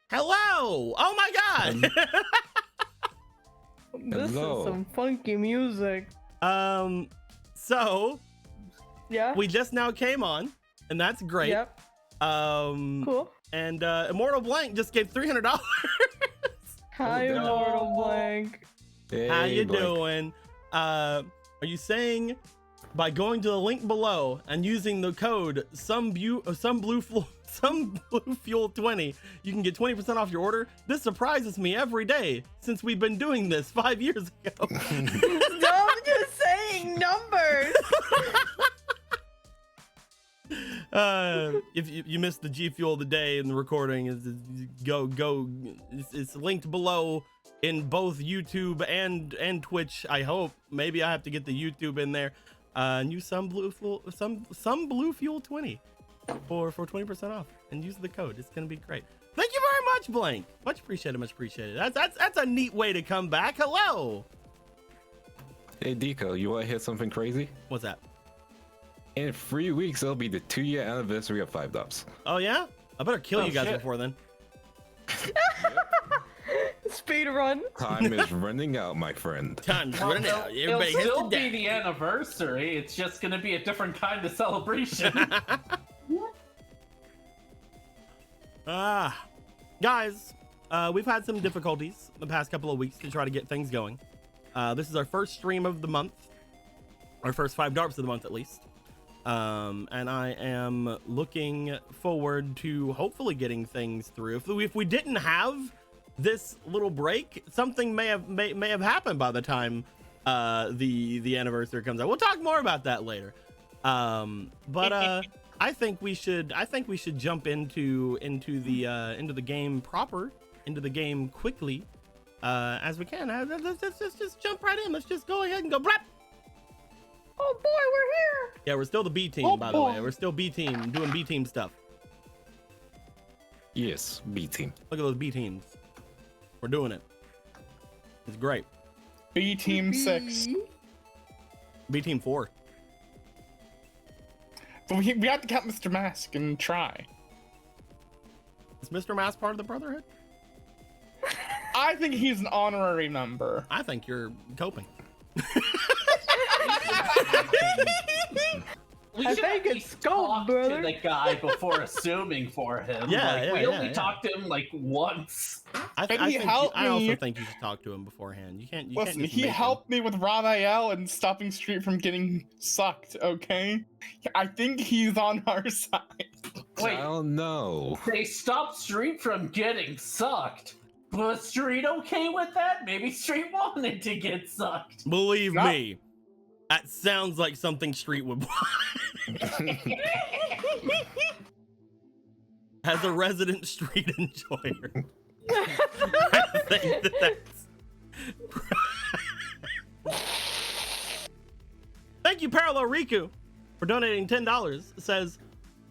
Hello! Oh my god! This Hello. is some funky music. So Yeah. we just now came on, and that's great. Yep. Cool. And Immortal Blank just gave $300. Hi, damn. Immortal Blank. Hey, How you Blake. doing? Are you saying by going to the link below and using the code some blue fuel 20, you can get 20% off your order? This surprises me every day since we've been doing this 5 years ago. Stop just saying numbers. If you missed the G Fuel of the day in the recording, go. It's linked below in both YouTube and Twitch. I hope. Maybe I have to get the YouTube in there. And use some blue fuel 20 for 20% off, and use the code. It's gonna be great. Thank you very much, Blank. Much appreciated. Much appreciated. That's a neat way to come back. Hello. Hey, Deco, you want to hear something crazy? What's that? In 3 weeks, it'll be the 2-year anniversary of 5Darps. Oh yeah. I better kill you guys shit. before then. Speed run. Time is running out, my friend. Time's Well, running out. it'll Everybody hits still the be deck. the anniversary. It's just going to be a different kind of celebration. Guys, we've had some difficulties the past couple of weeks to try to get things going. This is our first stream of the month, our first 5Darps of the month at least. And I am looking forward to hopefully getting things through. If we didn't have this little break, something may have happened by the time the anniversary comes out. We'll talk more about that later. But I think we should jump into the game proper, into the game quickly as we can. Let's just jump right in. Let's just go ahead and go. Brap! Oh boy, we're here. Yeah, we're still the B team, Oh, by the boy. way. We're still B team, doing B team stuff. Yes, B team. Look at those B teams. We're doing it. It's great. B Team 6. B team 4. But we have to count Mr. Mask and try. Is Mr. Mass part of the Brotherhood? I think he's an honorary member. I think you're coping. We I should think at it's least gold, talk brother. to the guy before assuming for him. Yeah, like, yeah, we yeah, only yeah. talked to him like once. And he helped I also me. think you should talk to him beforehand. You can't Listen, just he make him. helped me with Raphael and stopping Street from getting sucked, okay? I think he's on our side. Wait. I don't know. They stopped Street from getting sucked. Was Street okay with that? Maybe Street wanted to get sucked. Believe No. me, that sounds like something Street would want. As a resident Street enjoyer, I think that's... Thank you, Parallel Riku, for donating $10. It says,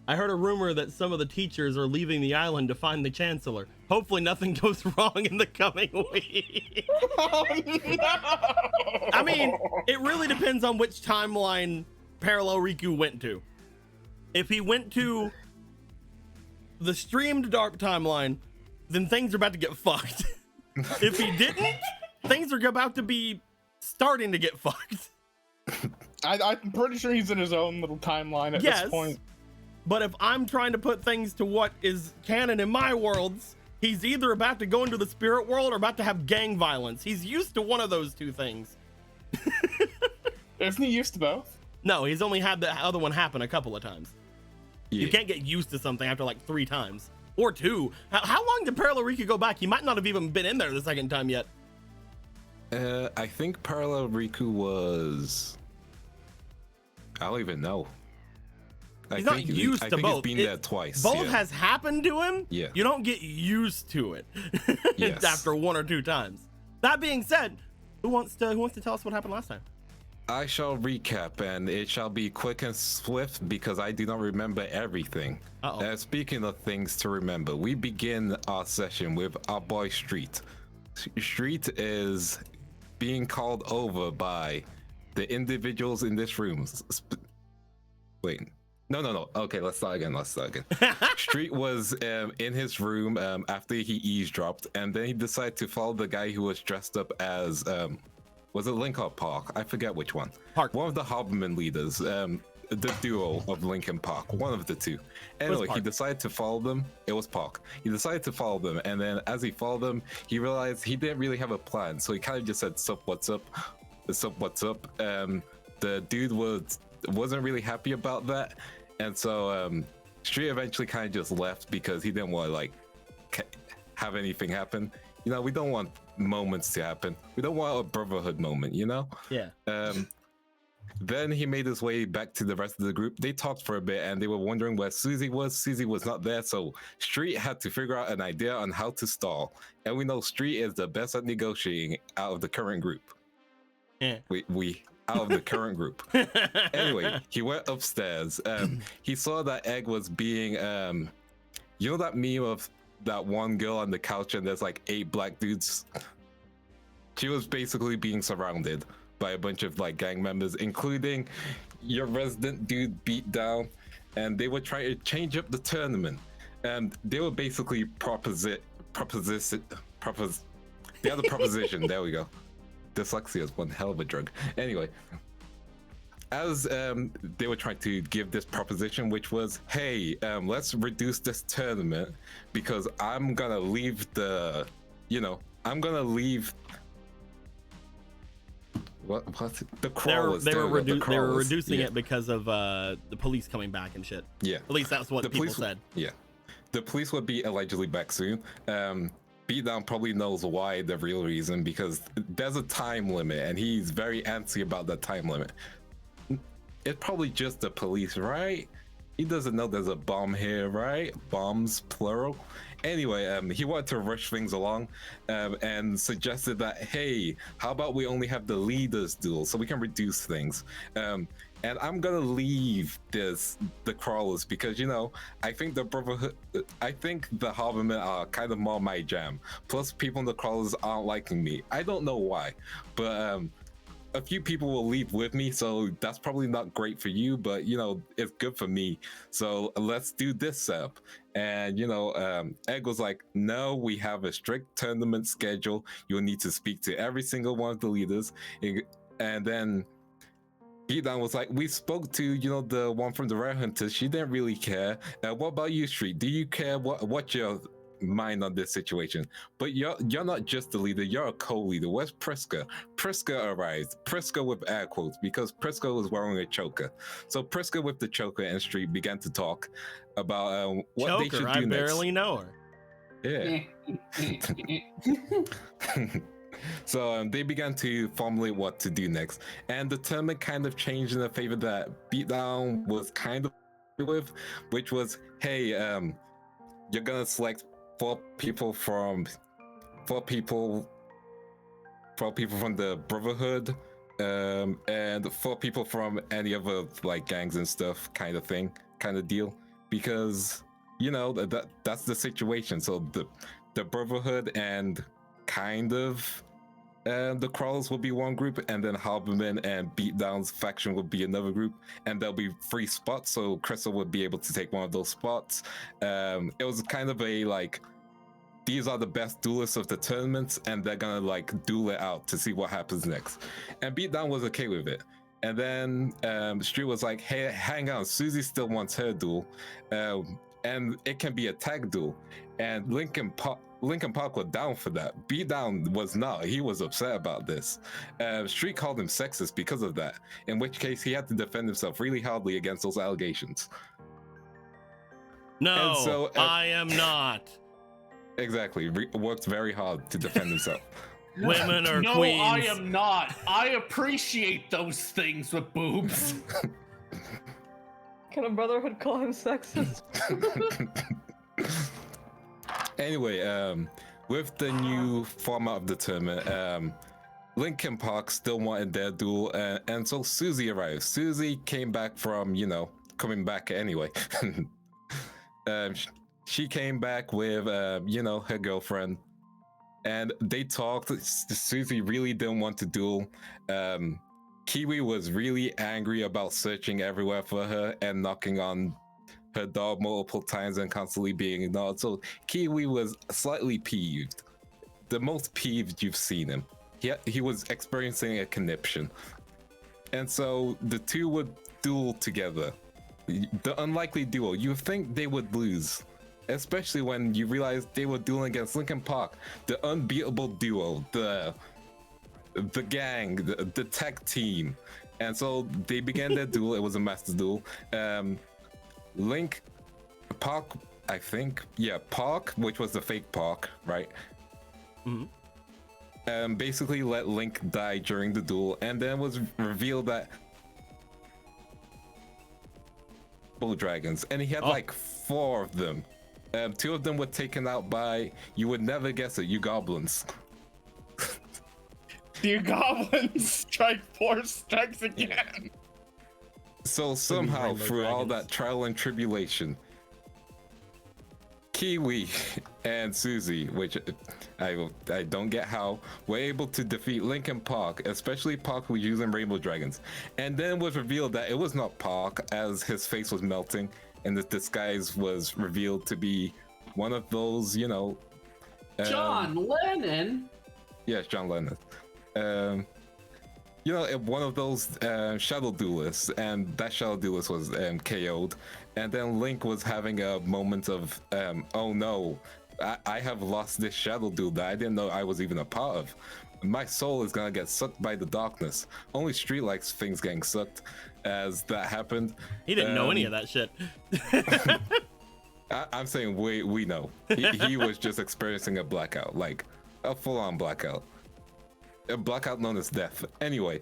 I heard a rumor that some of the teachers are leaving the island to find the Chancellor. Hopefully nothing goes wrong in the coming week. Oh no! I mean, it really depends on which timeline Parallel Riku went to. If he went to the streamed Dark timeline, then things are about to get fucked. If he didn't, things are about to be starting to get fucked. I'm pretty sure he's in his own little timeline at Yes. this point. But if I'm trying to put things to what is canon in my worlds, he's either about to go into the spirit world or about to have gang violence. He's used to one of those two things. Isn't he used to both? No, he's only had the other one happen a couple of times. You Yeah. can't get used to something after like 3 times. Or 2. How long did Parallel Riku go back? He might not have even been in there the second time yet. I think Parallel Riku was... I don't even know. He's not used to both. He's been there twice. Both yeah. has happened to him. Yeah. You don't get used to it Yes. after 1 or 2 times. That being said, who wants to tell us what happened last time? I shall recap, and it shall be quick and swift because I do not remember everything. Uh-oh. Speaking of things to remember, we begin our session with our boy Street. Street is being called over by the individuals in this room. Wait, No. Okay, let's start again. Street was in his room after he eavesdropped, and then he decided to follow the guy who was dressed up as was it Link or Park? I forget which one. Park. One of the Hobman leaders, the duo of Link and Park, one of the two. Anyway, he decided to follow them. It was Park. He decided to follow them, and then as he followed them, he realized he didn't really have a plan, so he kind of just said, "Sup, what's up? Sup, what's up?" The dude wasn't really happy about that, and so Street eventually kind of just left because he didn't want to like have anything happen. You know, we don't want moments to happen. We don't want a brotherhood moment, you know? Yeah. Then he made his way back to the rest of the group. They talked for a bit and they were wondering where Susie was. Susie was not there, so Street had to figure out an idea on how to stall. And we know Street is the best at negotiating out of the current group. Yeah. We out of the current group. Anyway, he went upstairs. He saw that Egg was being you know that meme of that one girl on the couch and there's like 8 black dudes? She was basically being surrounded by a bunch of like gang members, including your resident dude Beat Down, and they were trying to change up the tournament. And they were basically they had a proposition. There we go. Dyslexia is one hell of a drug. Anyway, as they were trying to give this proposition, which was, hey, let's reduce this tournament because I'm gonna leave the, I'm gonna leave. What the crawlers? They were crawlers. reducing it because of the police coming back and shit. Yeah, at least that's what the people police, said. Yeah, the police would be allegedly back soon. Beatdown probably knows why, the real reason, because there's a time limit and he's very antsy about that time limit. It's probably just the police, right? He doesn't know there's a bomb here, right? Bombs, plural. Anyway, he wanted to rush things along and suggested that, hey, how about we only have the leaders duel so we can reduce things? And I'm gonna leave the crawlers because, I think the brotherhood, I think the Harbormen are kind of more my jam. Plus, people in the crawlers aren't liking me. I don't know why, but a few people will leave with me, so that's probably not great for you, but it's good for me. So let's do this setup. And Egg was like, no, we have a strict tournament schedule. You'll need to speak to every single one of the leaders. And then Beatdown was like, we spoke to the one from the Rare Hunters. She didn't really care. What about you, Street? Do you care? What's your mind on this situation? But you're not just the leader, you're a co-leader. Where's Priska? Priska arrived. Priska with air quotes because Priska was wearing a choker. So Priska with the choker and Street began to talk about what Choker, they should do I next. barely know her. Yeah. So they began to formulate what to do next, and the tournament kind of changed in the favor that Beatdown was kind of with, which was, hey, you're gonna select 4 people from the Brotherhood, and 4 people from any other like gangs and stuff, kind of deal, because that's the situation. So the Brotherhood and kind of the Crawlers will be one group, and then Harbormen and Beatdown's faction will be another group, and there'll be 3 spots, so Crystal would be able to take one of those spots. It was kind of a like, these are the best duelists of the tournaments, and they're gonna like duel it out to see what happens next. And Beatdown was okay with it. And then Street was like, hey, hang on, Susie still wants her duel, and it can be a tag duel. And Lincoln Park was down for that. Beatdown was not. He was upset about this. Street called him sexist because of that, in which case he had to defend himself really hardly against those allegations. No, And so, I am not. Exactly. Worked very hard to defend himself. Women are no, queens. I am not. I appreciate those things with boobs. Can a brotherhood call him sexist? Anyway, with the new format of the tournament, Lincoln Park still wanted their duel, and so Susie arrived. Susie came back from, coming back anyway. She came back with, her girlfriend, and they talked. Susie really didn't want to duel. Kiwi was really angry about searching everywhere for her and knocking on her door multiple times and constantly being ignored. So Kiwi was slightly peeved. The most peeved you've seen him. He was experiencing a conniption. And so the two would duel together. The unlikely duo. You think they would lose. Especially when you realize they were dueling against Linkin Park, the unbeatable duo, the gang, the tech team. And so they began their duel. It was a master duel. Park, I think. Yeah, Park, which was the fake Park, right? Mm-hmm. Basically let Link die during the duel, and then was revealed that dragons, and he had like 4 of them. 2 of them were taken out by, you would never guess it, you goblins. You goblins strike 4 strikes again. So somehow, through all that trial and tribulation, Kiwi and Susie, which I don't get how, were able to defeat Linkin Park, especially Park who was using rainbow dragons. And then was revealed that it was not Park, as his face was melting, and the disguise was revealed to be one of those, you know... John Lennon? Yes, John Lennon. You know, one of those shadow duelists, and that shadow duelist was KO'd. And then Link was having a moment of, oh no, I have lost this shadow duel that I didn't know I was even a part of. My soul is gonna get sucked by the darkness. Only Street likes things getting sucked as that happened. He didn't know any of that shit. I'm saying we know. He was just experiencing a blackout, like a full-on blackout. A blackout known as death. Anyway,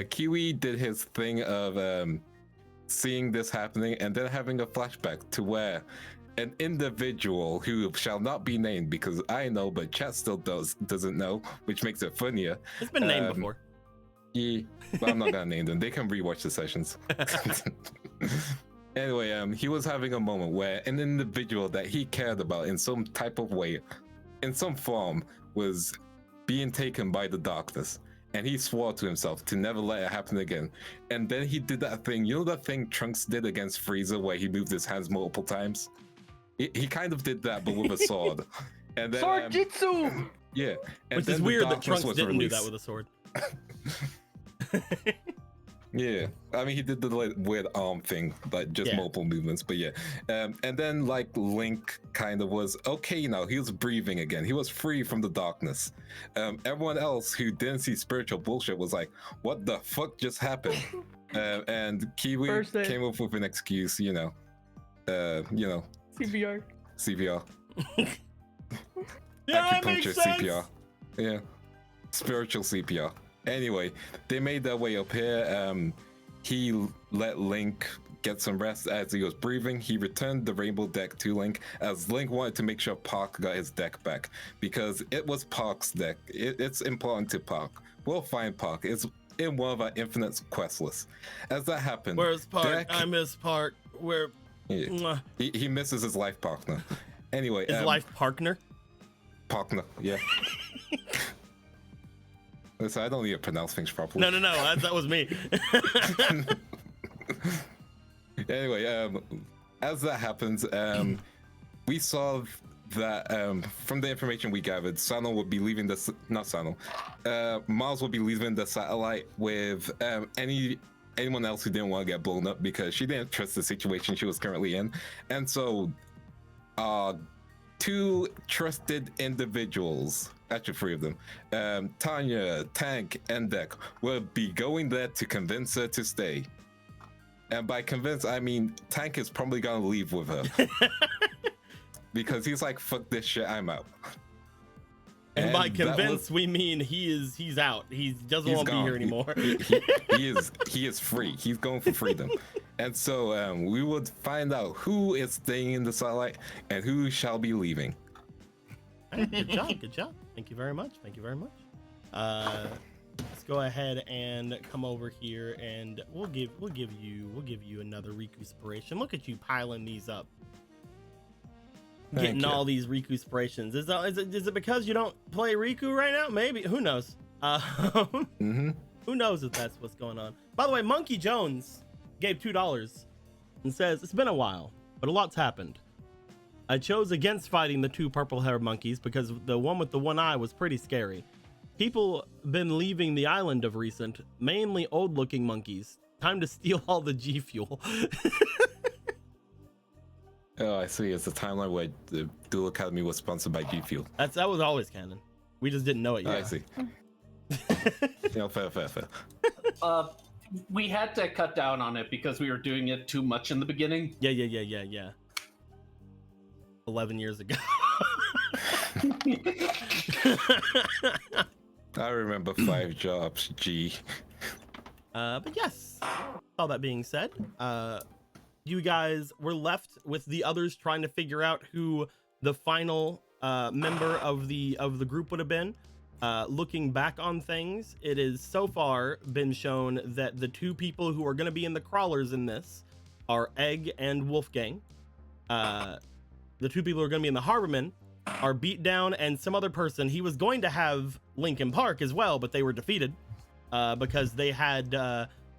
Kiwi did his thing of seeing this happening and then having a flashback to where an individual who shall not be named, because I know but chat still doesn't know, which makes it funnier. It's been named before. Yeah, but I'm not gonna name them. They can rewatch the sessions. Anyway, he was having a moment where an individual that he cared about in some type of way, in some form, was being taken by the darkness, and he swore to himself to never let it happen again. And then he did that thing, you know that thing Trunks did against Frieza where he moved his hands multiple times? He kind of did that, but with a sword. And then, Sword Jitsu! Yeah. And Which then is the weird that darkness Trunks was didn't do released. that with a sword. Yeah, I mean, he did the like, weird arm thing, like just multiple movements, but yeah. And then like Link kind of was okay now. He was breathing again. He was free from the darkness. Everyone else who didn't see spiritual bullshit was like, what the fuck just happened? And Kiwi came up with an excuse, you know. CBR. CPR. Yeah, that makes Acupuncture sense. CPR. Yeah. Spiritual CPR. Anyway, they made their way up here. He let Link get some rest as he was breathing. He returned the rainbow deck to Link, as Link wanted to make sure Park got his deck back, because it was Park's deck. It's important to Park. We'll find Park. It's in one of our infinite quest lists. As that happened, Where's Park? I miss Park. Where? Yeah. He misses his life partner. Anyway, his life partner? Partner, yeah. Listen, I don't need to pronounce things properly. No, that was me. Anyway, as that happens, we saw that from the information we gathered, Sano would be leaving Mars will be leaving the satellite with anyone else who didn't want to get blown up, because she didn't trust the situation she was currently in. And so 2 trusted individuals, actually 3 of them, Tanya, Tank, and Deck, will be going there to convince her to stay. And by convince, I mean Tank is probably gonna leave with her. Because he's like, fuck this shit, I'm out. And by convince, we mean he's out. He doesn't want to be here anymore. He is free. He's going for freedom. And so we would find out who is staying in the satellite and who shall be leaving. Right, good job. Thank you very much. Let's go ahead and come over here, and we'll give you another Riku-spiration. Look at you piling these up. Getting all these Riku-spirations. Is it because you don't play Riku right now? Maybe. Who knows? Who knows if that's what's going on? By the way, Monkey Jones gave $2 and says, it's been a while, but a lot's happened. I chose against fighting the 2 purple-haired monkeys because the one with the one eye was pretty scary. People been leaving the island of recent, mainly old-looking monkeys. Time to steal all the G Fuel. Oh, I see. It's the timeline where the Duel Academy was sponsored by G Fuel. That was always canon. We just didn't know it yet. I see. Fair. We had to cut down on it because we were doing it too much in the beginning. Yeah. 11 years ago. I remember 5Darps, G. But yes, all that being said, you guys were left with the others trying to figure out who the final member of the group would have been. Looking back on things, it is so far been shown that the 2 people who are going to be in the crawlers in this are Egg and Wolfgang. The 2 people who are going to be in the Harbormen are Beatdown and some other person. He was going to have Linkin Park as well, but they were defeated because they had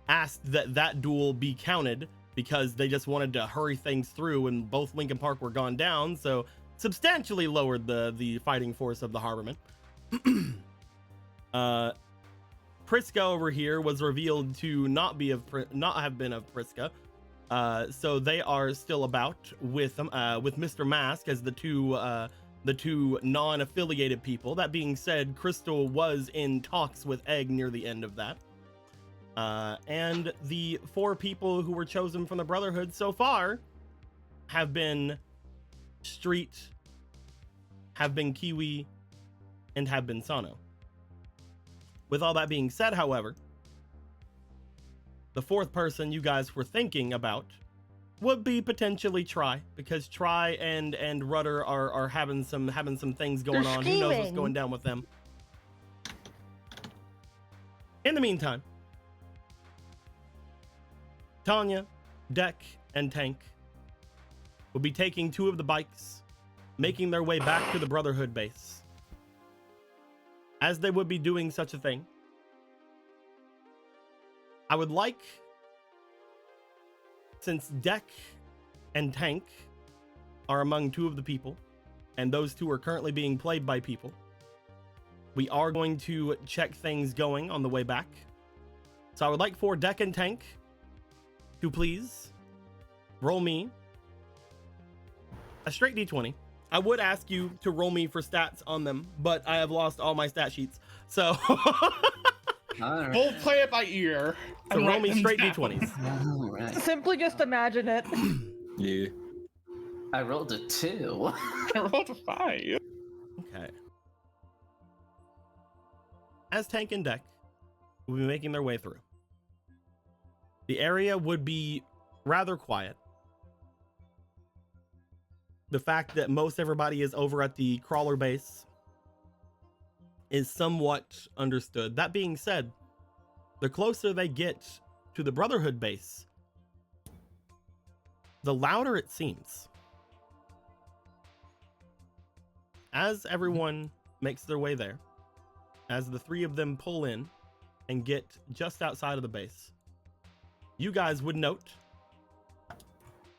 asked that duel be counted because they just wanted to hurry things through, and both Linkin Park were gone down, so substantially lowered the fighting force of the Harbormen. Priska over here was revealed to not have been of Priska, so they are still about with Mr. Mask as the two non-affiliated people. That being said, Crystal was in talks with Egg near the end of that. And the 4 people who were chosen from the Brotherhood so far have been Street, have been Kiwi, and have been Sano. With all that being said, however, the 4th person you guys were thinking about would be potentially Try, because Try and Rudder are having some things going on. Who knows what's going down with them? In the meantime, Tanya, Deck, and Tank will be taking 2 of the bikes, making their way back to the Brotherhood base. As they would be doing such a thing, I would like, since Deck and Tank are among 2 of the people, and those 2 are currently being played by people, we are going to check things going on the way back. So I would like for Deck and Tank to please roll me a straight d20. I would ask you to roll me for stats on them, but I have lost all my stat sheets. So All We'll play it by ear. so and roll write me them straight down. d20s. All right. Simply just imagine it. Yeah. I rolled a 2. I rolled a 5. Okay. As Tank and Deck will be making their way through, the area would be rather quiet. The fact that most everybody is over at the crawler base is somewhat understood. That being said, the closer they get to the Brotherhood base, the louder it seems. As everyone makes their way there, as the 3 of them pull in and get just outside of the base, you guys would note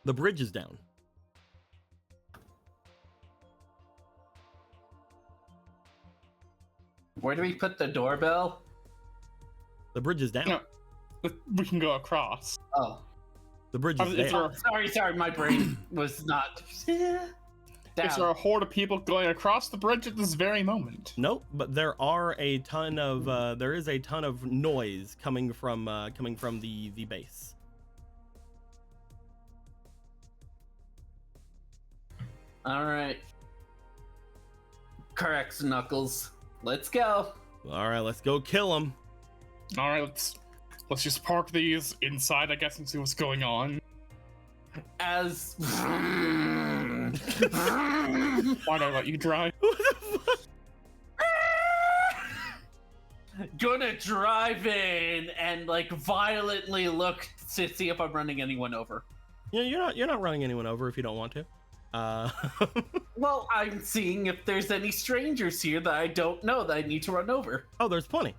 the bridge is down. Where do we put the doorbell? The bridge is down. No. We can go across. Oh, The bridge is Is there. there, sorry. My brain was not. is there a horde of people going across the bridge at this very moment? Nope, but there are a ton of there is a ton of noise coming from the base. All right. Correct, Knuckles. Let's go. All right, let's go kill him. All right, let's just park these inside, I guess, and see what's going on. As Why did I let you drive? What the fuck? gonna drive in and like violently look to see if I'm running anyone over. Yeah, you're not running anyone over if you don't want to. Well, I'm seeing if there's any strangers here that I don't know that I need to run over. Oh, there's plenty.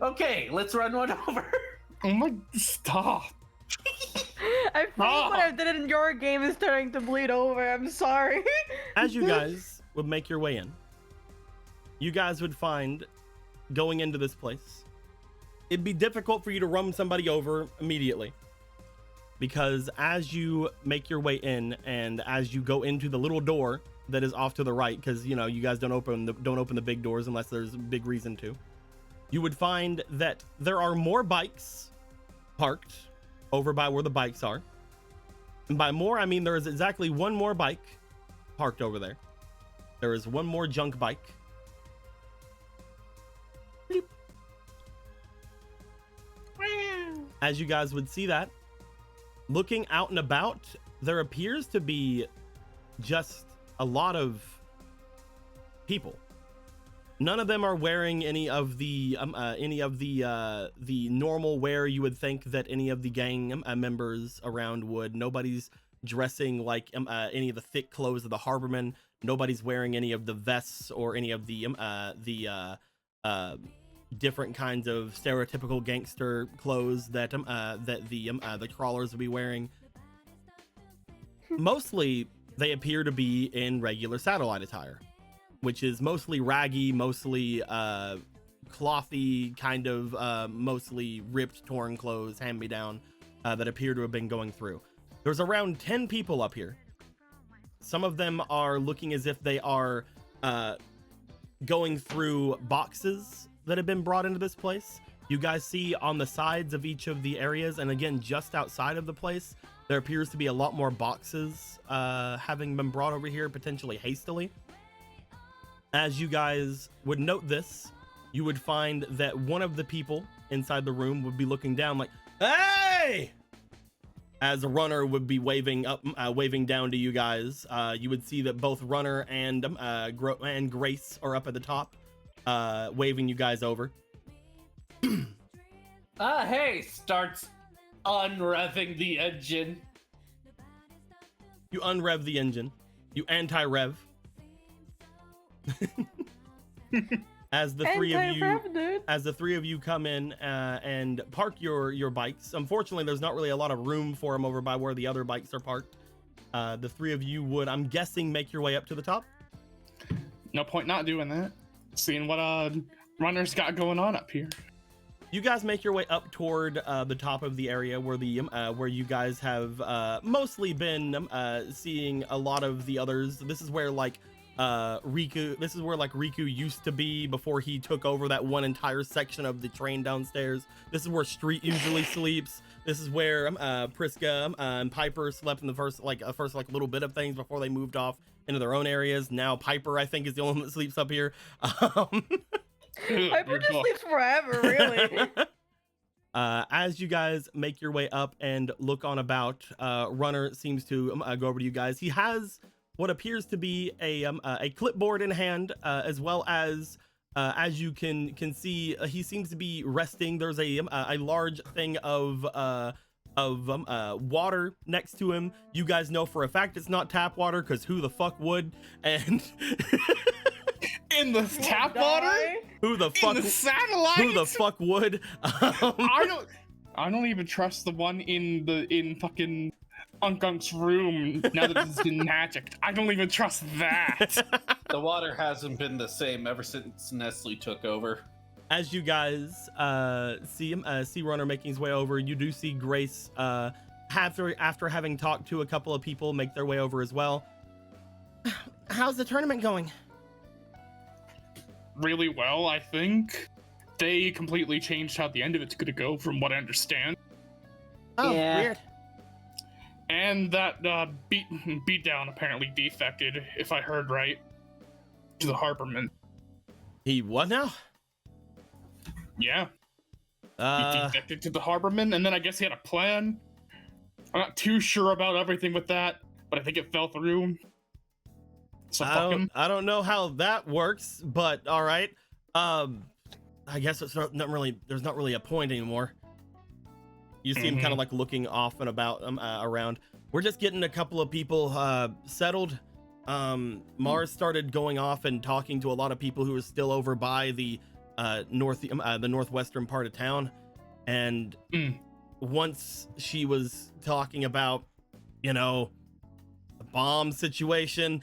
Okay, let's run one over. Oh my, stop. I feel like what I did in your game is starting to bleed over. I'm sorry. As you guys would make your way in, you guys would find going into this place, it'd be difficult for you to run somebody over immediately, because as you make your way in and as you go into the little door that is off to the right, because you know you guys don't open the big doors unless there's a big reason to, you would find that there are more bikes parked over by where the bikes are. And by more, I mean there is exactly one more bike parked over there. There is one more junk bike. Bleep. As you guys would see that, looking out and about, there appears to be just a lot of people. None of them are wearing any of the normal wear you would think that any of the gang members around would. Nobody's dressing like any of the thick clothes of the harbormen. Nobody's wearing any of the vests or any of the different kinds of stereotypical gangster clothes that the crawlers will be wearing. Mostly, they appear to be in regular satellite attire, which is mostly raggy, mostly clothy, kind of mostly ripped, torn clothes, hand-me-down, that appear to have been going through. There's around 10 people up here. Some of them are looking as if they are going through boxes that have been brought into this place. You guys see on the sides of each of the areas, and again, just outside of the place, there appears to be a lot more boxes having been brought over here, potentially hastily. As you guys would note this, you would find that one of the people inside the room would be looking down like, "Hey!" As a runner would be waving up, waving down to you guys. You would see that both Runner and Grace are up at the top, waving you guys over. Hey, starts unrevving the engine. You unrev the engine. You anti-rev. As the three of you come in and park your bikes. Unfortunately, there's not really a lot of room for them over by where the other bikes are parked. The three of you would, I'm guessing, make your way up to the top. No point not doing that. Seeing what Runner's got going on up here. You guys make your way up toward the top of the area where where you guys have mostly been seeing a lot of the others. This is where Riku used to be before he took over that one entire section of the train downstairs. This is where Street usually sleeps. This is where Priska and Piper slept in the first little bit of things before they moved off into their own areas. Now Piper, I think, is the only one that sleeps up here. Piper just sleeps forever, really. As you guys make your way up and look on about, Runner seems to go over to you guys. He has what appears to be a clipboard in hand, as well as you can see, he seems to be resting. There's a large thing of water next to him. You guys know for a fact it's not tap water, because who the fuck would? And in the tap water? Who the fuck? In the satellite? Who the fuck would? I don't even trust the one in fucking Unkunk's room now that it's been magic. I don't even trust that. The water hasn't been the same ever since Nestle took over. As you guys see Runner making his way over, you do see Grace after having talked to a couple of people make their way over as well. How's the tournament going? Really well, I think. They completely changed how the end of it's gonna go, from what I understand. Oh, yeah. Weird. And that beatdown apparently defected, if I heard right, to the harborman. He what now? Yeah. He defected to the harborman, and then I guess he had a plan. I'm not too sure about everything with that, but I think it fell through. So fuck him. I don't know how that works, but all right. I guess it's not really. There's not really a point anymore. You see him kind of like looking off and about around. We're just getting a couple of people settled. Mars started going off and talking to a lot of people who are still over by the the northwestern part of town, and once she was talking about, you know, the bomb situation.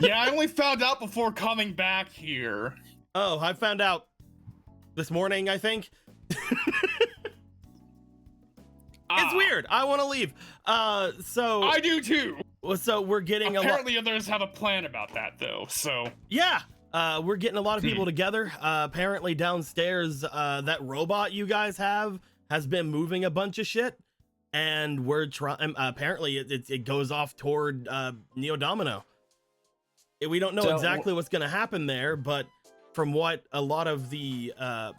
Yeah, I only found out before coming back here. Oh, I found out this morning, I think. It's weird. I want to leave. So I do too. So we're getting apparently others have a plan about that though. So yeah, we're getting a lot of people together. Apparently downstairs, that robot you guys have has been moving a bunch of shit, and we're trying. Apparently, it goes off toward Neo Domino. We don't know exactly what's going to happen there, but from what a lot of the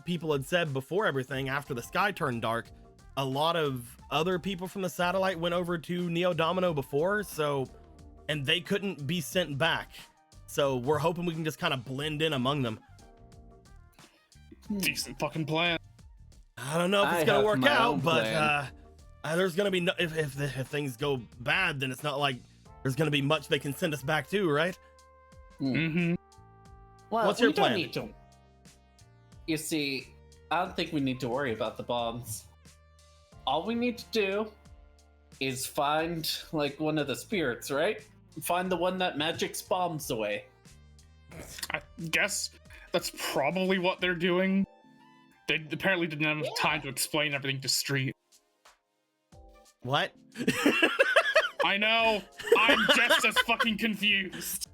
people had said before everything, after the sky turned dark, a lot of other people from the satellite went over to Neo Domino before, so, and they couldn't be sent back. So we're hoping we can just kind of blend in among them. Decent fucking plan. I don't know if it's gonna work out, but there's gonna be if things go bad, then it's not like there's gonna be much they can send us back to, right? Mm-hmm. Well, what's your plan? Don't need to. You see, I don't think we need to worry about the bombs. All we need to do is find like one of the spirits, right? Find the one that magics bombs away. I guess that's probably what they're doing. They apparently didn't have time to explain everything to Street. What? I know. I'm just as fucking confused.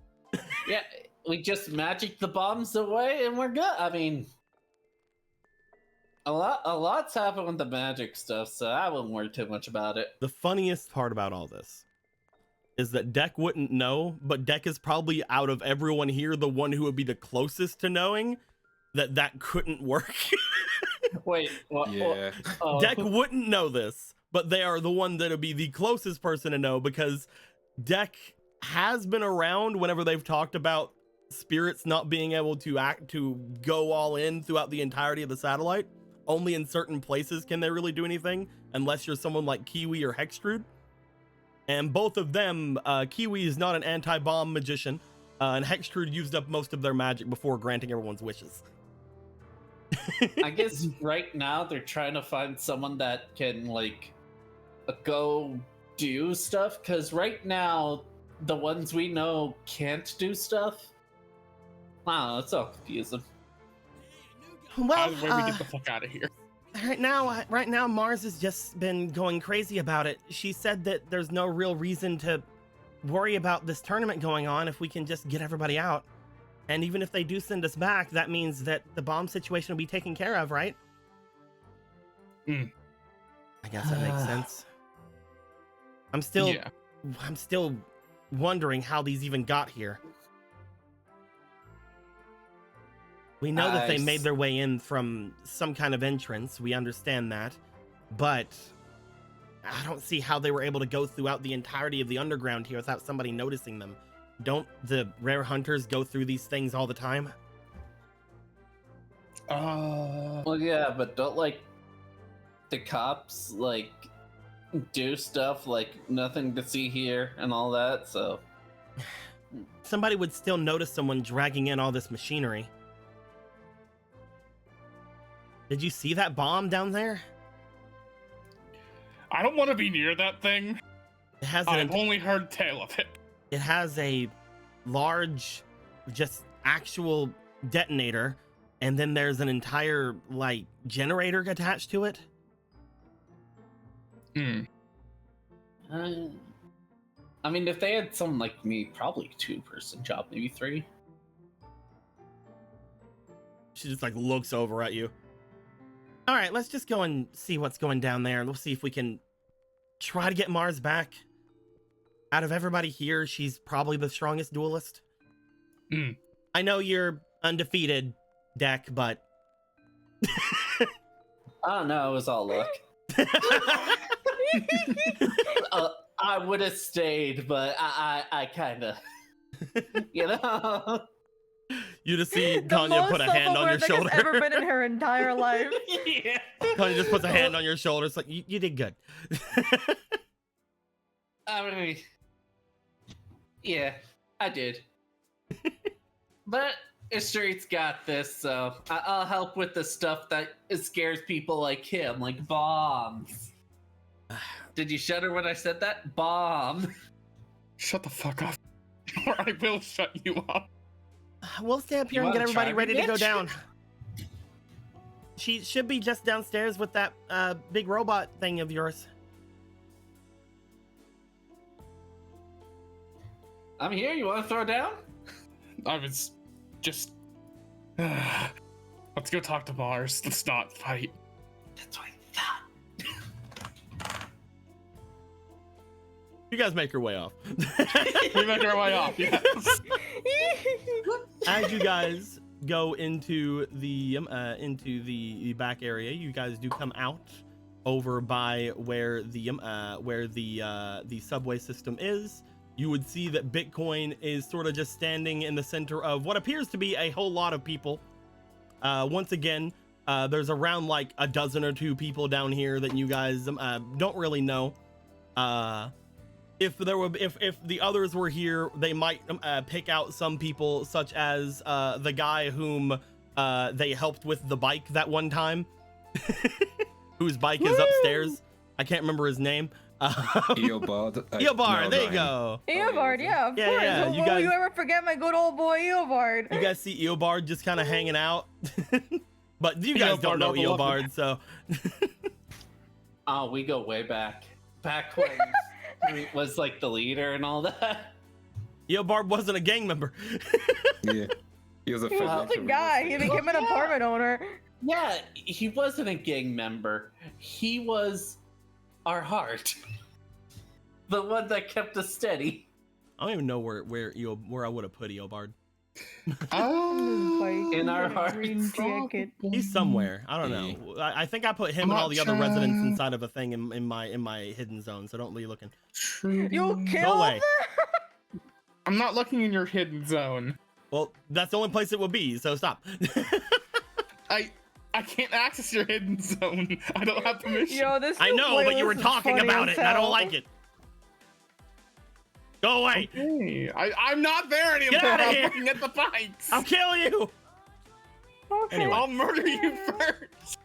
Yeah, we just magic the bombs away and we're good. I mean, a lot's happened with the magic stuff, so I wouldn't worry too much about it. The funniest part about all this is that Deck wouldn't know, but Deck is probably out of everyone here the one who would be the closest to knowing that couldn't work. Wait, what? Yeah. Deck wouldn't know this, but they are the one that would be the closest person to know, because Deck has been around whenever they've talked about spirits not being able to go all in throughout the entirety of the satellite. Only in certain places can they really do anything, unless you're someone like Kiwi or Hextrude. And both of them, Kiwi is not an anti-bomb magician, and Hextrude used up most of their magic before granting everyone's wishes. I guess right now they're trying to find someone that can like go do stuff, because right now the ones we know can't do stuff. Wow, it's all confusing. Well, Either way, we get the fuck out of here. Right now, Mars has just been going crazy about it. She said that there's no real reason to worry about this tournament going on if we can just get everybody out. And even if they do send us back, that means that the bomb situation will be taken care of, right? I guess that makes sense. I'm still wondering how these even got here. We know that they made their way in from some kind of entrance. We understand that. But I don't see how they were able to go throughout the entirety of the underground here without somebody noticing them. Don't the rare hunters go through these things all the time? Well, yeah, but don't like the cops like do stuff like nothing to see here and all that, so Somebody would still notice someone dragging in all this machinery. Did you see that bomb down there? I don't want to be near that thing. It has I've only heard tale of it. It has a large, just actual detonator, and then there's an entire like generator attached to it. I mean, if they had someone like me, probably 2-person job, maybe 3. She just like looks over at you. All right, let's just go and see what's going down there. We'll see if we can try to get Mars back. Out of everybody here, she's probably the strongest duelist. I know you're undefeated, Deck, but I don't know, it was all luck. I would have stayed, but I kind of, you know. You just see Tanya put a hand on your shoulder. Has ever been in her entire life. Yeah. Tanya just puts a hand on your shoulder. It's like, you did good. I mean, yeah, I did. But Street's got this, so I'll help with the stuff that scares people like him, like bombs. Did you shudder when I said that? Bomb. Shut the fuck up, or I will shut you up. We'll stay up here You and get wanna everybody try ready me, to go bitch? down. She should be just downstairs with that big robot thing of yours. I'm here. You want to throw down? I was just. Let's go talk to Mars. Let's not fight. That's what I thought. You guys make your way off. We make our way off. Yes. As you guys go into the back area, you guys do come out over by where the subway system is. You would see that Bitcoin is sort of just standing in the center of what appears to be a whole lot of people. Once again, there's around like a dozen or two people down here that you guys don't really know. If the others were here, they might pick out some people, such as the guy whom they helped with the bike that one time, whose bike is upstairs. I can't remember his name. Eobard. Eobard, there you go. Eobard, yeah, of course. Yeah, Will you guys- you ever forget my good old boy Eobard? You guys see Eobard just kind of hanging out, but you guys don't know Eobard, so. Oh, we go way back. Back when he was like the leader and all that. Eobard wasn't a gang member. Yeah. He was a He was just a guy. He became an apartment owner. Yeah, he wasn't a gang member. He was our heart. The one that kept us steady. I don't even know where I would have put Eobard. In our Green hearts. jacket. He's somewhere. I don't know. I think I put him and all the other residents inside of a thing in my hidden zone. So don't be looking. You killed away. them? I'm not looking in your hidden zone. Well, that's the only place it would be. So stop. I can't access your hidden zone. I don't have permission. Yo, this I new know, but you were playlist is talking funny about as it, and I don't hell. like it. Go away. Hey, I'm not there anymore. Get outta I'm here. looking at the fights. I'll kill you. Okay. Anyway. I'll murder you first.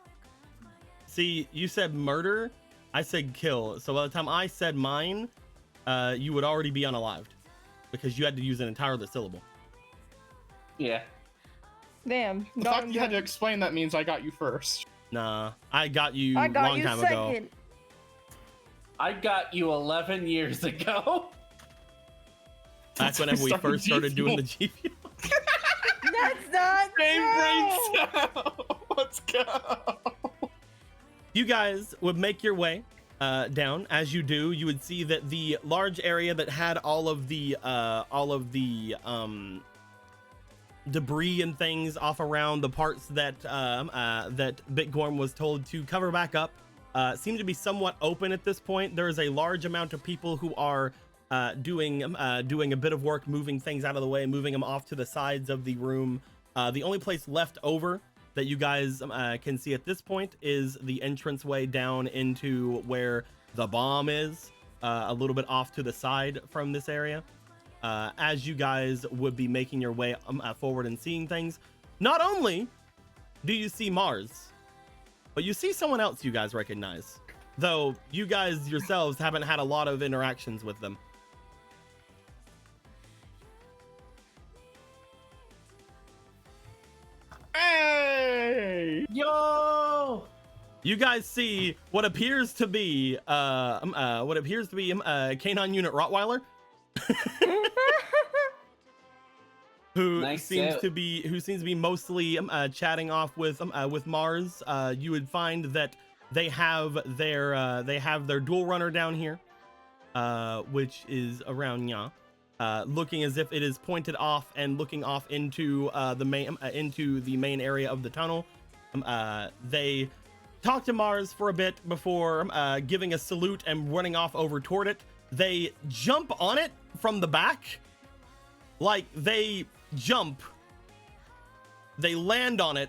See, you said murder. I said kill. So by the time I said mine, you would already be unalived because you had to use an entire syllable. Yeah. Damn. The fact that you had to explain that means I got you first. Nah, I got you I got long you time second. ago. I got you 11 years ago. Back That's whenever we when we first started started doing the G Fuel. That's not Brain true. cell. Let's go. You guys would make your way down. As you do, you would see that the large area that had all of the debris and things off around the parts that that Bitgorm was told to cover back up seem to be somewhat open at this point. There is a large amount of people who are doing a bit of work, moving things out of the way, moving them off to the sides of the room. The only place left over that you guys can see at this point is the entranceway down into where the bomb is, a little bit off to the side from this area. As you guys would be making your way forward and seeing things, not only do you see Mars, but you see someone else you guys recognize, though you guys yourselves haven't had a lot of interactions with them. Hey. Yo! You guys see what appears to be K9 unit Rottweiler, who Nice seems out. to be mostly chatting off with Mars. You would find that they have their dual runner down here, which is around Nya, looking as if it is pointed off and looking off into the main area of the tunnel. They talk to Mars for a bit before giving a salute and running off over toward it. They jump on it from the back, like they jump, they land on it,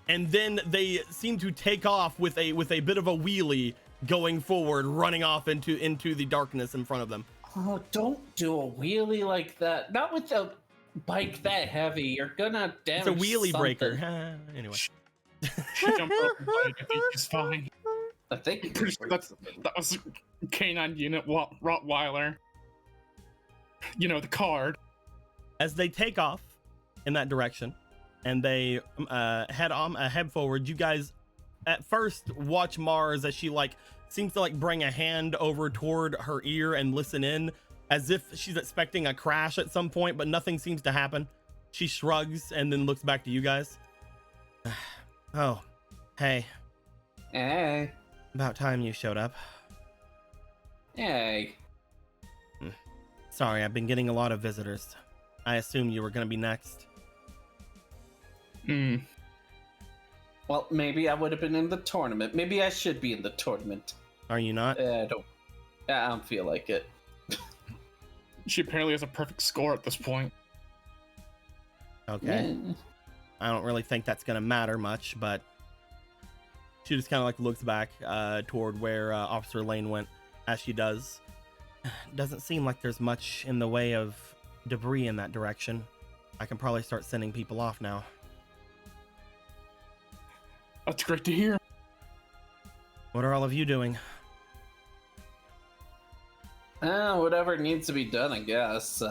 and then they seem to take off with a bit of a wheelie, going forward, running off into the darkness in front of them. Oh, don't do a wheelie like that. Not without bike that heavy, you're gonna damage It's a wheelie something. breaker. Anyway. She jumped off the bike. I think she's fine. I think Pretty sure that was K9 unit Rottweiler. You know, the card. As they take off in that direction and they head forward, you guys at first watch Mars as she like seems to like bring a hand over toward her ear and listen in as if she's expecting a crash at some point, but nothing seems to happen. She shrugs and then looks back to you guys. Oh, hey. Hey. About time you showed up. Hey. Sorry, I've been getting a lot of visitors. I assumed you were going to be next. Well, maybe I would have been in the tournament. Maybe I should be in the tournament. Are you not? I don't feel like it. She apparently has a perfect score at this point. Okay. I don't really think that's going to matter much, but she just kind of like looks back toward where Officer Lane went as she does. Doesn't seem like there's much in the way of debris in that direction. I can probably start sending people off now. That's great to hear. What are all of you doing? Whatever needs to be done, I guess.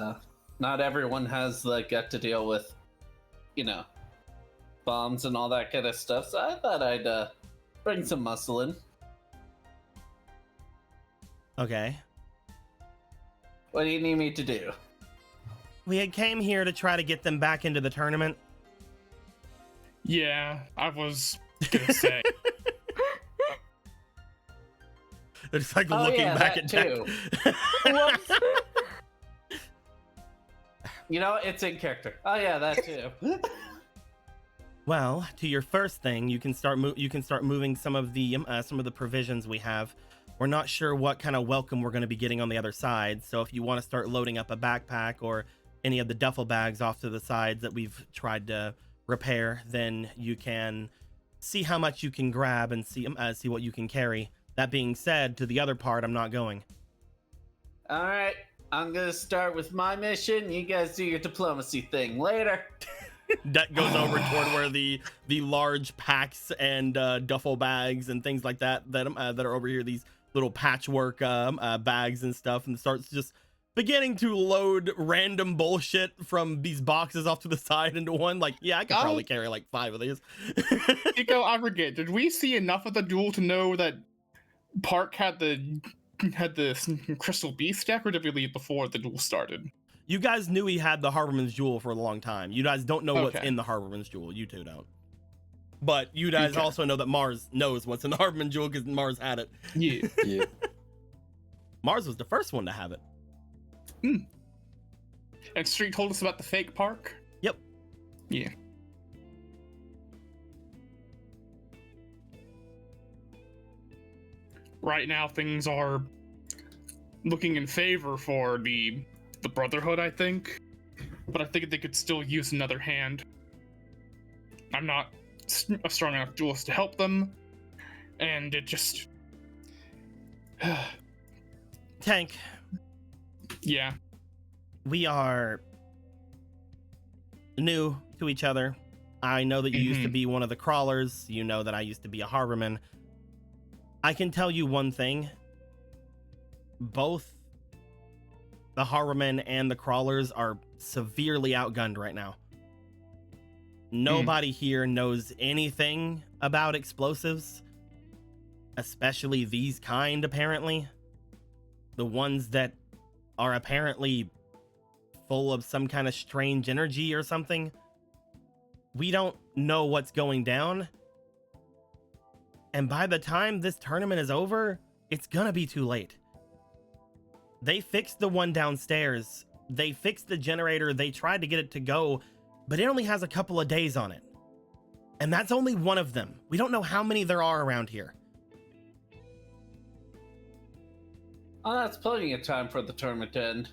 Not everyone has the gut to deal with, you know, bombs and all that kind of stuff, so I thought I'd bring some muscle in. Okay. What do you need me to do? We had came here to try to get them back into the tournament. Yeah, I was gonna say. They're just like looking back at too. Whoops. You know, it's in character. Oh yeah, that too. Well, to your first thing, you can start moving some of the provisions we have. We're not sure what kind of welcome we're going to be getting on the other side, so if you want to start loading up a backpack or any of the duffel bags off to the sides that we've tried to repair, then you can see how much you can grab and see what you can carry. That being said, to the other part, I'm not going. All right, I'm gonna start with my mission. You guys do your diplomacy thing later. That goes over toward where the large packs and duffel bags and things like that are over here. These little patchwork bags and stuff, and starts just beginning to load random bullshit from these boxes off to the side into one. Like, yeah, I could probably carry like 5 of these. Nico, I forget. Did we see enough of the duel to know that Park had the crystal beast deck, or did we leave before the duel started? You guys knew he had the Harborman's Jewel for a long time. You guys don't know what's Okay. in the Harborman's Jewel. You two don't. But you guys also know that Mars knows what's in the Harborman's Jewel because Mars had it. Yeah. Yeah. Mars was the first one to have it. And Street told us about the fake park? Yep. Yeah. Right now, things are looking in favor for the Brotherhood, I think. But I think they could still use another hand. I'm not a strong enough duelist to help them. And it just... Tank, yeah. we are new to each other. I know that you used to be one of the crawlers. You know that I used to be a harborman. I can tell you one thing. Both the harbormen and the crawlers are severely outgunned right now. Nobody here knows anything about explosives, especially these kind, apparently. The ones that are apparently full of some kind of strange energy or something. We don't know what's going down. And by the time this tournament is over, it's gonna be too late. They fixed the one downstairs. They fixed the generator. They tried to get it to go, but it only has a couple of days on it. And that's only one of them. We don't know how many there are around here. Oh, that's plenty of time for the tournament to end.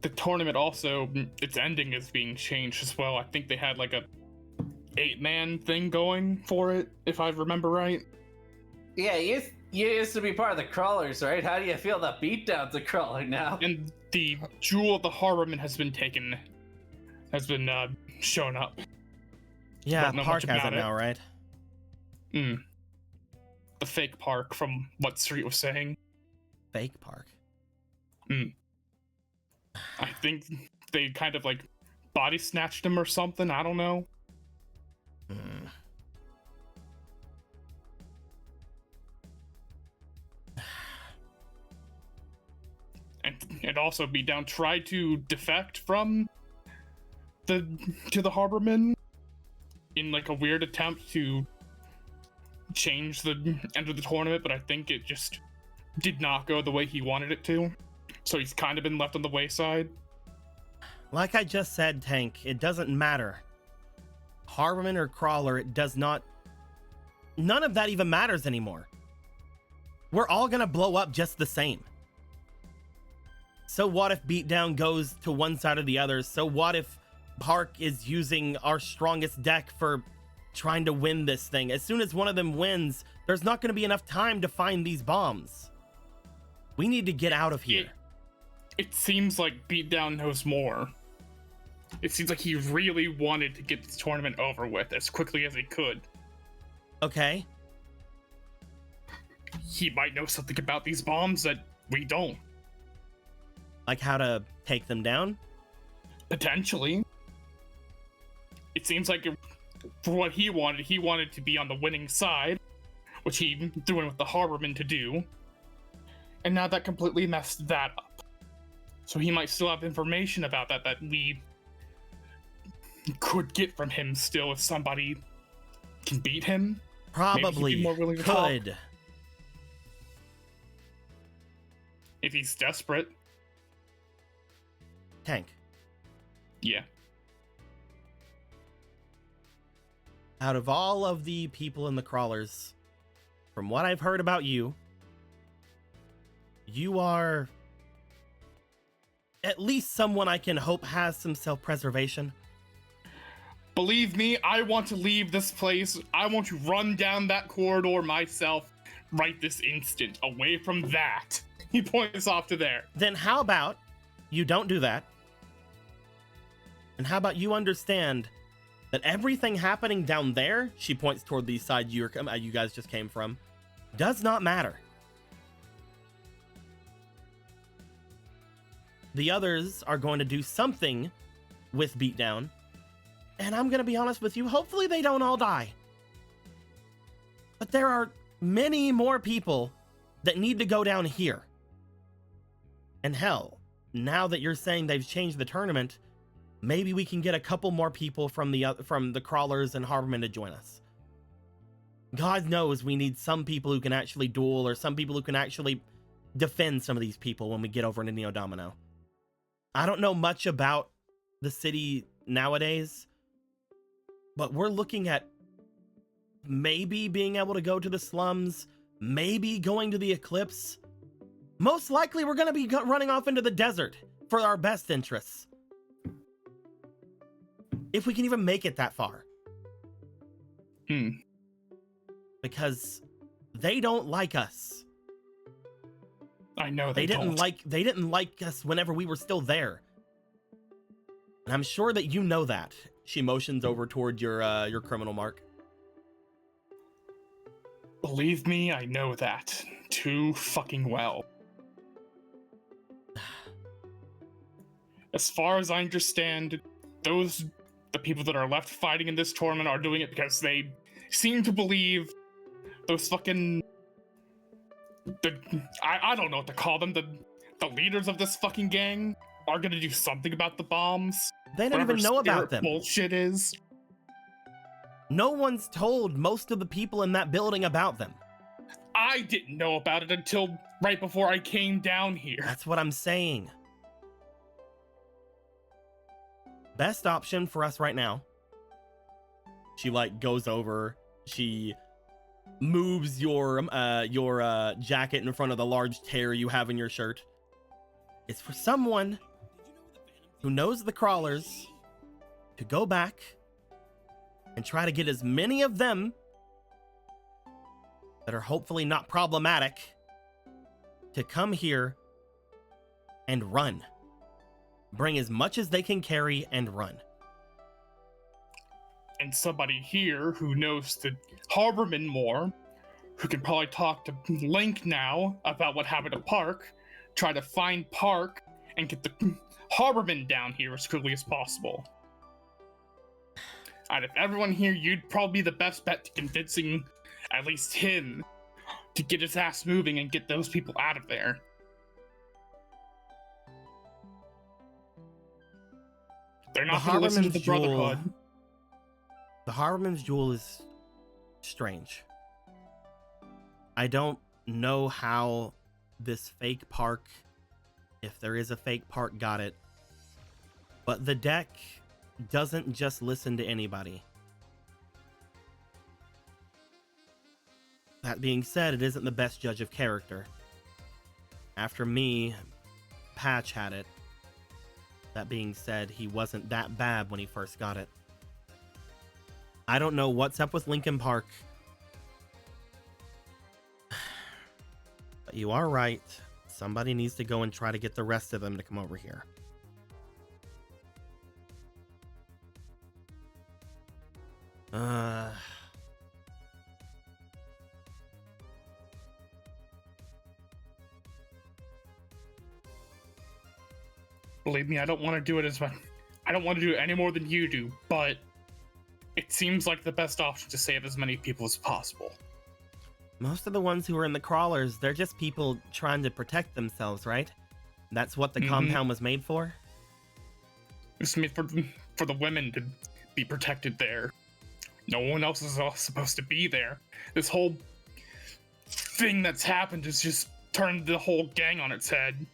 The tournament also, its ending is being changed as well. I think they had like a 8-man thing going for it, if I remember right. Yeah, you used to be part of the crawlers, right? How do you feel that beatdown's a crawler now? And the Jewel of the Harborman has been taken. has been shown up. Yeah, Don't know Park much has about it now, right? The fake Park, from what Street was saying. Fake Park. I think they kind of like body snatched him or something. I don't know. Hmm. And also Beatdown tried to defect from the Harborman in like a weird attempt to change the end of the tournament, but I think it just did not go the way he wanted it to. So he's kind of been left on the wayside. Like I just said, Tank, it doesn't matter. Harborman or Crawler, it does not... None of that even matters anymore. We're all gonna blow up just the same. So what if Beatdown goes to one side or the other? So what if Park is using our strongest deck for trying to win this thing? As soon as one of them wins, there's not going to be enough time to find these bombs. We need to get out of here. It seems like Beatdown knows more. It seems like he really wanted to get this tournament over with as quickly as he could. Okay. He might know something about these bombs that we don't. Like how to take them down? Potentially. It seems like for what he wanted to be on the winning side, which he threw in with the Harborman to do. And now that completely messed that up. So he might still have information about that we could get from him still if somebody can beat him. Probably more willing to talk. could. If he's desperate. Tank, Yeah. out of all of the people in the Crawlers, from what I've heard about you, you are at least someone I can hope has some self-preservation. Believe me, I want to leave this place. I want to run down that corridor myself right this instant, away from that. He points off to there. Then how about you don't do that? And how about you understand that everything happening down there, she points toward the side you guys just came from, does not matter. The others are going to do something with Beatdown. And I'm going to be honest with you, hopefully they don't all die. But there are many more people that need to go down here. And hell, now that you're saying they've changed the tournament, maybe we can get a couple more people from the Crawlers and Harborman to join us. God knows we need some people who can actually duel, or some people who can actually defend some of these people when we get over into Neo Domino. I don't know much about the city nowadays, but we're looking at maybe being able to go to the slums, maybe going to the Eclipse. Most likely we're going to be running off into the desert for our best interests. If we can even make it that far. Because they don't like us. I know They didn't don't. like us whenever we were still there. And I'm sure that you know that. She motions over toward your criminal mark. Believe me, I know that too fucking well. As far as I understand, the people that are left fighting in this tournament are doing it because they seem to believe those fucking I don't know what to call them, the leaders of this fucking gang are gonna do something about the bombs. They don't even know about them. Bullshit is. No one's told most of the people in that building about them. I didn't know about it until right before I came down here. That's what I'm saying. Best option for us right now. She goes over, she moves your jacket in front of the large tear you have in your shirt. It's for someone who knows the Crawlers to go back and try to get as many of them that are hopefully not problematic to come here and run. Bring as much as they can carry and run. and somebody here who knows the Harborman more, who can probably talk to Link now about what happened to Park, try to find Park, and get the Harborman down here as quickly as possible. Out of everyone here, you'd probably be the best bet to convincing at least him to get his ass moving and get those people out of there. They're not going to listen to the Brotherhood. The Harborman's Jewel is strange. I don't know how this fake Park, if there is a fake Park, got it. But the deck doesn't just listen to anybody. That being said, it isn't the best judge of character. After me, Patch had it. That being said, he wasn't that bad when he first got it. I don't know what's up with Linkin Park. But you are right. Somebody needs to go and try to get the rest of them to come over here. Believe me, I don't want to do it as well. I don't want to do it any more than you do, but it seems like the best option to save as many people as possible. Most of the ones who are in the crawlers, they're just people trying to protect themselves, right? That's what the compound was made for? It's made for the women to be protected there. No one else is all supposed to be there. This whole thing that's happened has just turned the whole gang on its head.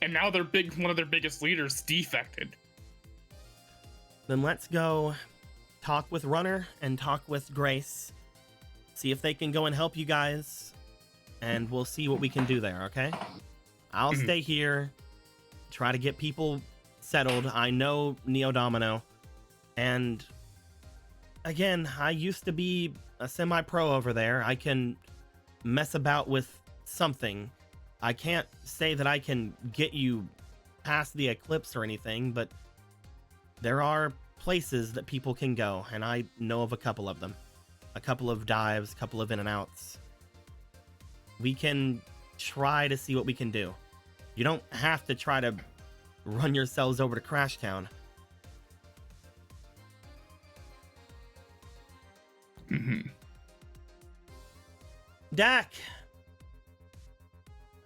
And now one of their biggest leaders defected. Then let's go talk with Runner and talk with Grace. See if they can go and help you guys. And we'll see what we can do there, okay? I'll stay here. Try to get people settled. I know Neo Domino. And again, I used to be a semi-pro over there. I can mess about with something. I can't say that I can get you past the eclipse or anything, but there are places that people can go, and I know of a couple of them. A couple of dives, a couple of in and outs. We can try to see what we can do. You don't have to try to run yourselves over to Crash Town. Dak!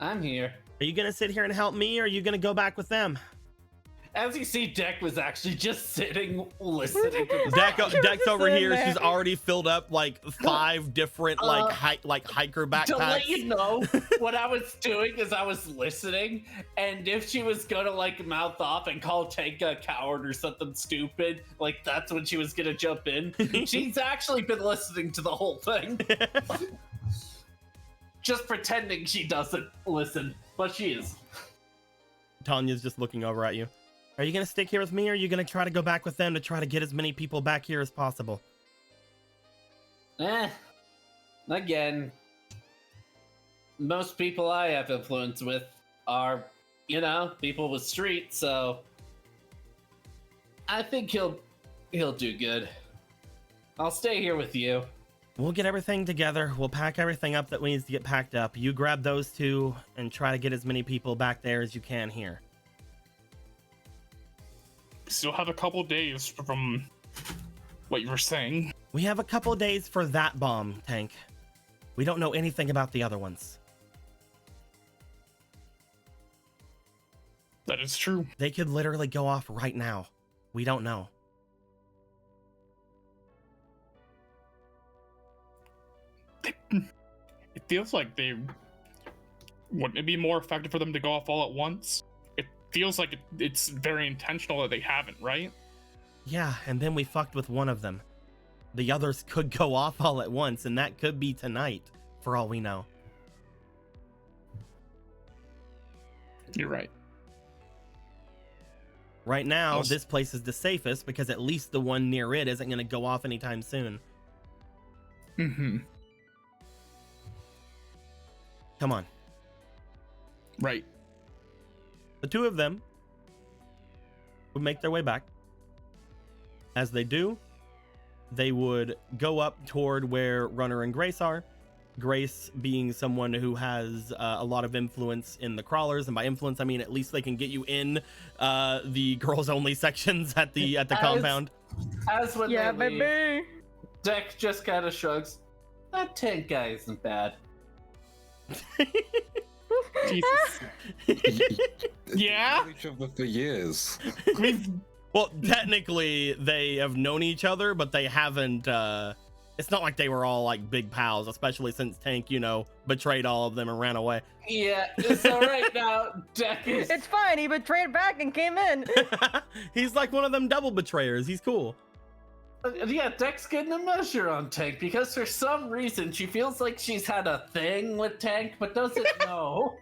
I'm here. Are you gonna sit here and help me, or are you gonna go back with them? As you see, Deck was actually just sitting, listening to this. Deck's over here. She's already filled up like 5 different hiker backpacks. To let you know, what I was doing is I was listening, and if she was gonna like mouth off and call Tank a coward or something stupid, like that's when she was gonna jump in. She's actually been listening to the whole thing. Just pretending she doesn't listen, but she is. Tanya's just looking over at you. Are you gonna stick here with me, or are you gonna try to go back with them to try to get as many people back here as possible? Again, most people I have influence with are, people with street, so I think he'll do good. I'll stay here with you. We'll get everything together. We'll pack everything up that needs to get packed up. You grab those 2 and try to get as many people back there as you can here. Still have a couple days from what you were saying. We have a couple days for that bomb, Tank. We don't know anything about the other ones. That is true. They could literally go off right now. We don't know. It feels like wouldn't it be more effective for them to go off all at once? It feels like it's very intentional that they haven't, right? Yeah, and then we fucked with one of them. The others could go off all at once, and that could be tonight, for all we know. You're right. Right now, this place is the safest because at least the one near it isn't going to go off anytime soon. Come on. Right. The 2 of them would make their way back. As they do, they would go up toward where Runner and Grace are. Grace being someone who has a lot of influence in the crawlers, and by influence I mean at least they can get you in the girls only sections at the compound. As when Yeah, they leave, baby. Deck just kind of shrugs. That tank guy isn't bad. Jesus. Yeah? Each of them for years. Well, technically they have known each other, but they haven't it's not like they were all like big pals, especially since Tank, you know, betrayed all of them and ran away. Yeah, so right now, Deck is... It's fine. He betrayed back and came in. He's like one of them double betrayers. He's cool. Yeah, Deck's getting a measure on Tank because for some reason she feels like she's had a thing with Tank, but doesn't know.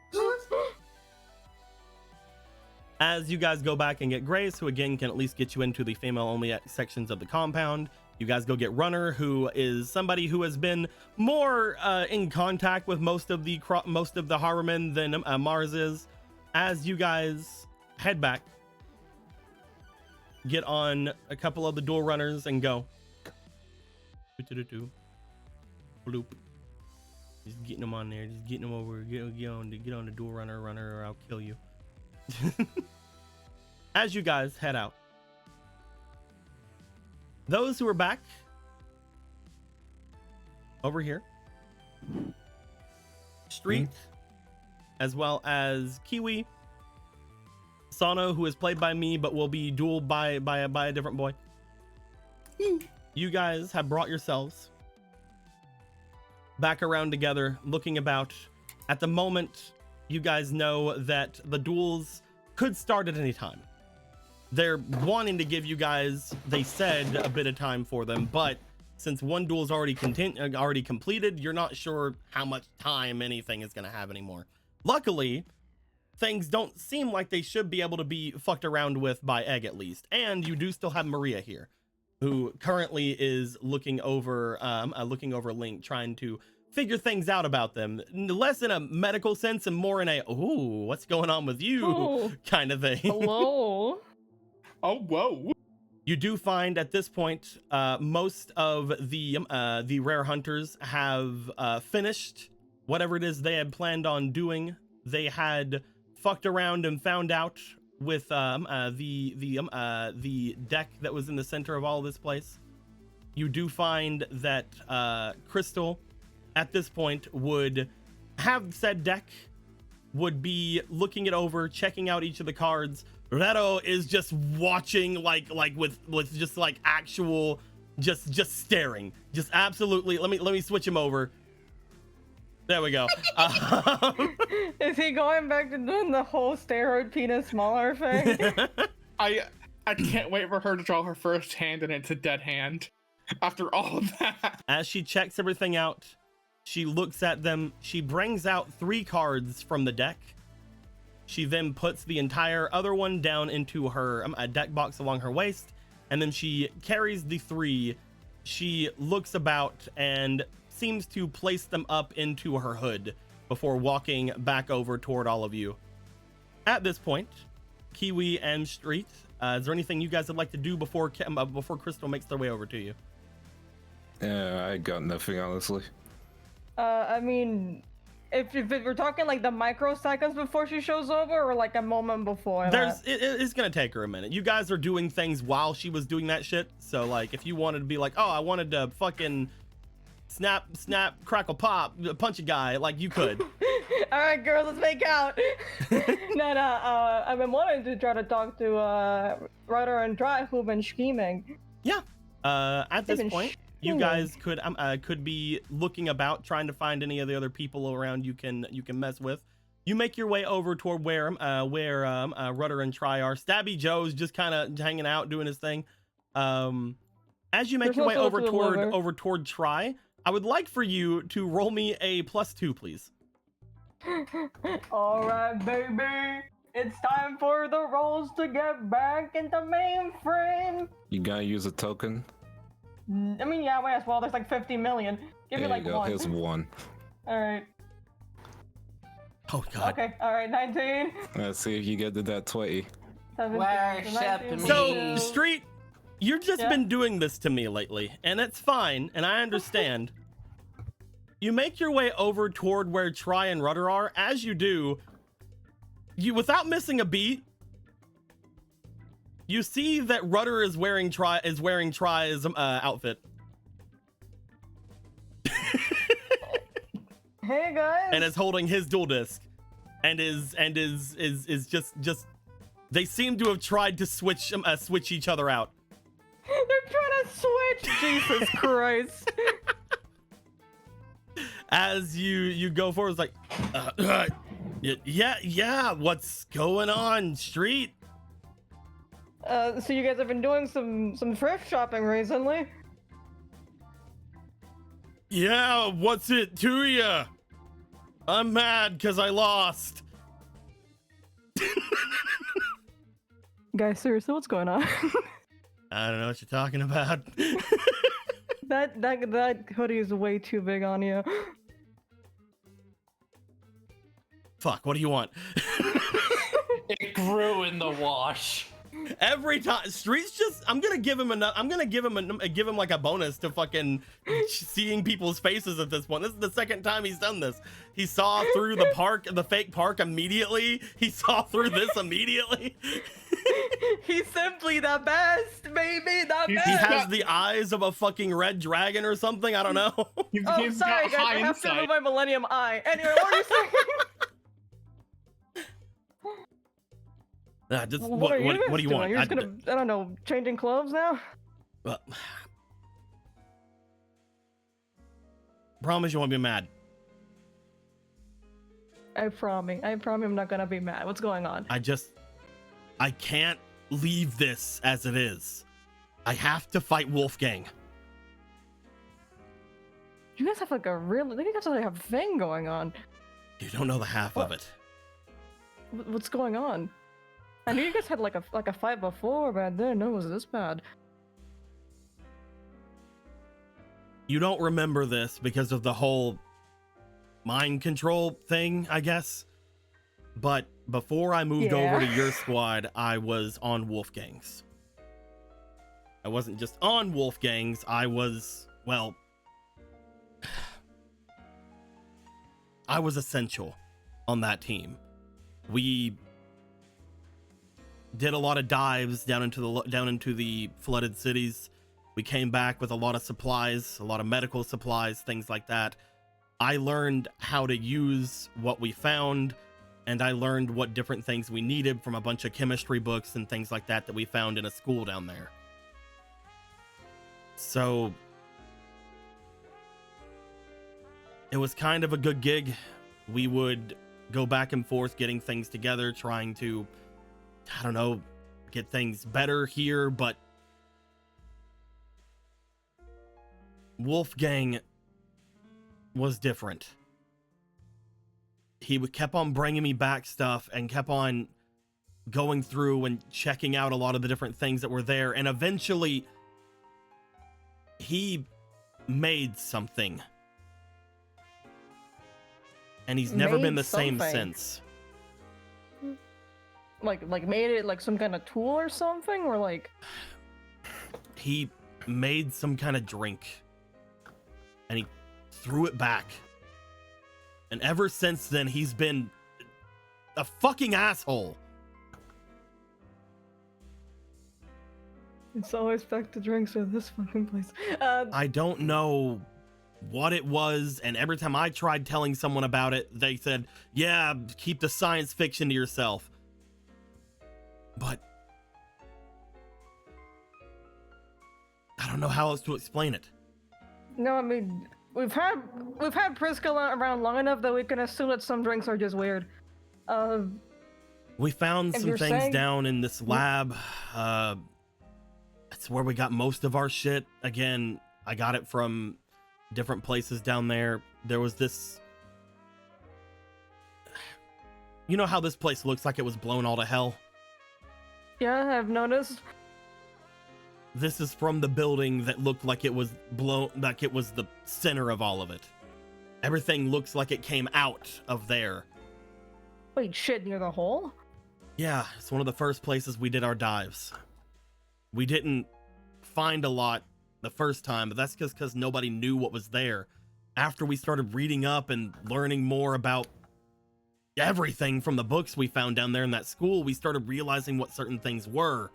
As you guys go back and get Grace, who again can at least get you into the female-only sections of the compound, you guys go get Runner, who is somebody who has been more in contact with most of the Harbormen than Mars is. As you guys head back, get on a couple of the dual runners and go. Bloop. Just getting them on there. Just getting them over. Get on the dual runner, or I'll kill you. As you guys head out, those who are back over here, Street, as well as Kiwi, Sano, who is played by me but will be dueled by a different boy. You guys have brought yourselves back around together, looking about. At the moment, you guys know that the duels could start at any time. They're wanting to give you guys, they said, a bit of time for them, but since one duel is already completed, you're not sure how much time anything is going to have anymore. Luckily, things don't seem like they should be able to be fucked around with by Egg, at least. And you do still have Maria here, who currently is looking over Link, trying to figure things out about them, less in a medical sense and more in a "ooh, what's going on with you" kind of thing. Hello. Oh, whoa. You do find at this point, most of the rare hunters have finished whatever it is they had planned on doing. They had fucked around and found out with the deck that was in the center of all of this place. You do find that Crystal, at this point, would have said deck, would be looking it over, checking out each of the cards. Reto is just watching, like with just like actual, just staring, just absolutely. Let me switch him over. There we go. Is he going back to doing the whole steroid penis smaller thing? I can't wait for her to draw her first hand and it's a dead hand. After all of that. As she checks everything out, she looks at them. She brings out 3 cards from the deck. She then puts the entire other one down into her deck box along her waist, and then she carries the 3. She looks about and seems to place them up into her hood before walking back over toward all of you. At this point, Kiwi and Street, is there anything you guys would like to do before Crystal makes their way over to you? Yeah, I got nothing, honestly. I mean, if we're talking like the microseconds before she shows over, or like a moment before it's gonna take her a minute. You guys are doing things while she was doing that shit, so like if you wanted to be like, oh, I wanted to fucking snap crackle pop punch a guy, like you could. All right, girls, let's make out. No, I've been wanting to try to talk to Ryder and Drive, who've been scheming. Yeah, at this point you guys could be looking about, trying to find any of the other people around you can mess with. You make your way over toward where Rudder and Tri are. Stabby Joe's just kind of hanging out, doing his thing. As you make your way over toward Tri, I would like for you to roll me a +2, please. All right, baby. It's time for the rolls to get back into mainframe. You gotta use a token. I mean, yeah, might as well. There's like 50 million. Give me like you go. 1. Here's 1. All right. Oh God. Okay. All right. 19. Let's see if you get to that 20. 17. Worship me. So Street, You've just Yeah. been doing this to me lately, and it's fine, and I understand. You make your way over toward where Try and Rudder are. As you do, you, without missing a beat, you see that Rudder is wearing Try's outfit. Hey guys. And is holding his dual disc, and is just they seem to have tried to switch each other out. They're trying to switch. Jesus Christ. As you go forward, it's like, yeah, what's going on, Street? So you guys have been doing some thrift shopping recently? Yeah, what's it to ya? I'm mad because I lost. Guys, seriously, what's going on? I don't know what you're talking about. that hoodie is way too big on you. Fuck, what do you want? It grew in the wash. Every time Street's just, I'm gonna give him like a bonus to fucking seeing people's faces at this point. This is the second time he's done this. He saw through the fake park immediately. He saw through this immediately. He's simply the best, baby, the He best. He has the eyes of a fucking red dragon or something. I don't know. Oh, He's sorry got guys, high I have to insight. remove my Millennium Eye. Anyway, what were you saying? What are you guys do you doing? want? You're just gonna, I don't know, changing clothes now? Well, promise you won't be mad. I promise I'm not gonna be mad. What's going on? I can't leave this as it is. I have to fight Wolfgang. You guys have like a real, you guys have a thing going on. You don't know the half of it. What's going on? I knew you guys had like a fight before, but I didn't know it was this bad. You don't remember this because of the whole mind control thing, I guess. But before I moved over to your squad, I was on Wolfgang's. I wasn't just on Wolfgang's, I was, well, I was essential on that team. We did a lot of dives down into the flooded cities. We came back with a lot of supplies, a lot of medical supplies, things like that. I learned how to use what we found, and I learned what different things we needed from a bunch of chemistry books and things like that we found in a school down there. So it was kind of a good gig. We would go back and forth getting things together, trying to, I don't know, get things better here, but Wolfgang was different. He kept on bringing me back stuff and kept on going through and checking out a lot of the different things that were there, and eventually he made something. And he's never been the same since. Like made it like some kind of tool or something, or like he made some kind of drink and he threw it back, and ever since then he's been a fucking asshole. it's always back to drinks at this fucking place. I don't know what it was, and every time I tried telling someone about it, they said, yeah, keep the science fiction to yourself. But I don't know how else to explain it. No, I mean we've had Priscilla around long enough that we can assume that some drinks are just weird. We found If some you're things saying- down in this lab. That's where we got most of our shit. Again, I got it from different places down there. There was this, you know how this place looks like it was blown all to hell? Yeah, I've noticed. This is from the building that looked like it was blown, like it was the center of all of it. Everything looks like it came out of there. Wait, shit, near the hole? Yeah, it's one of the first places we did our dives. We didn't find a lot the first time, but that's just because nobody knew what was there. After we started reading up and learning more about everything from the books we found down there in that school, we started realizing what certain things were.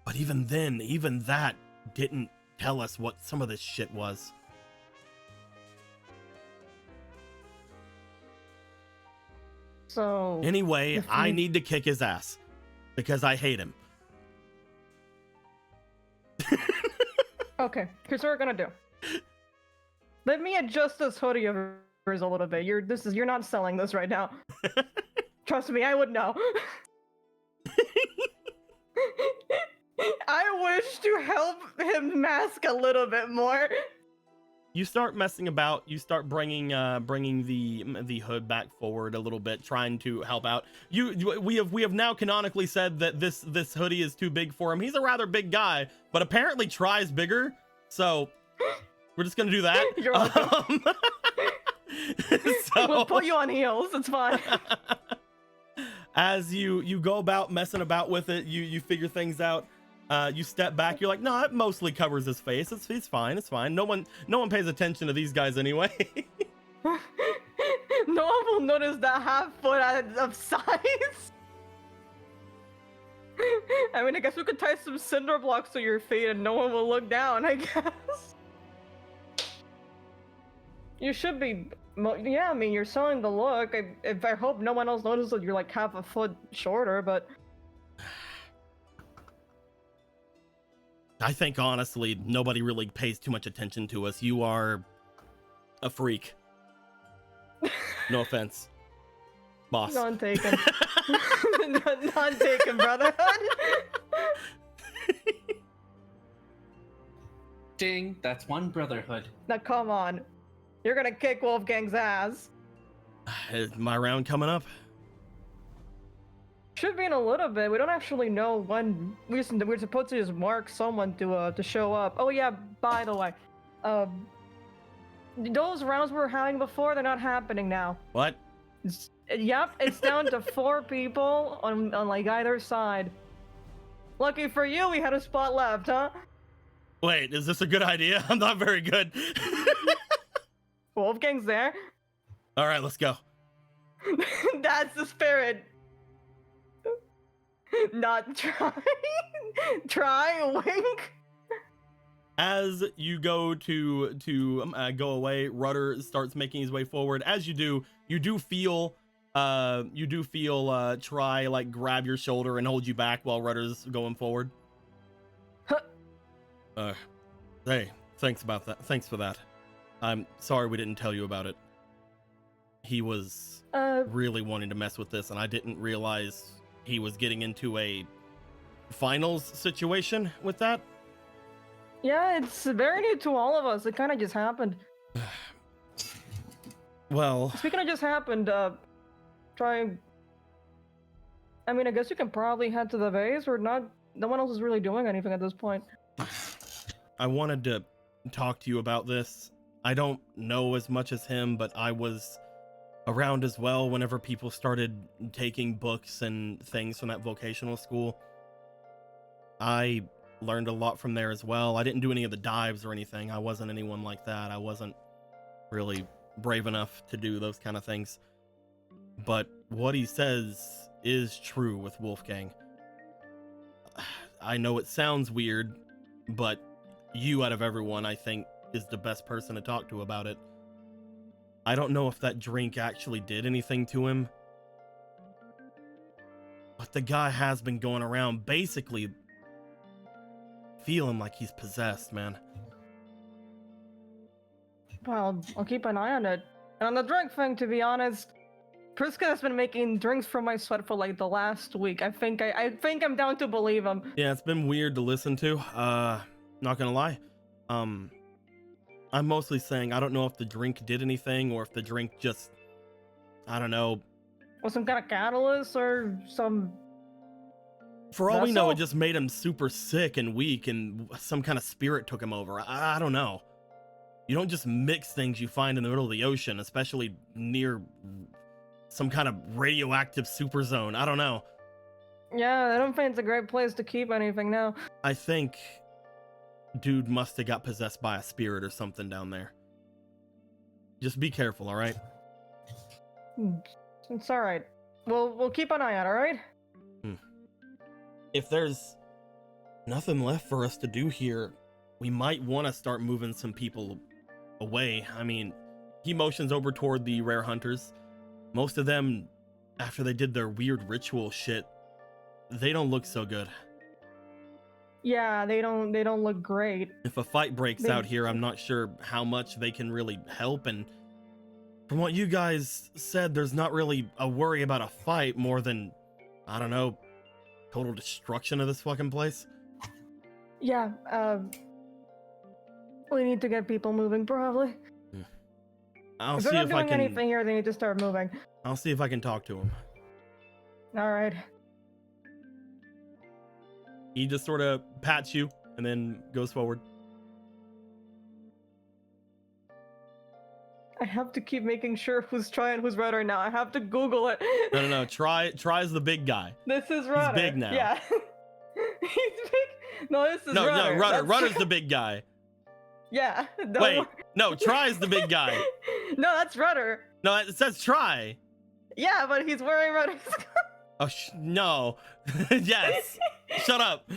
But even then, even that didn't tell us what some of this shit was. So Anyway, I need to kick his ass because I hate him. okay, here's what we're gonna do. Let me adjust this hoodie of yours a little bit. You're not selling this right now. Trust me, I would know. I wish to help him mask a little bit more. You start messing about. You start bringing the hood back forward a little bit, trying to help out. We have now canonically said that this hoodie is too big for him. He's a rather big guy, but apparently tries bigger. So we're just gonna do that. You're welcome. So, we'll put you on heels. It's fine. As you go about messing about with it, you figure things out. You step back. You're like, no, it mostly covers his face. It's fine. It's fine. No one pays attention to these guys anyway. No one will notice that half foot of size. I mean, I guess we could tie some cinder blocks to your feet and no one will look down, I guess. You should be, yeah, I mean, you're selling the look. I hope no one else notices that you're like half a foot shorter, but... I think, honestly, nobody really pays too much attention to us. You are a freak. No offense, boss. None taken. None taken, brotherhood. Ding, that's one brotherhood. Now, come on. You're gonna kick Wolfgang's ass. Is my round coming up? Should be in a little bit. We don't actually know when. We're supposed to just mark someone to show up. Oh yeah, by the way, those rounds we were having before, they're not happening now. What? Yep, it's down to 4 people on like either side. Lucky for you, we had a spot left, huh? Wait, is this a good idea? I'm not very good. Wolfgang's there. All right, let's go. That's the spirit. Not try. Try, wink. As you go to go away, Rudder starts making his way forward. As you do feel Try like grab your shoulder and hold you back while Rudder's going forward. Huh. Hey, thanks for that. I'm sorry we didn't tell you about it. He was really wanting to mess with this, and I didn't realize he was getting into a finals situation with that. Yeah, it's very new to all of us. It kind of just happened. Well, speaking of just happened, try. I mean, I guess you can probably head to the base, or not. No one else is really doing anything at this point. I wanted to talk to you about this. I don't know as much as him, but I was around as well whenever people started taking books and things from that vocational school. I learned a lot from there as well. I didn't do any of the dives or anything. I wasn't anyone like that. I wasn't really brave enough to do those kind of things. But what he says is true with Wolfgang. I know it sounds weird, but you out of everyone, I think, is the best person to talk to about it. I don't know if that drink actually did anything to him, but the guy has been going around basically feeling like he's possessed, man. Well, I'll keep an eye on it. And on the drink thing, to be honest, Priska has been making drinks from my sweat for like the last week. I think I'm down to believe him. Yeah, it's been weird to listen to. Not gonna lie. I'm mostly saying I don't know if the drink did anything or if the drink just, I don't know. Or some kind of catalyst or some... For all we know, it just made him super sick and weak and some kind of spirit took him over. I don't know. You don't just mix things you find in the middle of the ocean, especially near some kind of radioactive super zone. I don't know. Yeah, I don't think it's a great place to keep anything now. I think dude must have got possessed by a spirit or something down there. Just be careful, all right? It's all right. We'll keep an eye out, all right? If there's nothing left for us to do here, we might want to start moving some people away. I mean, he motions over toward the rare hunters. Most of them, after they did their weird ritual shit, they don't look so good. Yeah, they don't look great. If a fight breaks out here, I'm not sure how much they can really help. And from what you guys said, there's not really a worry about a fight more than, I don't know, total destruction of this fucking place. Yeah, we need to get people moving, probably. I'll If see they're not if I doing can. anything here, they need to start moving. I'll see if I can talk to him. All right. He just sort of pats you and then goes forward. I have to keep making sure who's Try and who's Rudder now. I have to Google it. No. Try's the big guy. This is Rudder. big now. Yeah. He's big. No, this is No, Rudder. Rudder. That's- Rudder's the big guy. Yeah. Wait, no, Try's the big guy. No, that's Rudder. No, it says Try. Yeah, but he's wearing Rudder's. Oh, no. Yes. Shut up.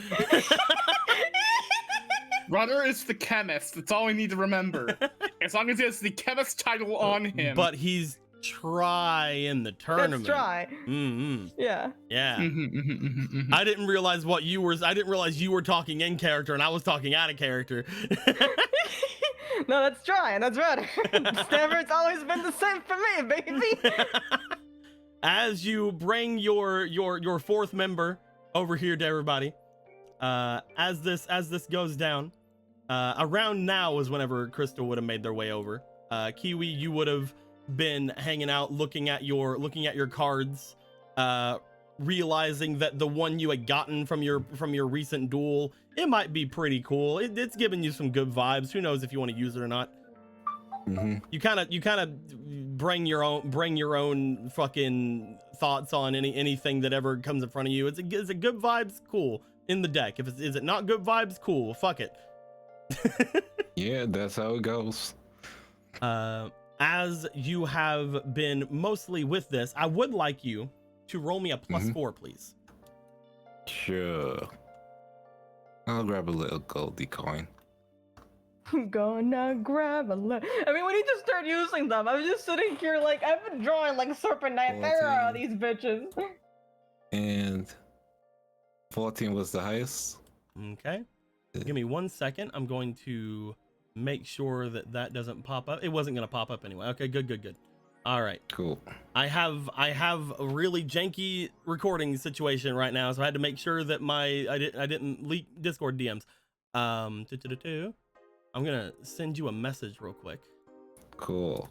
Rudder is the chemist. That's all we need to remember. As long as he has the chemist title on him. But he's Try in the tournament. That's Try. Mm-hmm. Yeah. Yeah. Mhm. I didn't realize I didn't realize you were talking in character and I was talking out of character. No, that's Try and that's Rudder. Stanford's always been the same for me, baby. As you bring your fourth member over here to everybody, as this goes down, around now is whenever Crystal would have made their way over. Kiwi, you would have been hanging out, looking at your cards, realizing that the one you had gotten from your recent duel, it might be pretty cool. It's giving you some good vibes. Who knows if you want to use it or not. Mm-hmm. You kind of bring your own fucking thoughts on anything that ever comes in front of you. Is it good vibes? Cool. In the deck. Is it not good vibes? Cool. Fuck it. Yeah, that's how it goes. As you have been mostly with this, I would like you to roll me a +4, please. Sure. I'll grab a little goldie coin. I'm gonna grab a look. I mean, when you just start using them, I'm just sitting here like, I've been drawing like Serpent Knight Terror on these bitches. And 14 was the highest. Okay. Give me 1 second. I'm going to make sure that doesn't pop up. It wasn't going to pop up anyway. Okay, good. All right. Cool. I have a really janky recording situation right now, so I had to make sure that I didn't leak Discord DMs. I'm gonna send you a message real quick. Cool.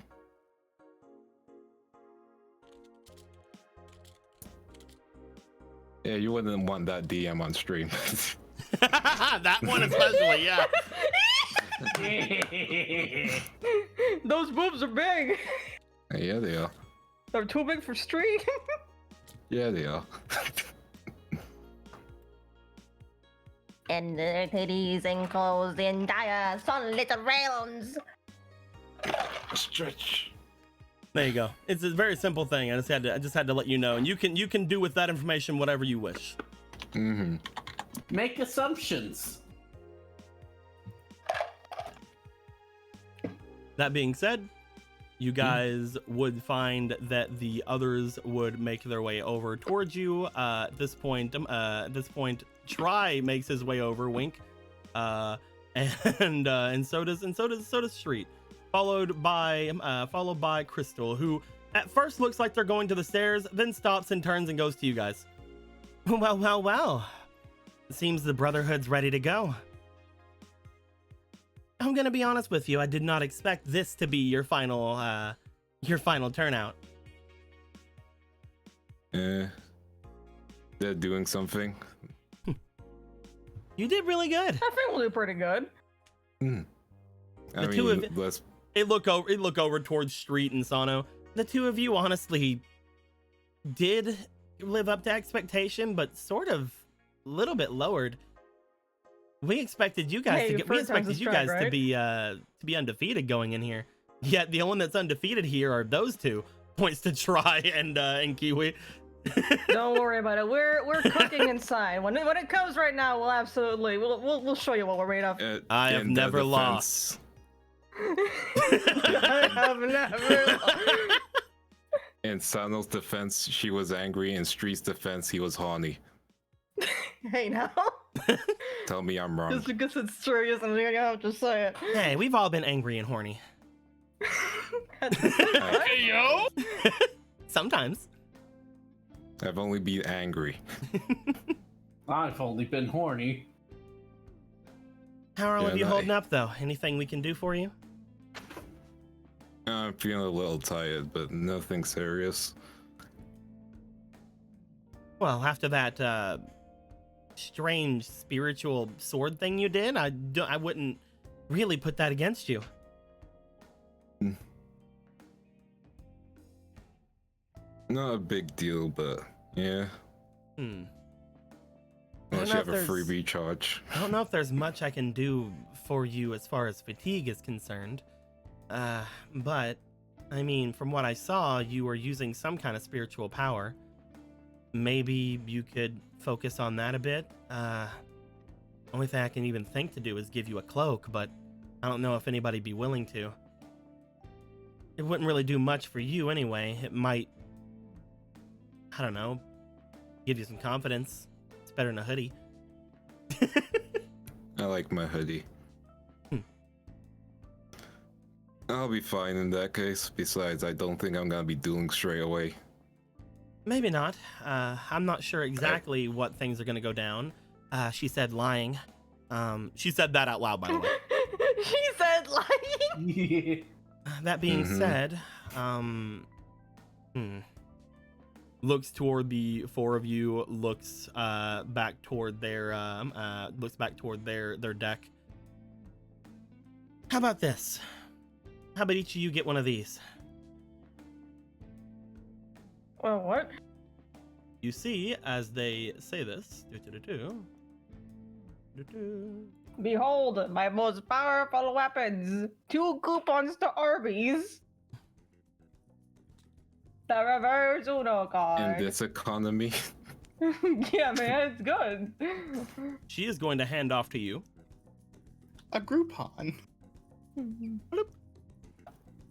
Yeah, you wouldn't want that DM on stream. That one especially, yeah. Those boobs are big. Yeah, they are. They're too big for stream. Yeah, they are. And their titties enclosed in dire sunlit realms. Stretch. There you go. It's a very simple thing. I just had to let you know, and you can do with that information whatever you wish. Mm-hmm. Make assumptions. That being said, you guys would find that the others would make their way over towards you. At this point, Try makes his way over. Wink, and so does Street, followed by Crystal, who at first looks like they're going to the stairs, then stops and turns and goes to you guys. Well. Seems the Brotherhood's ready to go. I'm gonna be honest with you. I did not expect this to be your final turnout. They're doing something. You did really good. I think we'll do pretty good. I two of mean, let's. It look over towards Street and Sano. The two of you honestly did live up to expectation, but sort of a little bit lowered. We expected you guys Hey, to get. We first time's a expected you strike, guys to be undefeated going in here. Yet the only one that's undefeated here are those two. Points to Try and Kiwi. Don't worry about it. We're cooking inside. When it comes right now, we'll show you what we're made of. I have In their never defense- lost. I have never. In Sano's defense, she was angry. In Street's defense, he was horny. Hey now. Tell me I'm wrong. Just because it's serious, and I have to say it. Hey, we've all been angry and horny. Hey, yo! Sometimes. I've only been angry. I've only been horny. How are all Yeah, of you no, holding up, though? Anything we can do for you? I'm feeling a little tired, but nothing serious. Well, after that strange spiritual sword thing you did, I wouldn't really put that against you. Not a big deal, but yeah. Hmm. Unless know you if have a there's- free recharge. I don't know if there's much I can do for you as far as fatigue is concerned. But, I mean, from what I saw, you were using some kind of spiritual power. Maybe you could focus on that a bit. Only thing I can even think to do is give you a cloak, but I don't know if anybody'd be willing to. It wouldn't really do much for you anyway. It might, I don't know, give you some confidence. It's better than a hoodie. I like my hoodie. I'll be fine in that case. Besides, I don't think I'm gonna be dueling straight away. Maybe not. I'm not sure exactly what things are going to go down. She said lying. She said that out loud, by the way. She said lying. That being Mhm. said, looks toward the four of you, looks back toward their deck. How about this? How about each of you get one of these? Well, what? You see, as they say this, Behold, my most powerful weapons. 2 coupons to Arby's. The reverse Uno In card. this economy, Yeah, man, it's good. she is going to hand off to you. A Groupon.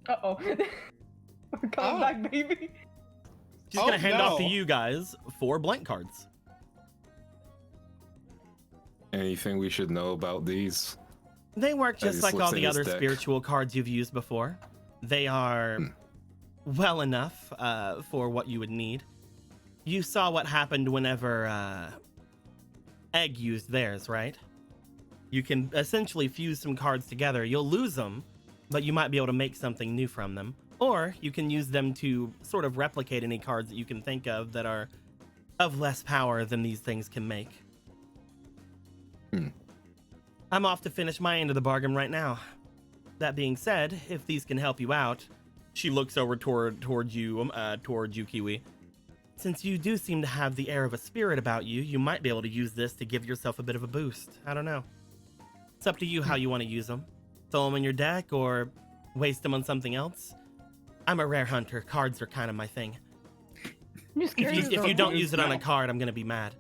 Uh-oh. We're coming back, baby. She's going to hand off to no. you guys 4 blank cards. anything we should know about these? They work just just like looks all at the his other deck. spiritual cards you've used before. They are well enough for what you would need. You saw what happened whenever Egg used theirs, right? You can essentially fuse some cards together. You'll lose them, but you might be able to make something new from them. Or you can use them to sort of replicate any cards that you can think of that are of less power than these things can make. I'm off to finish my end of the bargain right now. That being said, if these can help you out, she looks over towards you, Kiwi. Since you do seem to have the air of a spirit about you, you might be able to use this to give yourself a bit of a boost. I don't know. It's up to you how you want to use them. Throw them in your deck or waste them on something else. I'm a rare hunter. Cards are kind of my thing. If you don't use it on a card, I'm gonna be mad.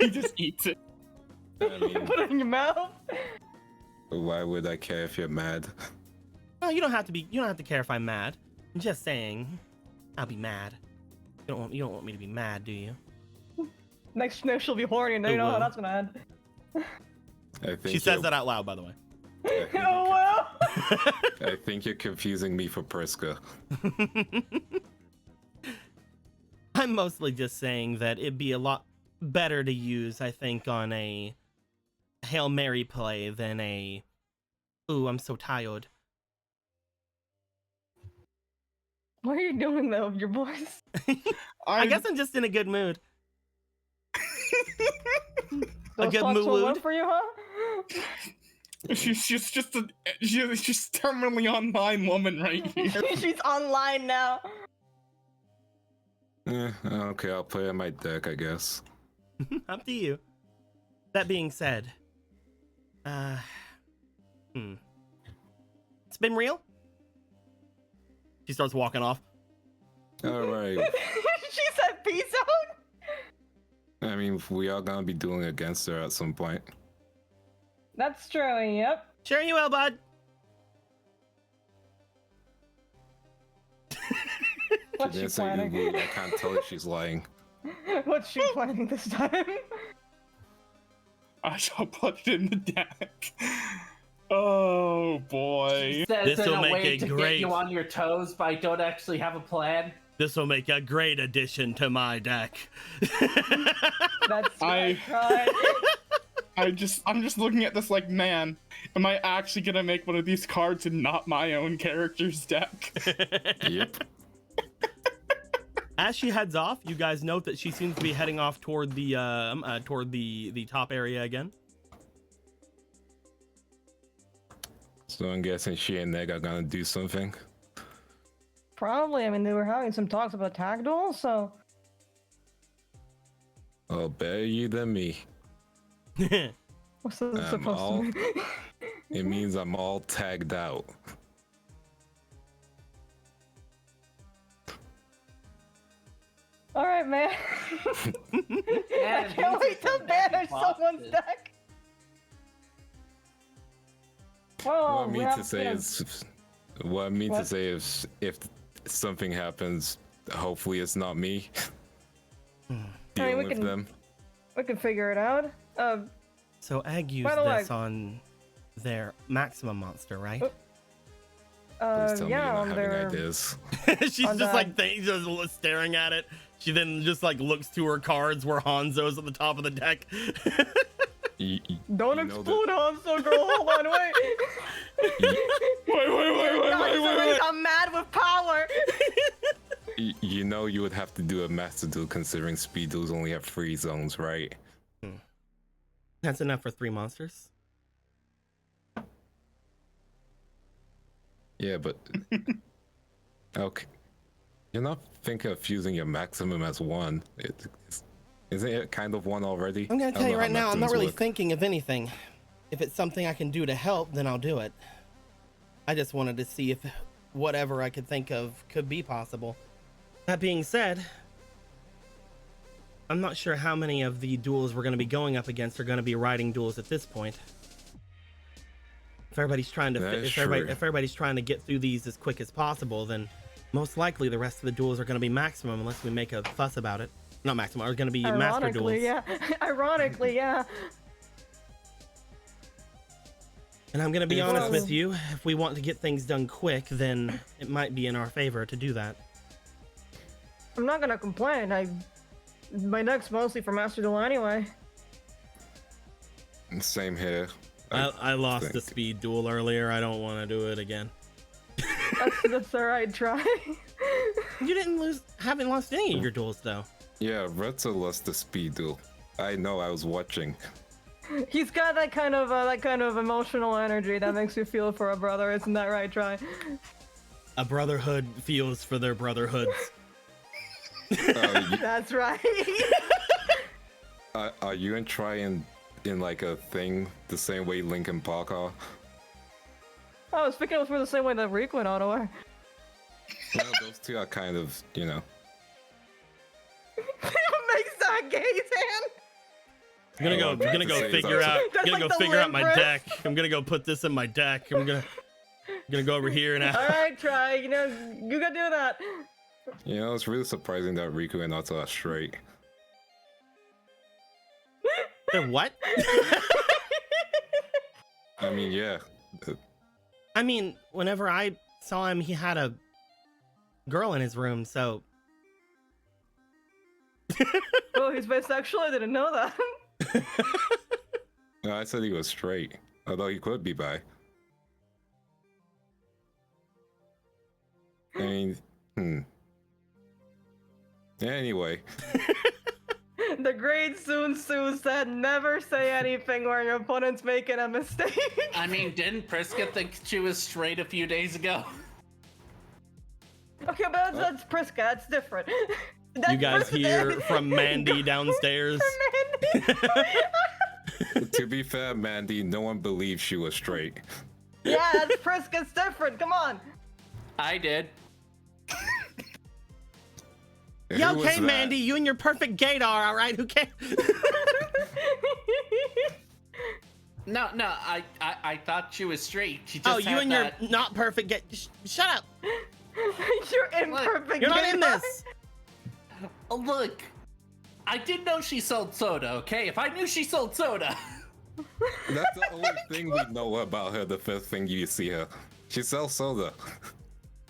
He just eats it. I mean, Put it in your mouth. why would I care if you're mad? No, you don't have to be. You don't have to care if I'm mad. I'm just saying, I'll be mad. You don't want me to be mad, do you? Next she'll be horny, and then you know how will. that's gonna end. I think She says that out loud, by the way. Oh well. I think you're confusing me for Priska. I'm mostly just saying that it'd be a lot better to use, I think, on a Hail Mary play than a, ooh, I'm so tired. What are you doing though with your voice? I guess I'm just in a good mood. Those good thoughts will mood. work for you, huh? she's just she's terminally online woman right here. She's online now. Okay, I'll play on my deck, I guess. Up to you. That being said, it's been real. She starts walking off. All right. She said peace out. I mean, we are gonna be dueling against her at some point. That's true. Yep. Sure you will, bud. What's She she didn't say planning? you would. I can't tell if she's lying. What's she planning this time? I shall put it in the deck. Oh boy. Says This'll in a make way it to great. get you on your toes, but I don't actually have a plan. This will make a great addition to my deck. That's I- right. I'm just looking at this like, man, am I actually gonna make one of these cards and not my own character's deck? Yep. As she heads off, you guys note that she seems to be heading off toward the top area again. So I'm guessing she and Neg are gonna do something. Probably. I mean, they were having some talks about tag duels, so Oh, better you than me. what's this I'm supposed all- to mean? It means I'm all tagged out. All right, man. I can't wait to banish someone's deck. Well, What I we mean have, to say you know, is, what I mean What? to say is, if something happens, hopefully it's not me dealing we with can- them. we can figure it out. So Egg used By the way- this on their maximum monster, right? Please tell me you're yeah, not on having their ideas. She's on just the- like just staring at it. She then just like looks to her cards where Hanzo's at the top of the deck. don't you know explode Hanzo, girl. Hold on, wait. Wait. I'm mad with power. You know you would have to do a master duel considering speed duels only have 3 zones, right? That's enough for 3 monsters. Yeah, but okay. You're not thinking of fusing your maximum as 1. Isn't it kind of 1 already? I'm gonna I don't tell you know right how now, I'm not maxims really work. thinking of anything. If it's something I can do to help, then I'll do it. I just wanted to see if whatever I could think of could be possible. That being said, I'm not sure how many of the duels we're going to be going up against are going to be riding duels at this point. If everybody's trying to That's if true. everybody's trying to get through these as quick as possible, then most likely the rest of the duels are going to be maximum unless we make a fuss about it. Not maximum, are going to be master duels. Ironically, yeah. Ironically, yeah. And I'm going to be If honest that's- with you, if we want to get things done quick, then it might be in our favor to do that. I'm not gonna complain. My deck's mostly for Master Duel anyway. Same here. I lost the think. speed duel earlier. I don't want to do it again. That's alright. Try. You haven't lost any of your duels though. Yeah, Retzo lost the speed duel. I know, I was watching. He's got that kind of emotional energy that makes you feel for a brother. Isn't that right? Try. A brotherhood feels for their brotherhoods. That's right. Are you and Try in like a thing the same way Link and Park are? I was thinking it was for the same way that Riku and Otto are. Well, those two are kind of, you know. Makes that gaze hand. I'm gonna go. Oh, I'm gonna go that's figure like out. That's Gonna like go the figure out my limp deck. I'm gonna go put this in my deck. I'm gonna go over here and out. Alright, Try. You know, you gotta do that. You know, it's really surprising that Riku and Otto are straight. They're what? I mean, yeah. I mean, whenever I saw him, he had a girl in his room. So Oh, he's bisexual? I didn't know that. No, I said he was straight. Although he could be bi. I mean, Anyway. The great Sun Tzu said, never say anything where your opponent's making a mistake. I mean, didn't Priska think she was straight a few days ago? Okay, but that's Priska, that's different. you guys hear from Mandy downstairs. Mandy. To be fair, Mandy, no one believed she was straight. Yeah, that's Priska's different. Come on. I did. Yeah, Who was okay, that? Mandy, you and your perfect gaydar, all right? Who cares? No, I thought she was straight. She just You had and that... your not perfect shut up. You're imperfect. You're not in gaydar. this. Oh, look, I did know she sold soda, okay? If I knew she sold soda. That's the only thing we know about her. The first thing you see her, she sells soda.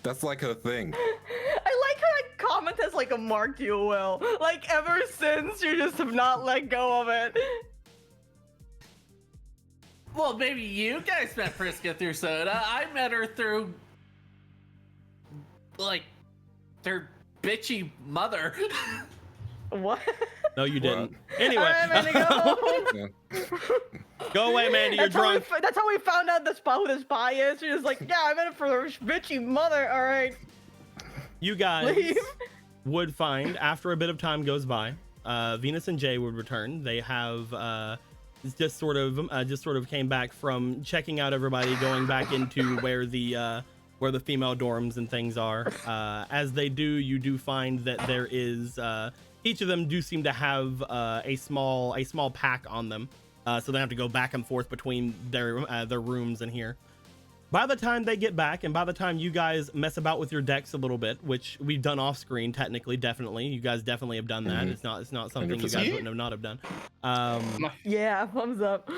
That's like her thing. I like how that comment has like a marked you well. Like ever since you just have not let go of it. Well, maybe you guys met Priska through soda. I met her through, like, their bitchy mother. What? No, you didn't. Anyway. All right, Mandy, go. Yeah. Go away, Mandy, you're That's how, drunk. that's how we found out who this spy is. She's just like, yeah, I meant it for her bitchy mother. All right. You guys Leave. would find, after a bit of time goes by, Venus and Jay would return. They have just sort of came back from checking out everybody, going back into where the female dorms and things are. As they do, you do find that there is each of them do seem to have a small pack on them, so they have to go back and forth between their rooms and here. By the time they get back, and by the time you guys mess about with your decks a little bit, which we've done off screen, technically, definitely, you guys definitely have done that. Mhm. It's not something 100%. you guys wouldn't have not have done. Yeah, thumbs up.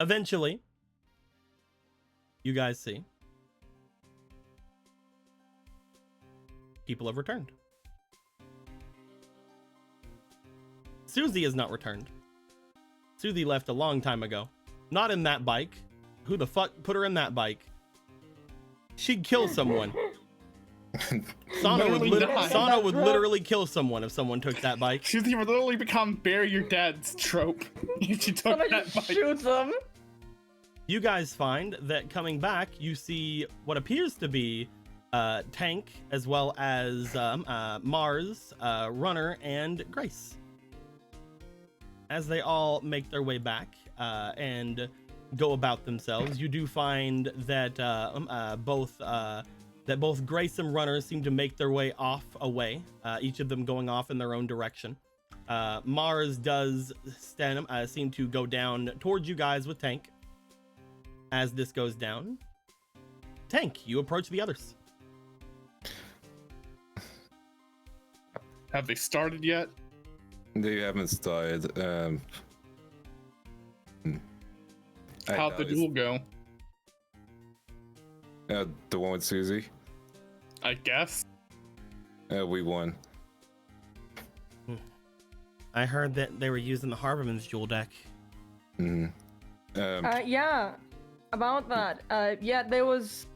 Eventually, you guys see people have returned. Susie has not returned. Susie left a long time ago. Not in that bike. Who the fuck put her in that bike? She'd kill someone. Sana would literally kill someone if someone took that bike. She's literally become bury your dad's trope. She took Someone that just bike. shoots them. You guys find that coming back, you see what appears to be Tank, as well as Mars, Runner, and Grace. As they all make their way back and go about themselves, you do find that both Grace and Runner seem to make their way away, each of them going off in their own direction. Mars does seem to go down towards you guys with Tank. As this goes down, Tank, you approach the others. Have they started yet? They haven't started. How'd the duel go? The one with Susie. I guess. We won. I heard that they were using the Harborman's jewel deck. Mm-hmm. Yeah. About that. Yeah, there was.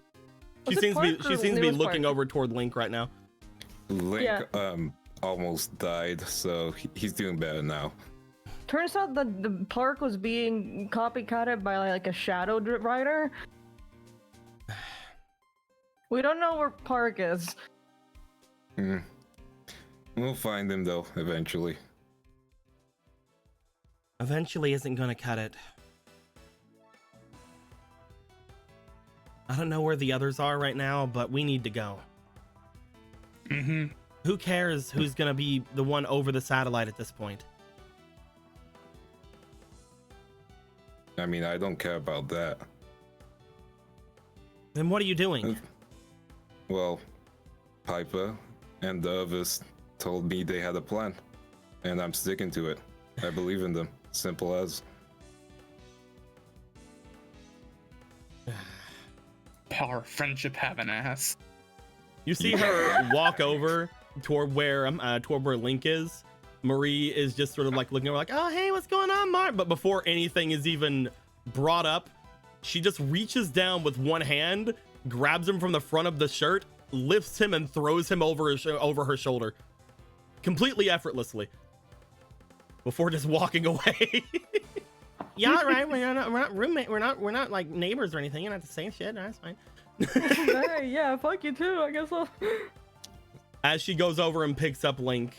She seems to be looking over toward Link right now. Link Yeah. Almost died, so he's doing better now. Turns out that the park was being copycatted by like a shadow rider. We don't know where Park is. We'll find him though eventually. Eventually isn't gonna cut it. I don't know where the others are right now, but we need to go. Mm-hmm. Who cares who's gonna be the one over the satellite at this point? I mean, I don't care about that. Then what are you doing? Well, Piper and the others told me they had a plan, and I'm sticking to it. I believe in them. Simple as. Power of friendship have an ass. You see her walk over toward where Link is. Marie is just sort of like looking over like, oh, hey, what's going on, Mark? But before anything is even brought up, she just reaches down with one hand, grabs him from the front of the shirt, lifts him and throws him over her shoulder. Completely effortlessly. Before just walking away. Yeah, right. We're not roommate. We're not like neighbors or anything. You're not the same shit. That's fine. Hey, yeah, fuck you too. I guess I'll. As she goes over and picks up Link,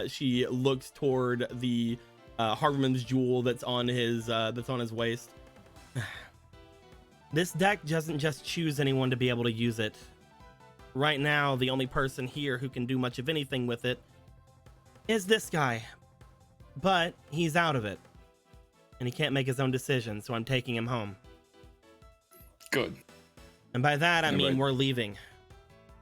she looks toward the Harborman's jewel that's on his waist. This deck doesn't just choose anyone to be able to use it. Right now, the only person here who can do much of anything with it is this guy. But he's out of it. And he can't make his own decision, so I'm taking him home. Good. And by that, I mean right. we're leaving.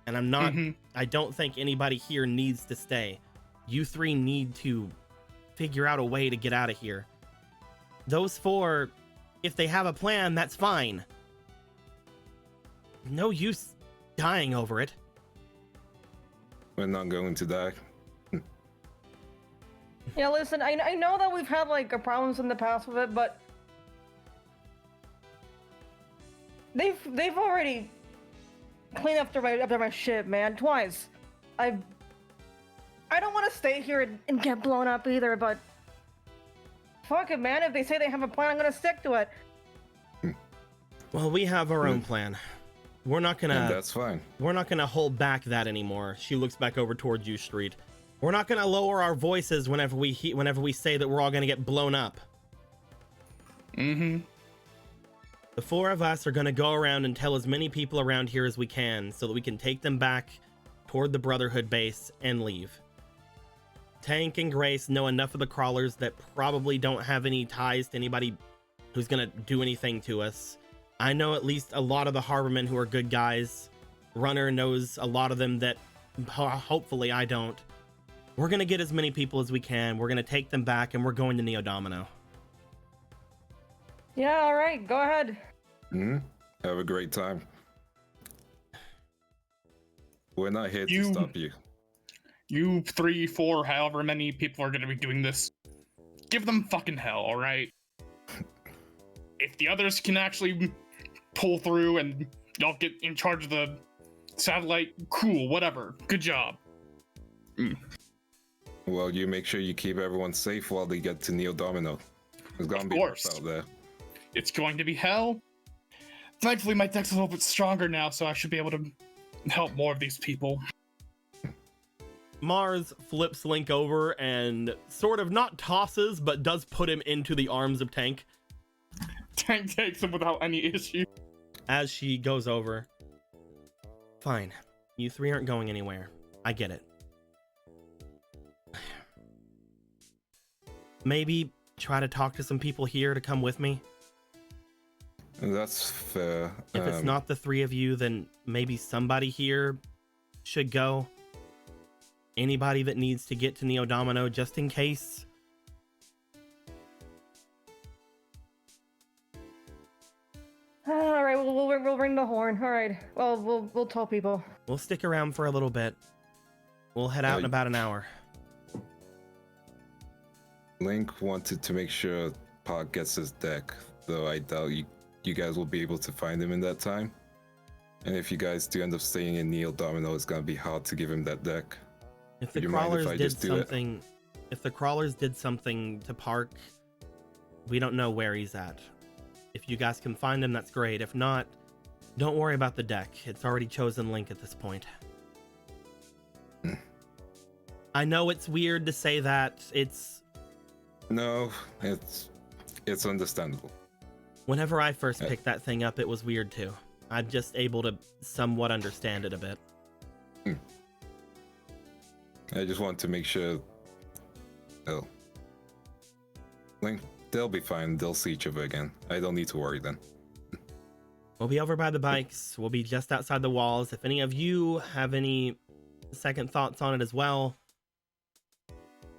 And I'm not... I don't think anybody here needs to stay. You three need to figure out a way to get out of here. Those four, if they have a plan, that's fine. No use dying over it. We're not going to die. Yeah, listen, I know that we've had like problems in the past with it, but they've already cleaned up after my shit, man, twice. I don't want to stay here and get blown up either, but fuck it, man. If they say they have a plan, I'm gonna stick to it. Well, we have our own plan. We're not And gonna. that's fine. We're not gonna hold back that anymore. She looks back over towards you, Street. We're not gonna lower our voices whenever we say that we're all gonna get blown up. Mm-hmm. The four of us are gonna go around and tell as many people around here as we can, so that we can take them back toward the Brotherhood base and leave. Tank and Grace know enough of the crawlers that probably don't have any ties to anybody who's gonna do anything to us. I know at least a lot of the Harbormen who are good guys. Runner knows a lot of them that hopefully I don't. We're gonna get as many people as we can. We're gonna take them back, and we're going to Neodomino. Yeah, all right, go ahead. Have a great time. We're not here to You- stop you. You 3, 4, however many people are gonna be doing this, give them fucking hell, alright? If the others can actually pull through and y'all get in charge of the satellite, cool, whatever. Good job. Well, you make sure you keep everyone safe while they get to Neodomino. There's gonna Of be course. stuff out there. It's going to be hell. Thankfully, my deck's a little bit stronger now, so I should be able to help more of these people. Mars flips Link over and sort of not tosses, but does put him into the arms of Tank Tank takes him without any issue. as she goes over. Fine. You three aren't going anywhere. I get it. Maybe try to talk to some people here to come with me. That's fair. If it's not the three of you, then maybe somebody here should go. Anybody that needs to get to Neodomino, just in case. All right, we'll ring the horn. All right, well, we'll tell people. We'll stick around for a little bit. We'll head out in about an hour. Link wanted to make sure Park gets his deck, though I doubt you guys will be able to find him in that time. And if you guys do end up staying in Neodomino, it's gonna be hard to give him that deck. If the Would you mind if crawlers I did just do it? something, if the crawlers did something to Park, we don't know where he's at. If you guys can find him, that's great. If not, don't worry about the deck. It's already chosen Link at this point. I know it's weird to say that. No, it's understandable. Whenever I first picked that thing up, it was weird too. I'm just able to somewhat understand it a bit. I just want to make sure. Oh, Link, they'll be fine. They'll see each other again. I don't need to worry then. We'll be over by the bikes. We'll be just outside the walls. If any of you have any second thoughts on it as well,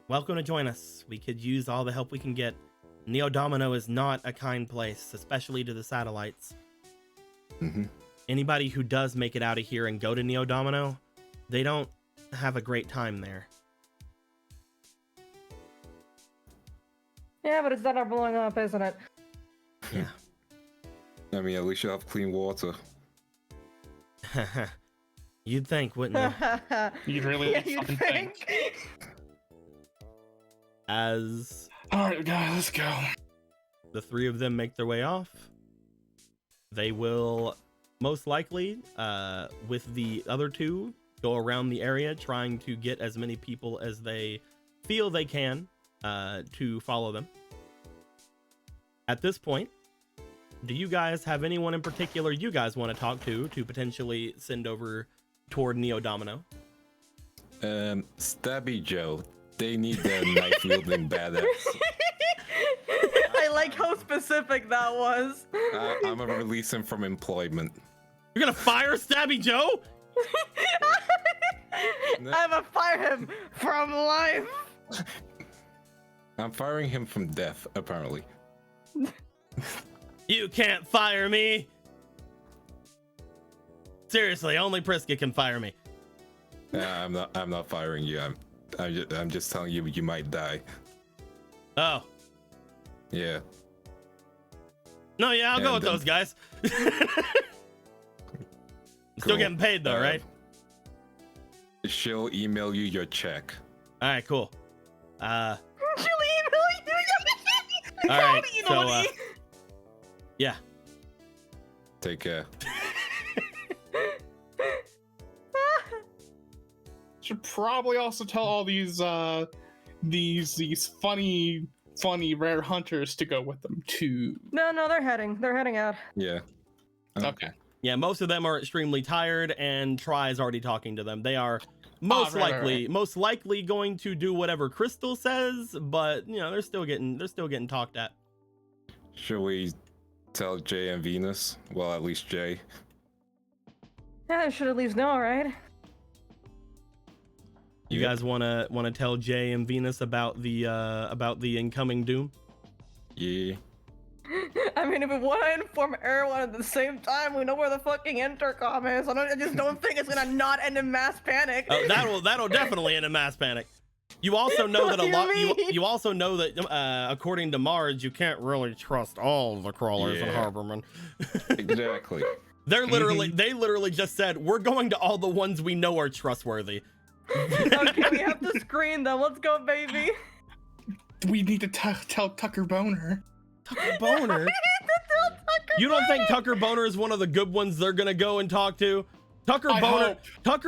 welcome to join us. We could use all the help we can get. Neodomino is not a kind place, especially to the satellites. Anybody who does make it out of here and go to Neodomino, they don't have a great time there. Yeah, but it's not blowing up, isn't it? Yeah. I mean, at least you have clean water. You'd think, wouldn't you? You really Yeah, you'd fucking think. As Alright, guys, let's go. the three of them make their way off, they will most likely, with the other two, go around the area trying to get as many people as they feel they can to follow them. At this point, do you guys have anyone in particular you guys want to talk to potentially send over toward Neo Domino? Stabby Joe. They need their knife wielding badass. I like how specific that was. I'm gonna release him from employment. You're gonna fire Stabby Joe? I'm gonna fire him from life. I'm firing him from death, apparently. You can't fire me. Seriously, only Priska can fire me. I'm not firing you. I'm just telling you you might die. Oh. Yeah. No, yeah, I'll go with those guys. Still getting paid though, right? She'll email you your check. All right, cool. She'll email you. All right, so yeah. Take care. Should probably also tell all these funny rare hunters to go with them too. No, they're heading out. Yeah. Okay. Yeah, most of them are extremely tired, and Try is already talking to them. They are most likely going to do whatever Crystal says, but you know they're still getting talked at. Should we tell Jay and Venus? Well, at least Jay. Yeah, they should at least know, right? You guys wanna tell Jay and Venus about the incoming doom? Yeah. I mean, if we want to inform everyone at the same time, we know where the fucking intercom is. I just don't think it's gonna not end in mass panic. Oh, that'll definitely end in mass panic. You also know that you also know that according to Marge, you can't really trust all the crawlers in Harborman. Exactly. They literally just said we're going to all the ones we know are trustworthy. Okay, we have to screen them. Let's go, baby. We need to tell Tucker Boner. Tucker Boner? You don't think Tucker Boner is one of the good ones they're gonna go and talk to? Tucker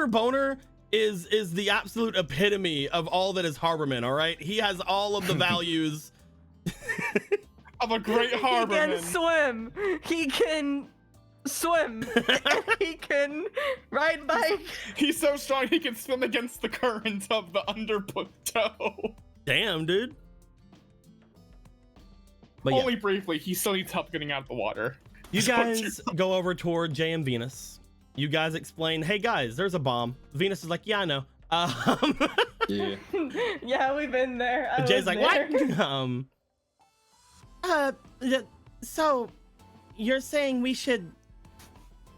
Boner is the absolute epitome of all that is Harborman, all right? He has all of the values of a great Harborman. He can swim. He can swim. He can ride bike. He's so strong he can swim against the currents of the undertow. Damn, dude. But only briefly, he still needs help getting out of the water. You guys go over toward Jay and Venus. You guys explain, hey guys, there's a bomb. Venus is like, yeah, I know. Yeah. Yeah, we've been there. Jay's like, what? So you're saying we should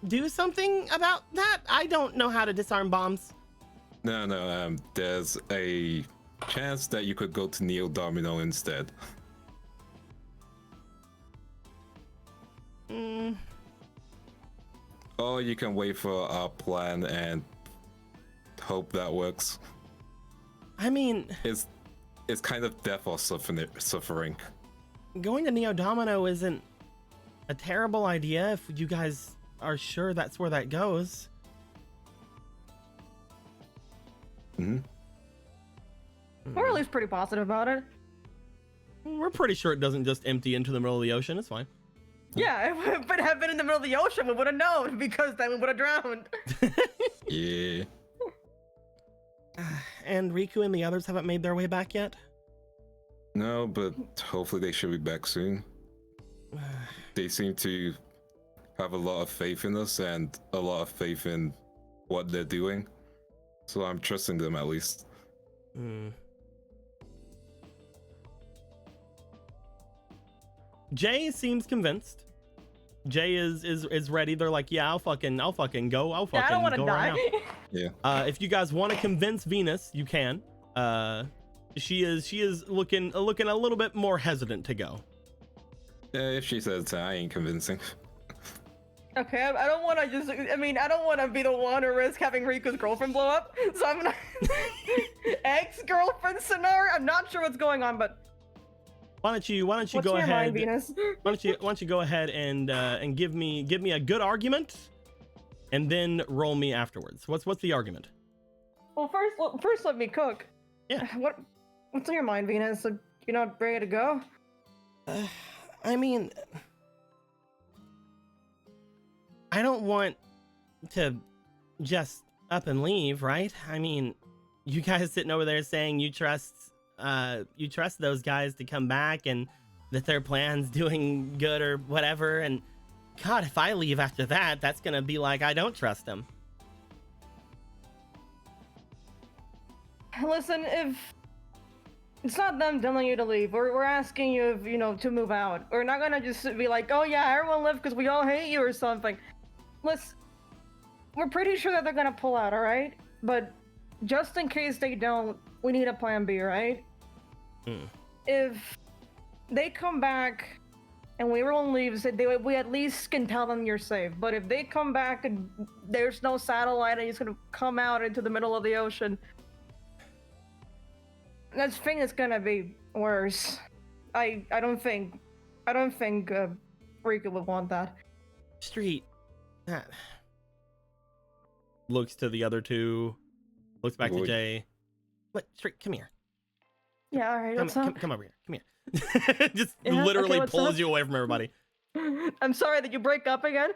do something about that? I don't know how to disarm bombs. No, there's a chance that you could go to Neo Domino instead. Or you can wait for our plan and hope that works. I mean, it's kind of death or suffering. Going to Neo Domino isn't a terrible idea if you guys are sure that's where that goes. We're at least pretty positive about it. We're pretty sure it doesn't just empty into the middle of the ocean. It's fine. Yeah, if it had been in the middle of the ocean, we would have known, because then we would have drowned. Yeah. And Riku and the others haven't made their way back yet? No, but hopefully they should be back soon. They seem to have a lot of faith in us and a lot of faith in what they're doing. So I'm trusting them at least. Jay seems convinced. Jay is ready. They're like, yeah, I'll fucking go. I'll fucking I don't want to go die. right Yeah. now. If you guys want to convince Venus, you can. She is looking a little bit more hesitant to go. Yeah, if she says I ain't convincing. Okay, I don't want to I don't want to be the one to risk having Riku's girlfriend blow up. So I'm gonna ex-girlfriend scenario. I'm not sure what's going on, but why don't you what's go your ahead? mind, Venus? Why don't you go ahead and give me a good argument, and then roll me afterwards. What's the argument? Well, first let me cook. Yeah. What's on your mind, Venus? You're not ready to go? I mean, I don't want to just up and leave, right? I mean, you guys sitting over there saying you trust those guys to come back and that their plan's doing good or whatever. And God, if I leave after that, that's gonna be like I don't trust them. Listen, if it's not them telling you to leave, we're asking you, if, to move out. We're not gonna just be like, oh yeah, everyone left because we all hate you or something. Listen, we're pretty sure that they're gonna pull out, all right? But just in case they don't, we need a plan B, right? If they come back and everyone leaves, we at least can tell them you're safe. But if they come back and there's no satellite and it's gonna come out into the middle of the ocean, that thing is gonna be worse. I don't think Rika would want that. Street looks to the other two, looks back to Jay. What? Street, come here. Yeah, all right. What's up? Come over here. Come here. Just literally okay, pulls up? you away from everybody. I'm sorry that you break up again.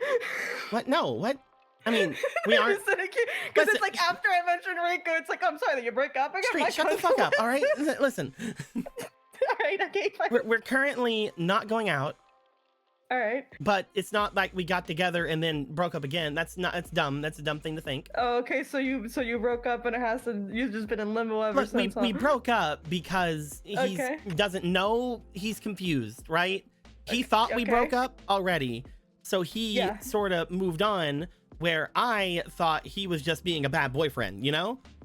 What? No. What? I mean, we aren't. Because it's like after I mentioned Rico, it's like I'm sorry that you break up again. Street, shut the fuck up. All right. Listen. All right. Okay. Fine. We're currently not going out. All right. But it's not like we got together and then broke up again. That's dumb. That's a dumb thing to think. Oh, okay. So you broke up and you've just been in limbo ever since. We broke up because he doesn't know. He's confused, right? He thought we broke up already, so he sort of moved on. Where I thought he was just being a bad boyfriend,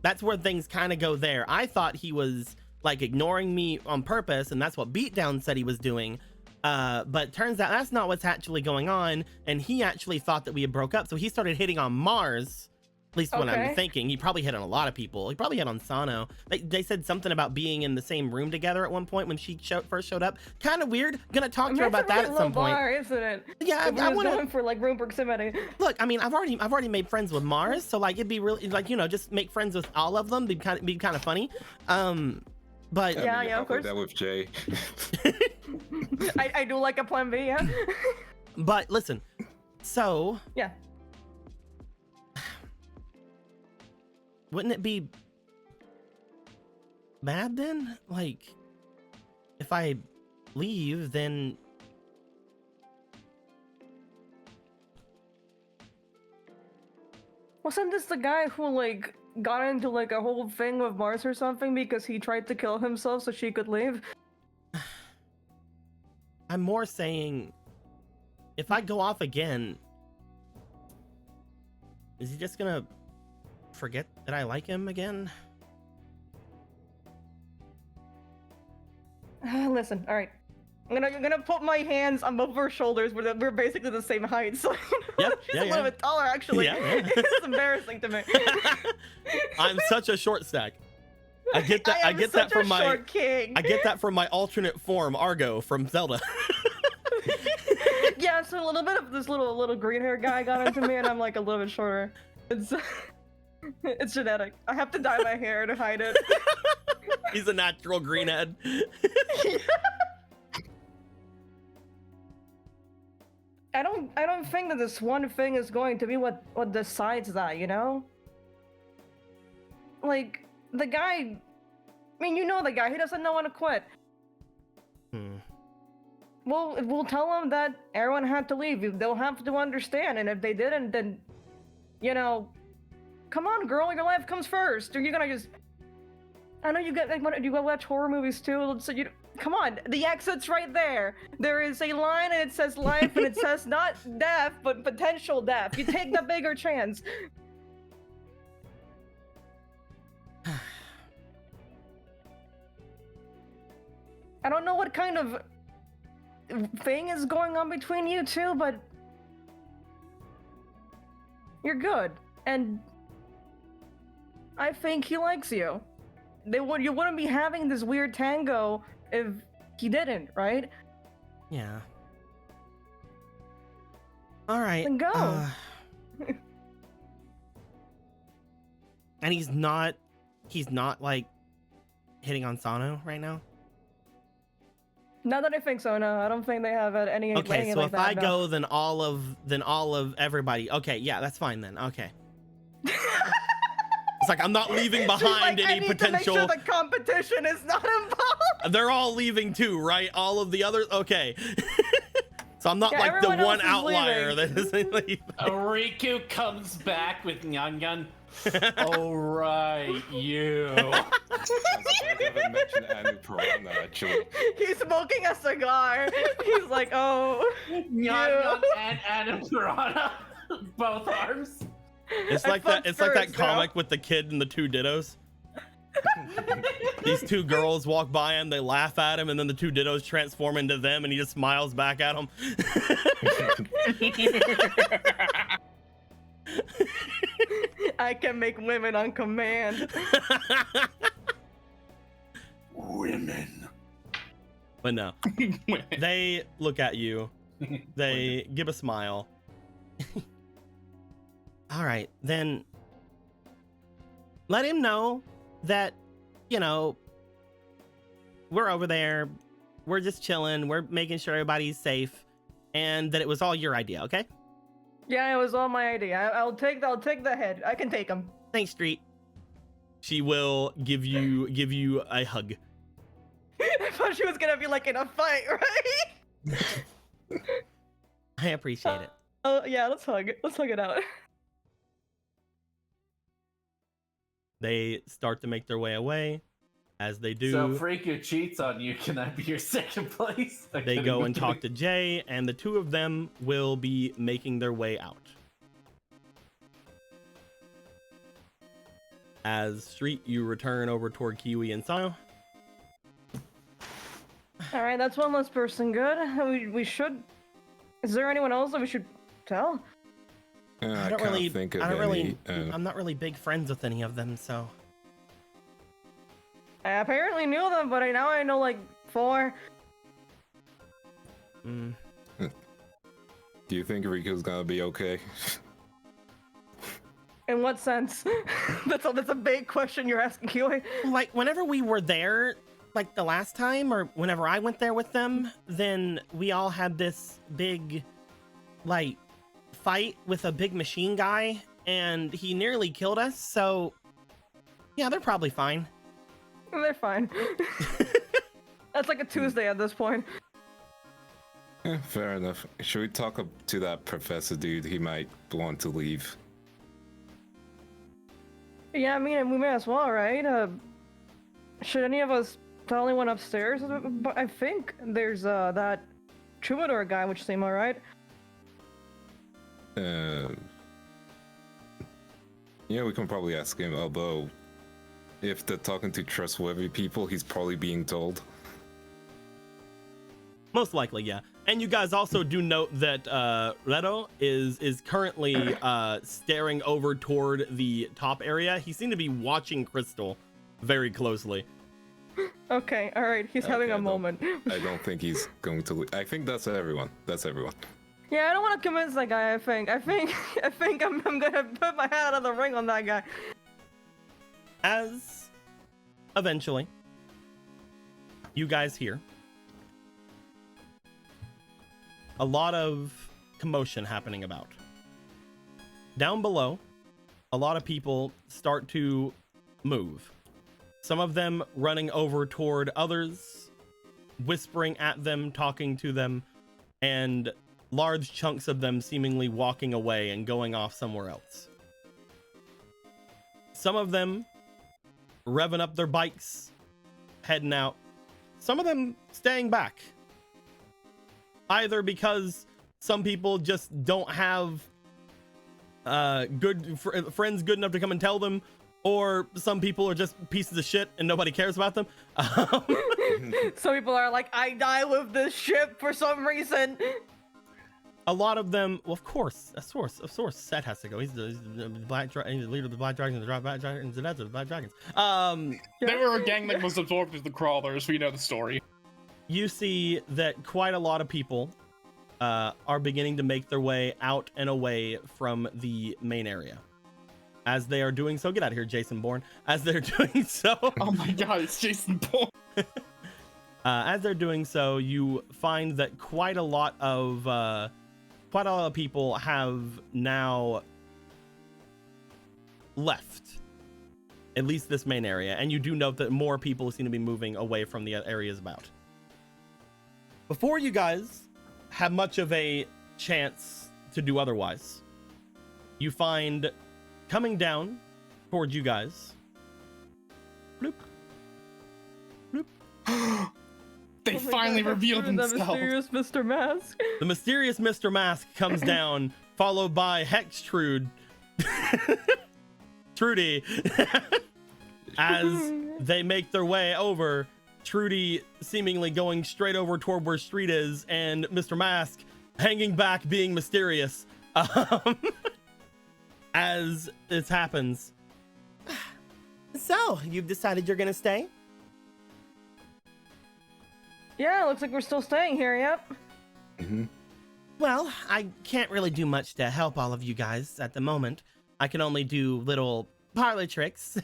That's where things kind of go there. I thought he was like ignoring me on purpose, and that's what Beatdown said he was doing. But turns out that's not what's actually going on, and he actually thought that we had broke up, so he started hitting on Mars. At least when I'm thinking, he probably hit on a lot of people. He probably hit on Sano. They said something about being in the same room together at one point when she first showed up. Kind of weird. Gonna talk to her about that at some point. Bar, isn't it? Yeah, I want going for like room proximity. Look, I mean, I've already made friends with Mars, so like it'd be really like just make friends with all of them. Be kind of funny. But yeah, of course. That with Jay. I do like a plan B, yeah. But listen, so yeah. Wouldn't it be bad then? Like, if I leave, then wasn't this the guy who like got into like a whole thing with Mars or something because he tried to kill himself so she could leave? I'm more saying, if I go off again, is he just gonna forget that I like him again? Listen, all right. I'm gonna put my hands on both of her shoulders. We're basically the same height, so she's a little bit taller actually. Yeah. It's embarrassing to me. I'm such a short stack. I get that. I get that from my king. I get that from my alternate form, Argo from Zelda. Yeah, so a little bit of this little green hair guy got into me, and I'm like a little bit shorter. It's genetic. I have to dye my hair to hide it. He's a natural greenhead. I don't think that this one thing is going to be what decides that, Like, the guy, I mean, the guy, he doesn't know when to quit. Well, we'll tell him that everyone had to leave. They'll have to understand, and if they didn't, then, come on, girl, your life comes first. Or you're gonna just, I know you go watch horror movies too, so come on, the exit's right there. There is a line and it says life and it says not death, but potential death. You take the bigger chance. I don't know what kind of thing is going on between you two, but you're good. And I think he likes you. You wouldn't be having this weird tango if he didn't, right? Yeah. All right. Then go. And he's not like hitting on Sano right now? Not that I think so. No, I don't think they have any. Okay, any so like if that, I no. go, then all of everybody. Okay, yeah, that's fine then. Okay. It's like I'm not leaving She's behind like, I any need potential. to make sure the competition is not involved. They're all leaving too, right? All of the others. Okay. So I'm not Yeah, like the everyone one else is outlier leaving. that isn't leaving. Riku comes back with Nyan Nyan. Oh right, you. I'm surprised I haven't mentioned Anu Piranha, actually. He's smoking a cigar. He's like, oh. Nyan you. Nyan and Adam Piranha. Both arms. It's I like that. fucked It's like that first, bro. comic with the kid and the two dittos. These two girls walk by him, they laugh at him, and then the two dittos transform into them, and he just smiles back at them. I can make women on command. Women. But no, they look at you. They give a smile. All right, then let him know that, you know, we're over there. We're just chilling. We're making sure everybody's safe, and that it was all your idea. Okay? Yeah, it was all my idea. I'll take the head. I can take him. Thanks, Street. She will give you a hug. I thought she was gonna be like in a fight, right? I appreciate it. Oh yeah, let's hug it. Let's hug it out. They start to make their way away. As they do, So if Riku cheats on you, can I be your second place? they go and talk to Jay, and the two of them will be making their way out. As Street, you return over toward Kiwi and Sayo. All right, that's one less person. Good. We should. Is there anyone else that we should tell? I don't can't really think of I don't any. really I'm not really big friends with any of them, so I apparently knew them, but now I know like 4. mm. Do you think Riku's gonna be okay? In what sense? that's a big question you're asking, Kiwi. Like whenever we were there, like the last time, or whenever I went there with them, then we all had this big, like, fight with a big machine guy, and he nearly killed us. So, yeah, they're probably fine. They're fine. That's like a Tuesday at this point. Yeah, fair enough. Should we talk to that professor dude? He might want to leave. Yeah, I mean, we may as well, right? Should any of us tell anyone upstairs? But I think there's that troubadour guy, which seemed alright. Yeah, we can probably ask him, although if they're talking to trustworthy people, he's probably being told. Most likely, yeah. And you guys also do note that Redo is currently staring over toward the top area. He seemed to be watching Crystal very closely. Okay, alright, he's having a moment. I don't think he's going to leave. I think that's everyone. That's everyone. Yeah, I don't want to convince that guy, I think I'm gonna put my hat out of the ring on that guy. As eventually you guys hear a lot of commotion happening about. Down below, a lot of people start to move. Some of them running over toward others, whispering at them, talking to them, and large chunks of them seemingly walking away and going off somewhere else. Some of them revving up their bikes, heading out. Some of them staying back. Either because some people just don't have good friends good enough to come and tell them, or some people are just pieces of shit and nobody cares about them. Some people are like, I die with this ship for some reason. A lot of them, well, of course, Seth has to go. He's the black he's the leader of the Black Dragons, the Black Dragons, and the Black Dragons. They were a gang that was absorbed as the Crawlers. We know the story. You see that quite a lot of people are beginning to make their way out and away from the main area. As they are doing so, get out of here, Jason Bourne. As they're doing so, Oh my god, it's Jason Bourne. As they're doing so, you find that quite a lot of people have now left, at least this main area, and you do note that more people seem to be moving away from the areas about. Before you guys have much of a chance to do otherwise, you find coming down towards you guys, bloop, bloop. They finally revealed themselves. The mysterious Mr. Mask. The mysterious Mr. Mask comes down, followed by Hextrude, Trudy, as they make their way over. Trudy seemingly going straight over toward where Street is, and Mr. Mask hanging back, being mysterious. As this happens. So, you've decided you're gonna stay? Yeah, looks like we're still staying here, yep. Mm-hmm. Well, I can't really do much to help all of you guys at the moment. I can only do little parlor tricks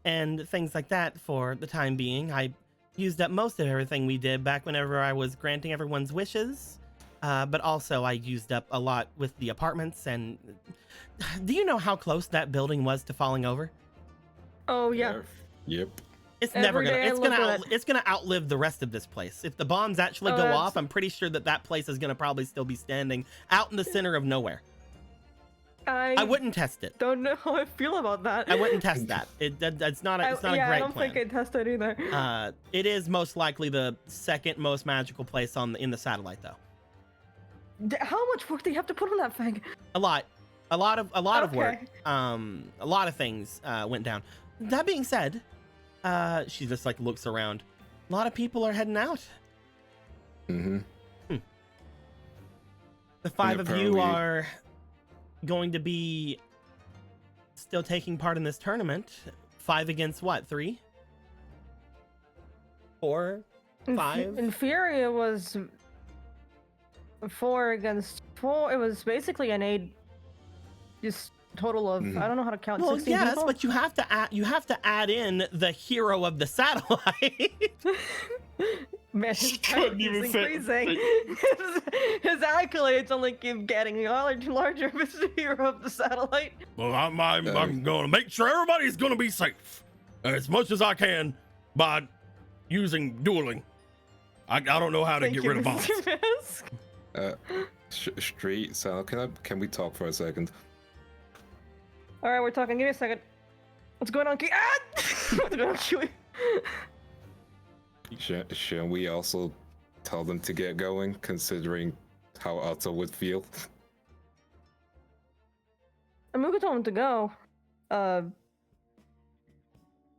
and things like that for the time being. I used up most of everything we did back whenever I was granting everyone's wishes. But also I used up a lot with the apartments. And do you know how close that building was to falling over? Oh, yeah. Yep. It's never Every gonna. day It's gonna outlive the rest of this place. If the bombs actually go off, I'm pretty sure that place is gonna probably still be standing out in the center of nowhere. I wouldn't test it. Don't know how I feel about that. I wouldn't test that. It's not a great plan. I don't think I'd test it either. It is most likely the second most magical place in the satellite, though. How much work do you have to put on that thing? A lot of work. A lot of things went down. That being said, she just like looks around. A lot of people are heading out. Mm-hmm. The five of you are going to be still taking part in this tournament. 5 against what? 3? 4? 5? Inferior was 4 against 4. It was basically an 8. Just total of I don't know how to count. Well, 16 yes, people? but you have to add in the hero of the satellite. Man, couldn't even he's fit. increasing. His accolades only keep getting larger, Mr. Hero of the satellite. Well, I'm going to make sure everybody's going to be safe as much as I can by using dueling. I don't know how to get rid of bombs. Street, so can we talk for a second? All right, we're talking. Give me a second. What's going on, Kiwi? What's going on, Kiwi? Shouldn't we also tell them to get going, considering how Otto would feel? I mean, we could tell them to go.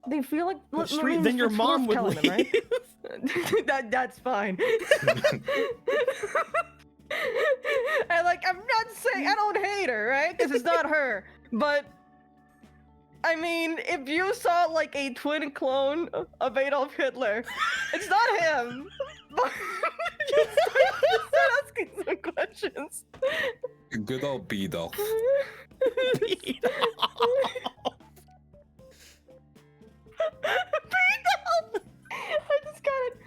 They feel like Street, then your mom would leave. Them, right? That's fine. I'm not saying I don't hate her, right? Because it's not her. But I mean, if you saw like a twin clone of Adolf Hitler, it's not him. But start asking some questions. Good old Beedolf. I just got it.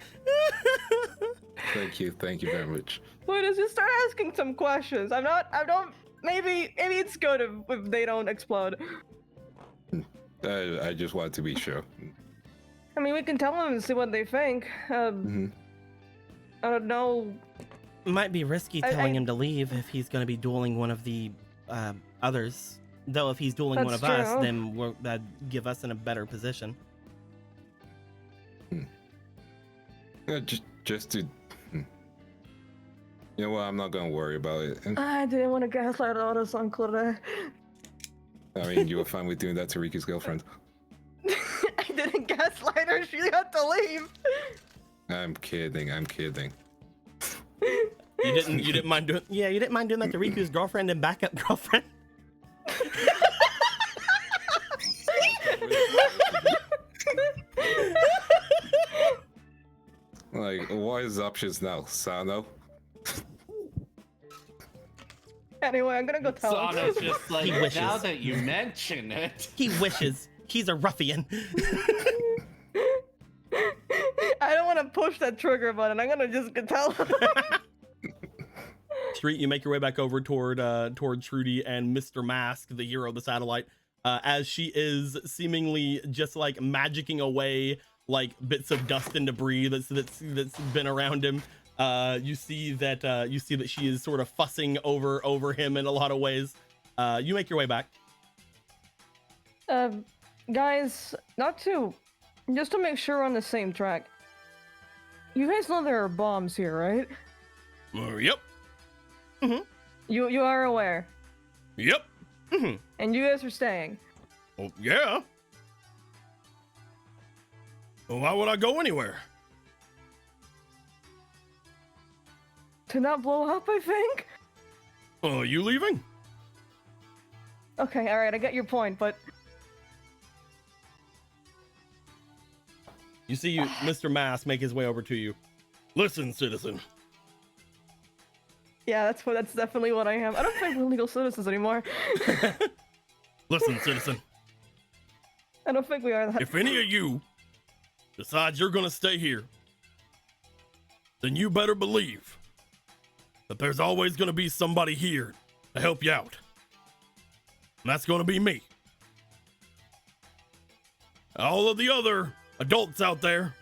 Thank you very much. Wait, just start asking some questions. Maybe it's good if they don't explode. I just wanted to be sure. I mean, we can tell them and see what they think. I don't know. Might be risky telling him to leave if he's going to be dueling one of the others. Though if he's dueling one of us, then that'd give us in a better position. Just to... You know what, I'm not going to worry about it. I didn't want to gaslight Otis on Claire. I mean, you were fine with doing that to Riku's girlfriend. I didn't gaslight her, she had to leave. I'm kidding. You didn't mind doing that to Riku's girlfriend and backup girlfriend? Like, what is options now, Sano? Anyway, I'm gonna go tell him. Sana's just like, He wishes. now that you mention it. He wishes. He's a ruffian. I don't want to push that trigger button. I'm gonna just tell him. Street, you make your way back over toward Trudy and Mr. Mask, the hero of the satellite, as she is seemingly just like magicking away like bits of dust and debris that's been around him. You see that she is sort of fussing over him in a lot of ways. You make your way back. Guys, just to make sure we're on the same track. You guys know there are bombs here, right? Yep. Mm-hmm. You are aware. Yep. Mm-hmm. And you guys are staying. Oh yeah. Well, why would I go anywhere? To not blow up, I think. Oh, you leaving? Okay, all right, I get your point, but You see Mr. Mask make his way over to you. Listen, citizen. yeah, that's definitely what I am. I don't think we're legal citizens anymore. Listen, citizen. I don't think we are that. If any of you decide you're gonna stay here, then you better believe that there's always gonna be somebody here to help you out. And that's gonna be me. All of the other adults out there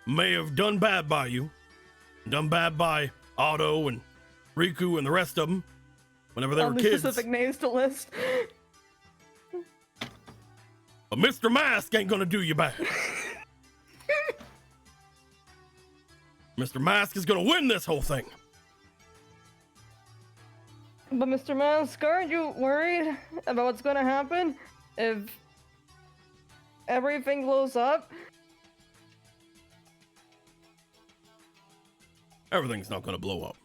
may have done bad by you, done bad by Otto and Riku and the rest of them whenever they were kids. Specific names to list. But Mr. Mask ain't gonna do you bad. Mr. Mask is gonna win this whole thing. But Mr. Mask, aren't you worried about what's gonna happen if everything blows up? Everything's not gonna blow up.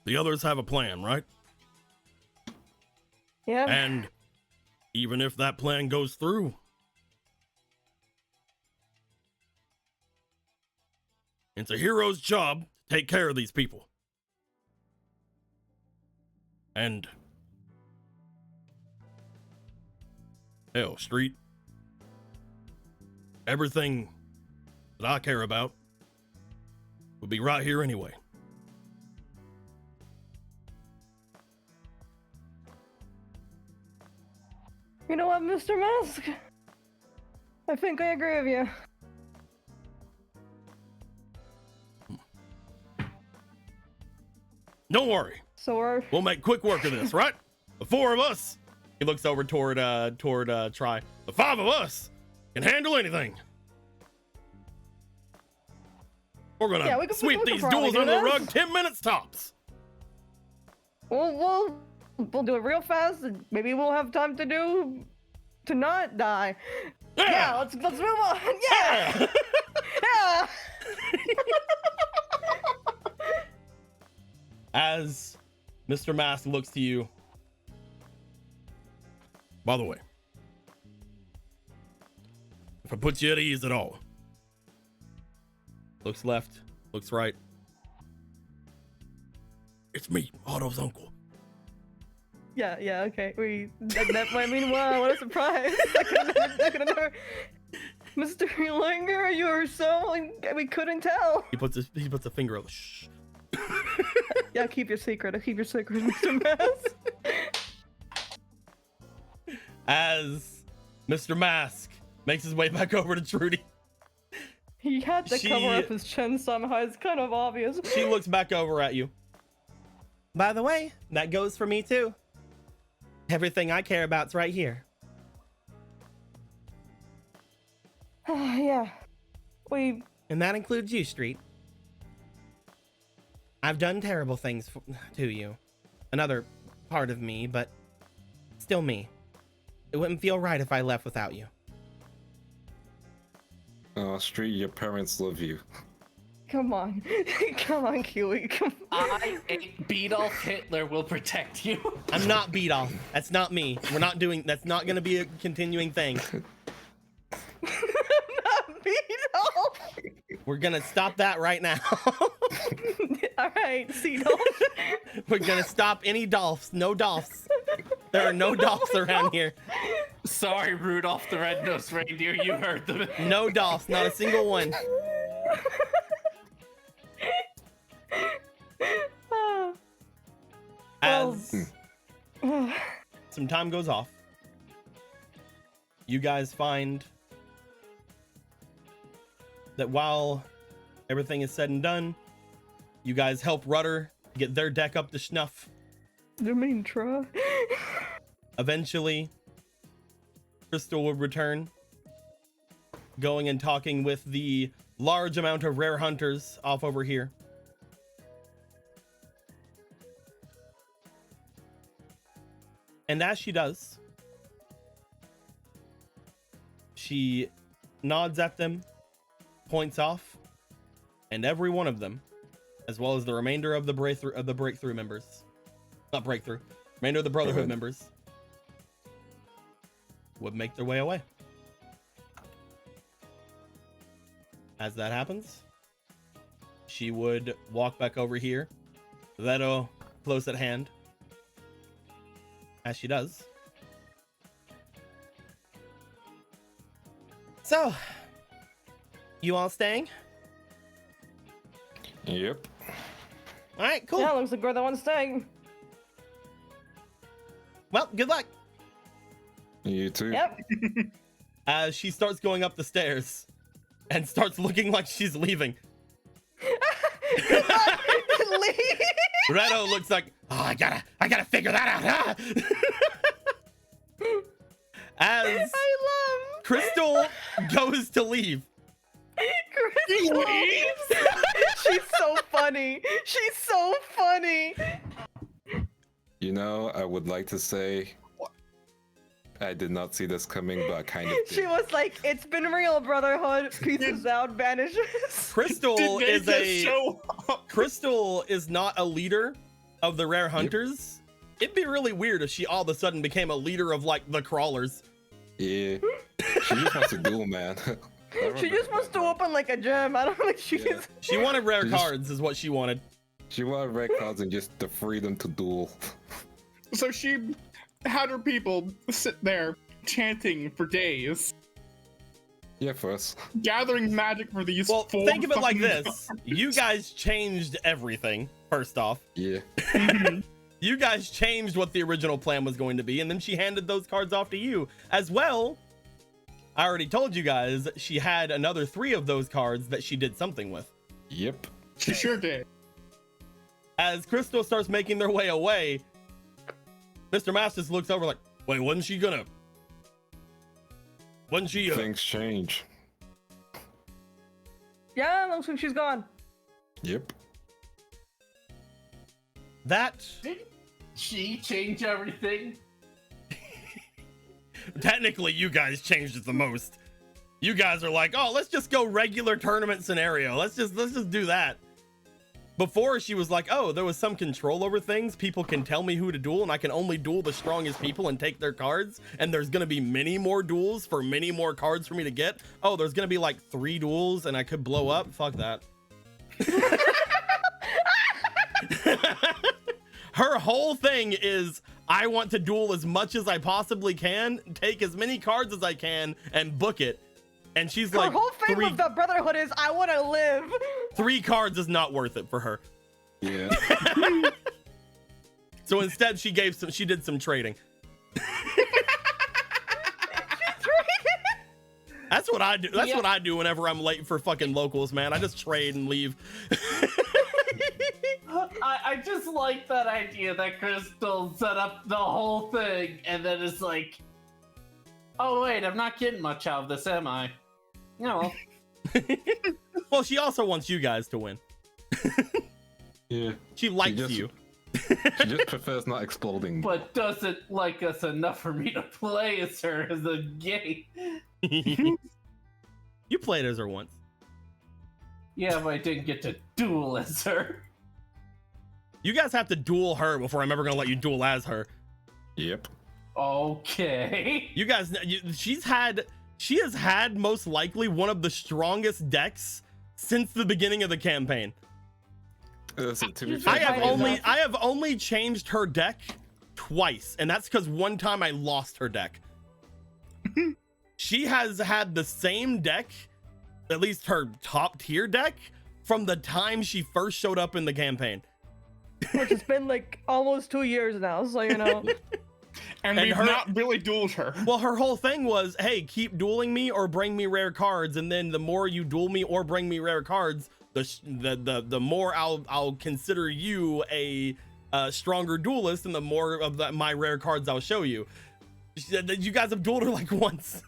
The others have a plan, right? Yeah. And even if that plan goes through, it's a hero's job to take care of these people. And hell, Street, everything that I care about would be right here anyway. You know what, Mr. Mask? I think I agree with you. Don't worry. So We'll make quick work of this, right? The four of us. He looks over toward Try. The five of us can handle anything. We're gonna sweep these duels under the rug 10 minutes tops. We'll do it real fast, and maybe we'll have time to not die. Yeah, let's move on. Yeah. Yeah. As Mr. Mask looks to you. By the way, if I put you at ease at all, looks left, looks right. It's me, Otto's uncle. Yeah, okay. I mean, wow, what a surprise. I could have never. Mr. Linger, you are so, we couldn't tell. He puts a finger on the shh. Yeah, keep your secret, Mr. Mask. As Mr. Mask makes his way back over to Trudy. He had to cover up his chin somehow, it's kind of obvious. She looks back over at you. By the way, that goes for me too. Everything I care about's right here. Yeah. And that includes you, Street. I've done terrible things to you. Another part of me, but still me. It wouldn't feel right if I left without you. Oh, Street, your parents love you. Come on. Come on, Kiwi. Come on. I ain't Beadolf Hitler will protect you. I'm not Beadolf. That's not me. That's not gonna be a continuing thing. Not Beadolf. We're gonna stop that right now. Alright, Seedolf. We're gonna stop any Dolphs. No Dolphs. There are no Dolphs around here. Sorry, Rudolph the Red-Nosed Reindeer, you heard them. No Dolphs, not a single one. As some time goes off, you guys find that while everything is said and done, you guys help Rudder get their deck up to snuff. You mean try? Eventually, Crystal will return, going and talking with the large amount of rare hunters off over here. And as she does, she nods at them, points off, and every one of them, as well as the remainder of the breakthrough members, not breakthrough, remainder of the Brotherhood members, would make their way away. As that happens, she would walk back over here, Veto close at hand. As she does. So, you all staying? Yep. All right, cool. Yeah, looks like we're the ones staying. Well, good luck. You too. Yep. As she starts going up the stairs and starts looking like she's leaving. Leave. Redo looks like, oh, I gotta figure that out, huh? As I love Crystal goes to leave. Crystal leaves. She's so funny. She's so funny. You know, I would like to say I did not see this coming, but I kind of did. She was like, "It's been real, Brotherhood." Pieces out, vanishes. Crystal Did they just show up? Crystal is not a leader of the rare hunters. It'd be really weird if she all of a sudden became a leader of like the crawlers. Yeah. She just wants to duel, man. She just wants to open like a gem. I don't think she's. Yeah. She wanted rare She just- cards, is what she wanted. She wanted red cards and just the freedom to duel. So she had her people sit there chanting for days, Yeah, first. gathering magic for these. Well, four think of it like fucking this. You guys changed everything, first off. Yeah. You guys changed what the original plan was going to be, and then she handed those cards off to you. As well, I already told you guys, she had another 3 of those cards that she did something with. Yep. She sure did. As Crystal starts making their way away, Mr. Masters looks over like, wait, wasn't she? Things change. Yeah, looks like she's gone. Yep. That, Did she change everything? technically, you guys changed it the most. You guys are like, oh, let's just go regular tournament scenario. Let's just do that. Before, she was like, oh, there was some control over things. People can tell me who to duel, and I can only duel the strongest people and take their cards. And there's going to be many more duels for many more cards for me to get. Oh, there's going to be like 3 duels, and I could blow up. Fuck that. Her whole thing is, I want to duel as much as I possibly can, take as many cards as I can, and book it. And she's Her like, whole thing with the Brotherhood is, "I want to live." 3 cards is not worth it for her. Yeah. So instead, she did some trading. That's what I do. That's what I do whenever I'm late for fucking locals, man. I just trade and leave. I just like that idea that Crystal set up the whole thing and then it's like, oh wait, I'm not getting much out of this, am I? No. Well, she also wants you guys to win. Yeah. She likes just- you. She just prefers not exploding. But doesn't like us enough for me to play as her as a game. You played as her once. Yeah, but I didn't get to duel as her. You guys have to duel her before I'm ever gonna let you duel as her. Yep. Okay. You guys, she has had most likely one of the strongest decks since the beginning of the campaign. Listen, to be I fair, I have only changed her deck twice, and that's because one time I lost her deck. She has had the same deck at least her top tier deck from the time she first showed up in the campaign. Which has been like almost 2 years now, so you know. And we've not really dueled her. Well, her whole thing was, hey, keep dueling me or bring me rare cards, and then the more you duel me or bring me rare cards, the more I'll consider you a stronger duelist, and the more of my rare cards I'll show you. She said that you guys have dueled her like once.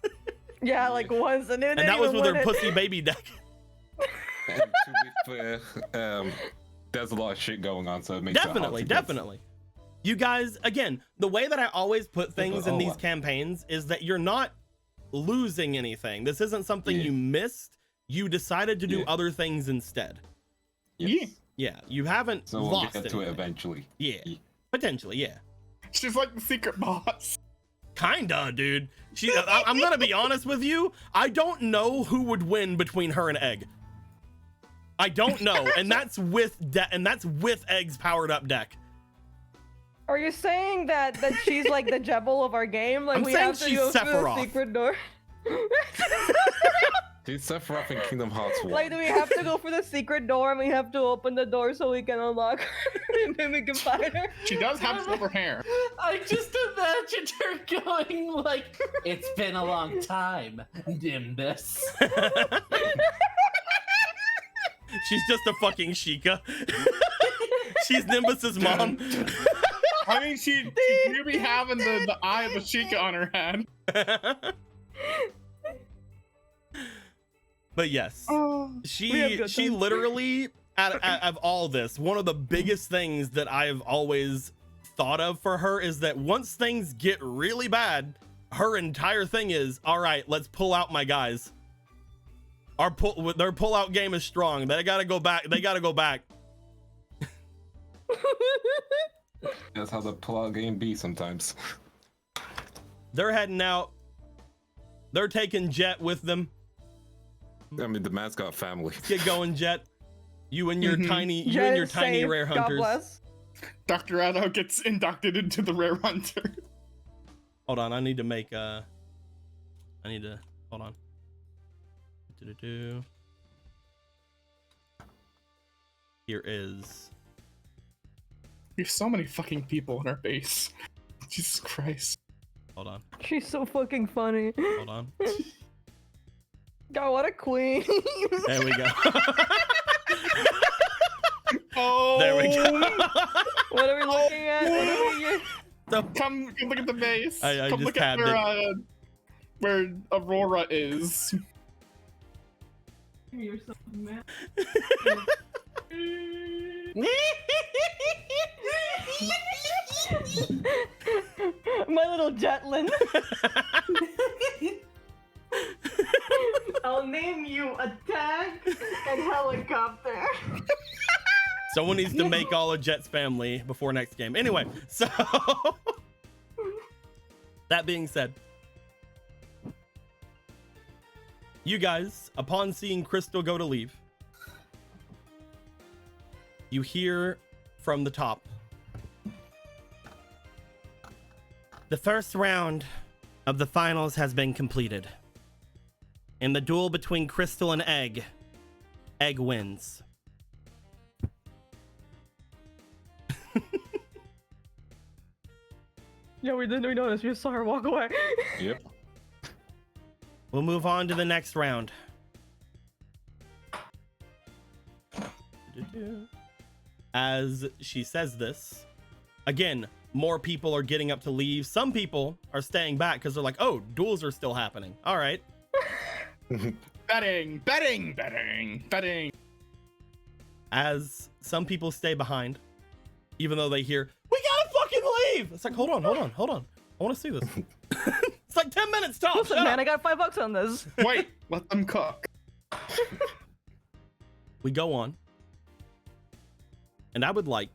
Yeah, like once, and that was with her pussy baby deck. And to be fair, there's a lot of shit going on, so it makes definitely. You guys, again, the way that I always put things in these campaigns is that you're not losing anything. This isn't something you missed. You decided to do other things instead. Yes. Yeah, you haven't So we'll lost get to anything. it eventually. Yeah, potentially, yeah. She's like the secret boss. Kinda, dude. I'm gonna be honest with you. I don't know who would win between her and Egg. I don't know, and that's with Egg's powered up deck. Are you saying that she's like the Jebel of our game? Like I'm we saying have to she's go through the Sephiroth. secret door? Dude, Sephiroth in Kingdom Hearts 1. Like, do we have to go for the secret door and we have to open the door so we can unlock her and then we can find her? She does have silver hair. I just imagined her going like, "It's been a long time, Nimbus." She's just a fucking Sheikah. She's Nimbus's mom. I mean, she do be having the eye of the Sheikah on her head. But yes, have she literally, out of all this, one of the biggest things that I've always thought of for her is that once things get really bad, her entire thing is, all right, let's pull out my guys. Their pull out game is strong. They gotta go back. That's how the pull-out game be sometimes. They're heading out. They're taking Jet with them. I mean, the man's got family. Get going, Jet. You and your tiny Jet is tiny safe, rare God hunters. bless. Dr. Addo gets inducted into the Rare Hunter. Hold on, I need to make hold on. Here is. There's so many fucking people in our base. Jesus Christ. Hold on. She's so fucking funny. Hold on. God, what a queen. There we go. Oh, There we go. What are we looking at? What are we... So, Come look at the base. I Come just look at tabbed where Aurora is. You're so mad. My little Jetlin. I'll name you Attack and Helicopter. someone needs to make all of Jet's family before next game. Anyway, so that being said, you guys, upon seeing Crystal go to leave, you hear from the top, the first round of the finals has been completed. In the duel between Crystal and Egg, Egg wins. Yeah, we didn't notice. We just saw her walk away. Yep. We'll move on to the next round. As she says this, again, more people are getting up to leave. Some people are staying back because they're like, oh, duels are still happening. All right. Betting. As some people stay behind, even though they hear, we gotta fucking leave. It's like, hold on. I want to see this. It's like 10 minutes top. Listen, man, I got $5 on this. Wait, let them cook. We go on. And I would like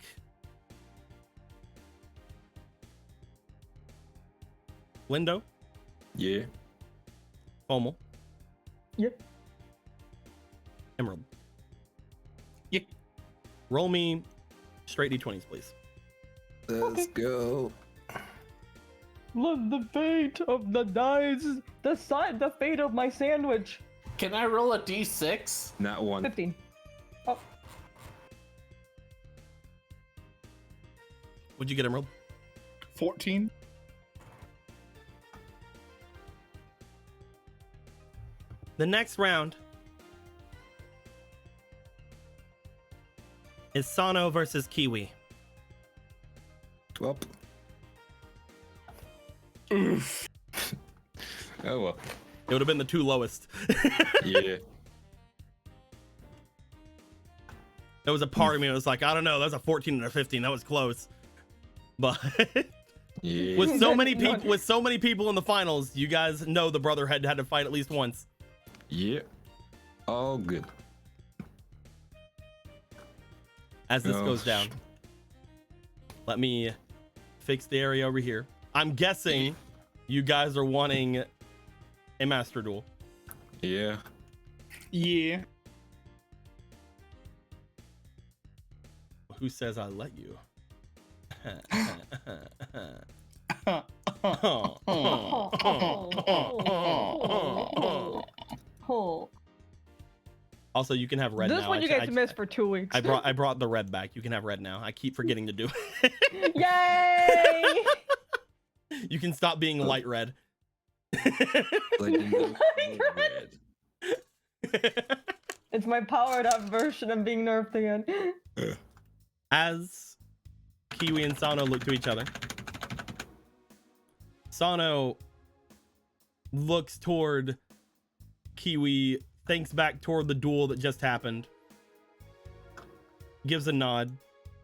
Lindo, Yeah. Fomal, Yep. Emerald. Yeah. Roll me straight D20s, please. Let's go. Let the fate of the dice decide the fate of my sandwich. Can I roll a d6? Not one. 15. Oh, What'd you get, Emerald? 14. The next round is Sano versus Kiwi. Well. Oof. Oh well. It would have been the two lowest. Yeah. There was a part of me that was like, I don't know, that was a 14 and a 15. That was close. But Yeah. with so many people in the finals, you guys know the Brotherhood had to fight at least once. Yeah. All good. As this Oh. goes down, let me fix the area over here. I'm guessing you guys are wanting a master duel. Yeah. Yeah. Who says I let you? oh. Also, you can have red This now. one you guys missed for 2 weeks. I brought the red back. You can have red now. I keep forgetting to do it. Yay! You can stop being light red. Legend of Red. It's my powered up version of being nerfed again. As Kiwi and Sano look to each other, Sano looks toward Kiwi, thinks back toward the duel that just happened, gives a nod.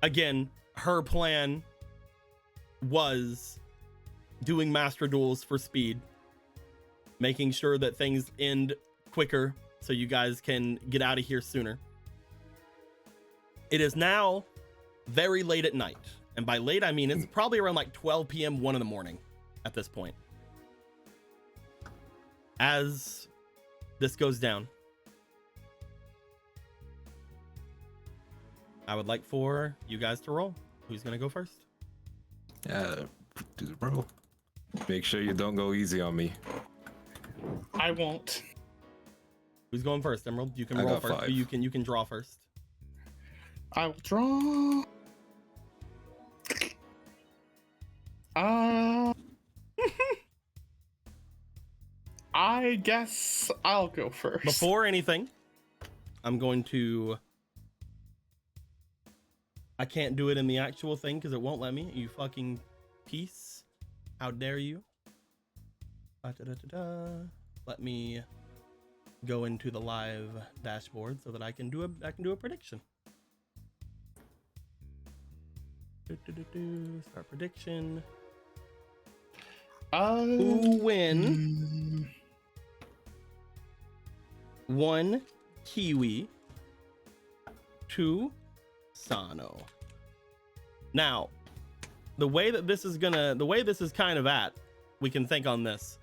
Again, her plan was doing master duels for speed, making sure that things end quicker so you guys can get out of here sooner. It is now very late at night. And by late, I mean it's probably around like 12 p.m., 1 in the morning at this point. As this goes down, I would like for you guys to roll. Who's going to go first? Do the roll. Make sure you don't go easy on me. I won't. Who's going first, Emerald? You can I roll got first. 5. You can draw first. I will draw. I guess I'll go first. Before anything, I'm going to... I can't do it in the actual thing because it won't let me. You fucking piece. How dare you? Let me go into the live dashboard so that I can do a prediction. Start prediction. Who win? 1 Kiwi, 2 Sano. Now, the way this is kind of at, we can think on this.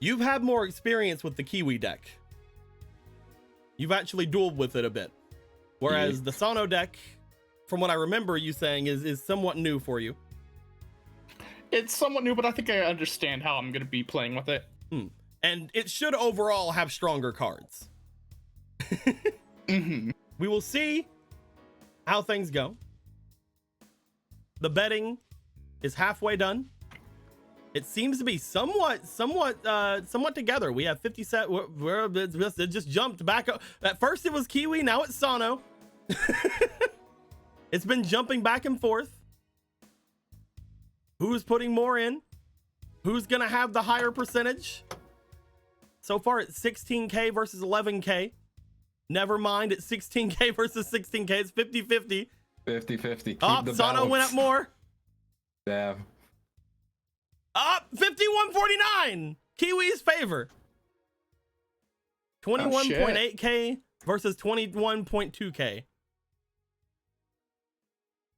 You've had more experience with the Kiwi deck. You've actually dueled with it a bit. Whereas the Sano deck, from what I remember you saying, is somewhat new for you. It's somewhat new, but I think I understand how I'm going to be playing with it. And it should overall have stronger cards. Mm-hmm. We will see how things go. The betting is halfway done. It seems to be somewhat together. We have 50 set. It just jumped back up. At first it was Kiwi, now it's Sano. It's been jumping back and forth. Who's putting more in? Who's gonna have the higher percentage? So far it's 16k versus 11k. Never mind, it's 16k versus 16k. It's 50-50. 50-50. Oh, Sano went up more. Damn. Up 51-49. Kiwi's favor. 21.8k versus 21.2k.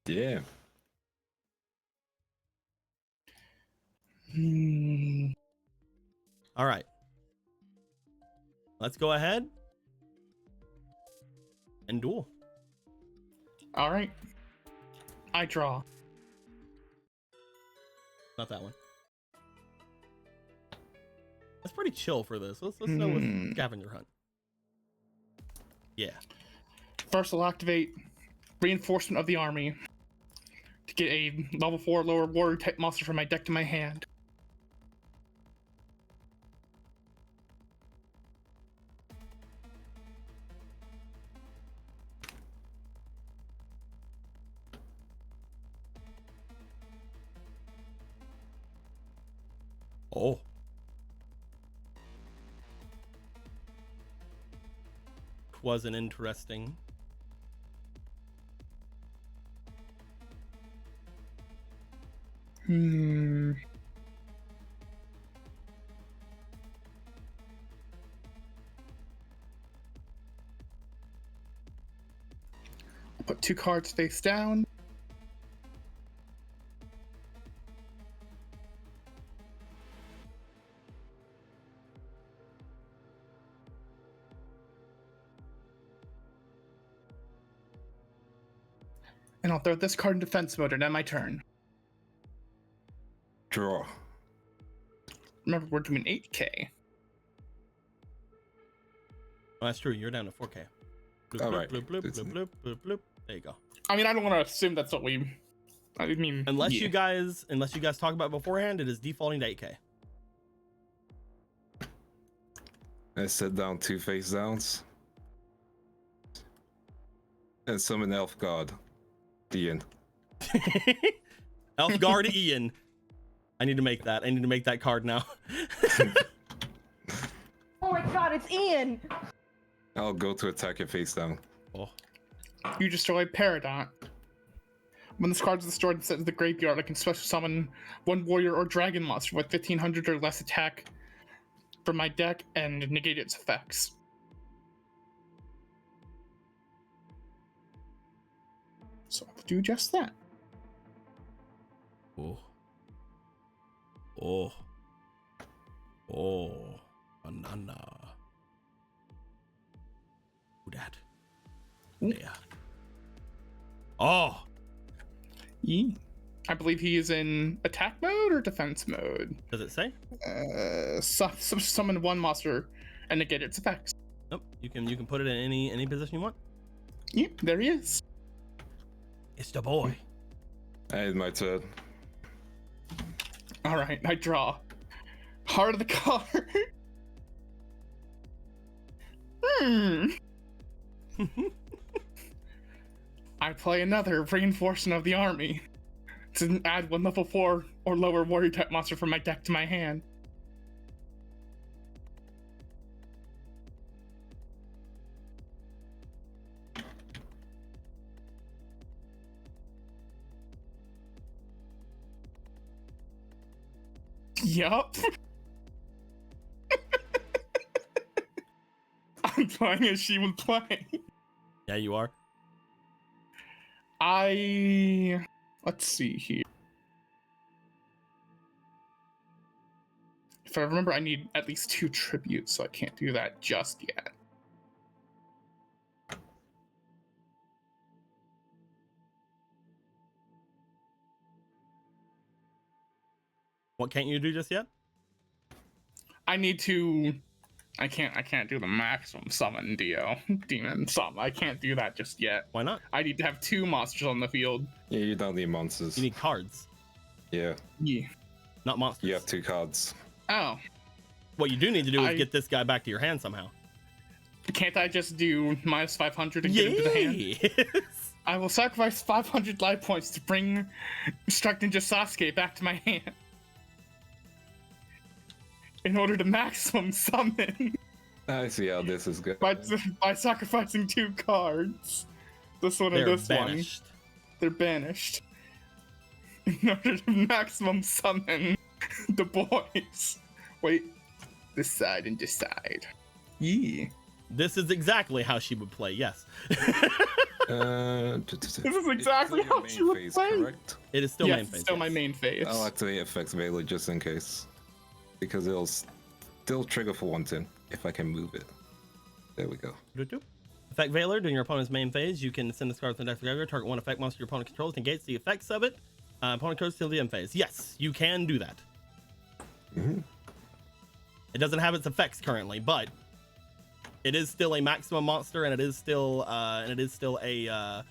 Yeah. All right. Let's go ahead and duel. All right. I draw. Not that one. That's pretty chill for this. Let's go with scavenger hunt. Yeah. First, I'll activate Reinforcement of the Army to get a level 4 lower warrior type monster from my deck to my hand. Oh. Wasn't interesting. I'll put 2 cards face down. And I'll throw this card in defense mode and end my turn. Draw. Remember, we're doing 8K. Oh, that's true. You're down to 4K. Bloop, All bloop, right. bloop, bloop, bloop, bloop, bloop, bloop. There you go. I mean, I don't want to assume that's what we. I mean, Unless yeah. you guys talk about it beforehand, it is defaulting to 8K. I set down 2 face downs. And summon Elf God. Ian. Elf Guard Ian. I need to make that. I need to make that card now. Oh my god, it's Ian! I'll go to attack your face down. Oh. You destroy Peridot. When this card is destroyed and sent to the graveyard, I can special summon 1 warrior or dragon monster with 1500 or less attack from my deck and negate its effects. So I'll do just that. Oh. Oh. Oh. Banana. Who that? Yeah. Oh. Yeah. I believe he is in attack mode or defense mode. Does it say? Summon 1 monster and negate its effects. Nope. You can put it in any position you want. Yep, there he is. It's the boy. I had my turn. All right, I draw. Heart of the card. I play another Reinforcement of the Army to add 1 level 4 or lower warrior type monster from my deck to my hand. Yup. I'm playing as she would play. Yeah, you are. Let's see here. If I remember, I need at least 2 tributes, so I can't do that just yet. What can't you do just yet? I need to. I can't do the maximum summon demon summon. I can't do that just yet. Why not? I need to have 2 monsters on the field. Yeah, you don't need monsters. You need cards, Yeah, Yeah. not monsters. you have 2 cards. Oh, What you do need to do is I- get this guy back to your hand somehow. can't I just do minus 500 and get him to the hand? Yes. I will sacrifice 500 life points to bring Strike Ninja Sasuke back to my hand. In order to maximum summon I see how this is good. by sacrificing 2 cards. This one They're and this banished. one. They're banished. In order to maximum summon the boys. Wait, this side and this side. Yeah. This is exactly how she would play. Yes. This is exactly how she would phase, play. correct? It is still Yes, main phase. still my yes. main phase. I'll activate effects Veiler just in case. Because it'll still trigger for 1 turn if I can move it. There we go. Doo-doo. Effect Veiler, during your opponent's main phase, you can send this card to the deck together, target 1 effect monster your opponent controls, negates the effects of it. Opponent goes till the end phase. Yes, you can do that. It doesn't have its effects currently, but it is still a maximum monster, and it is still a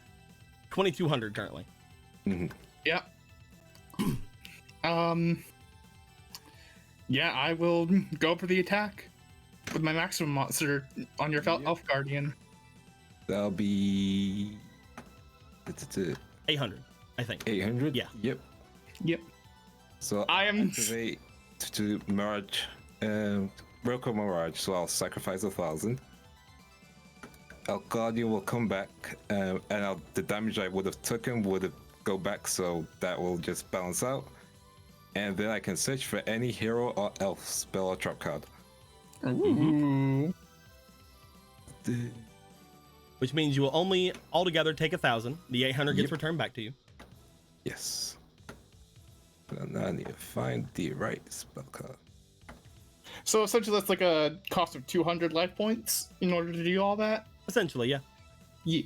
2200 currently. Mm-hmm. Yeah. Yeah, I will go for the attack with my maximum monster on your Elf Guardian. That'll be 800, I think. 800. Yeah. Yep. So I am activate to Mirage, Roku Mirage. So I'll sacrifice 1,000. Our Guardian will come back, and the damage I would have taken would go back. So that will just balance out. And then I can search for any hero or elf spell or trap card. Ooh. Which means you will only altogether take 1,000. The 800 gets returned back to you. Yes. And now I need to find the right spell card. So essentially, that's like a cost of 200 life points in order to do all that. Essentially, yeah. Yeah.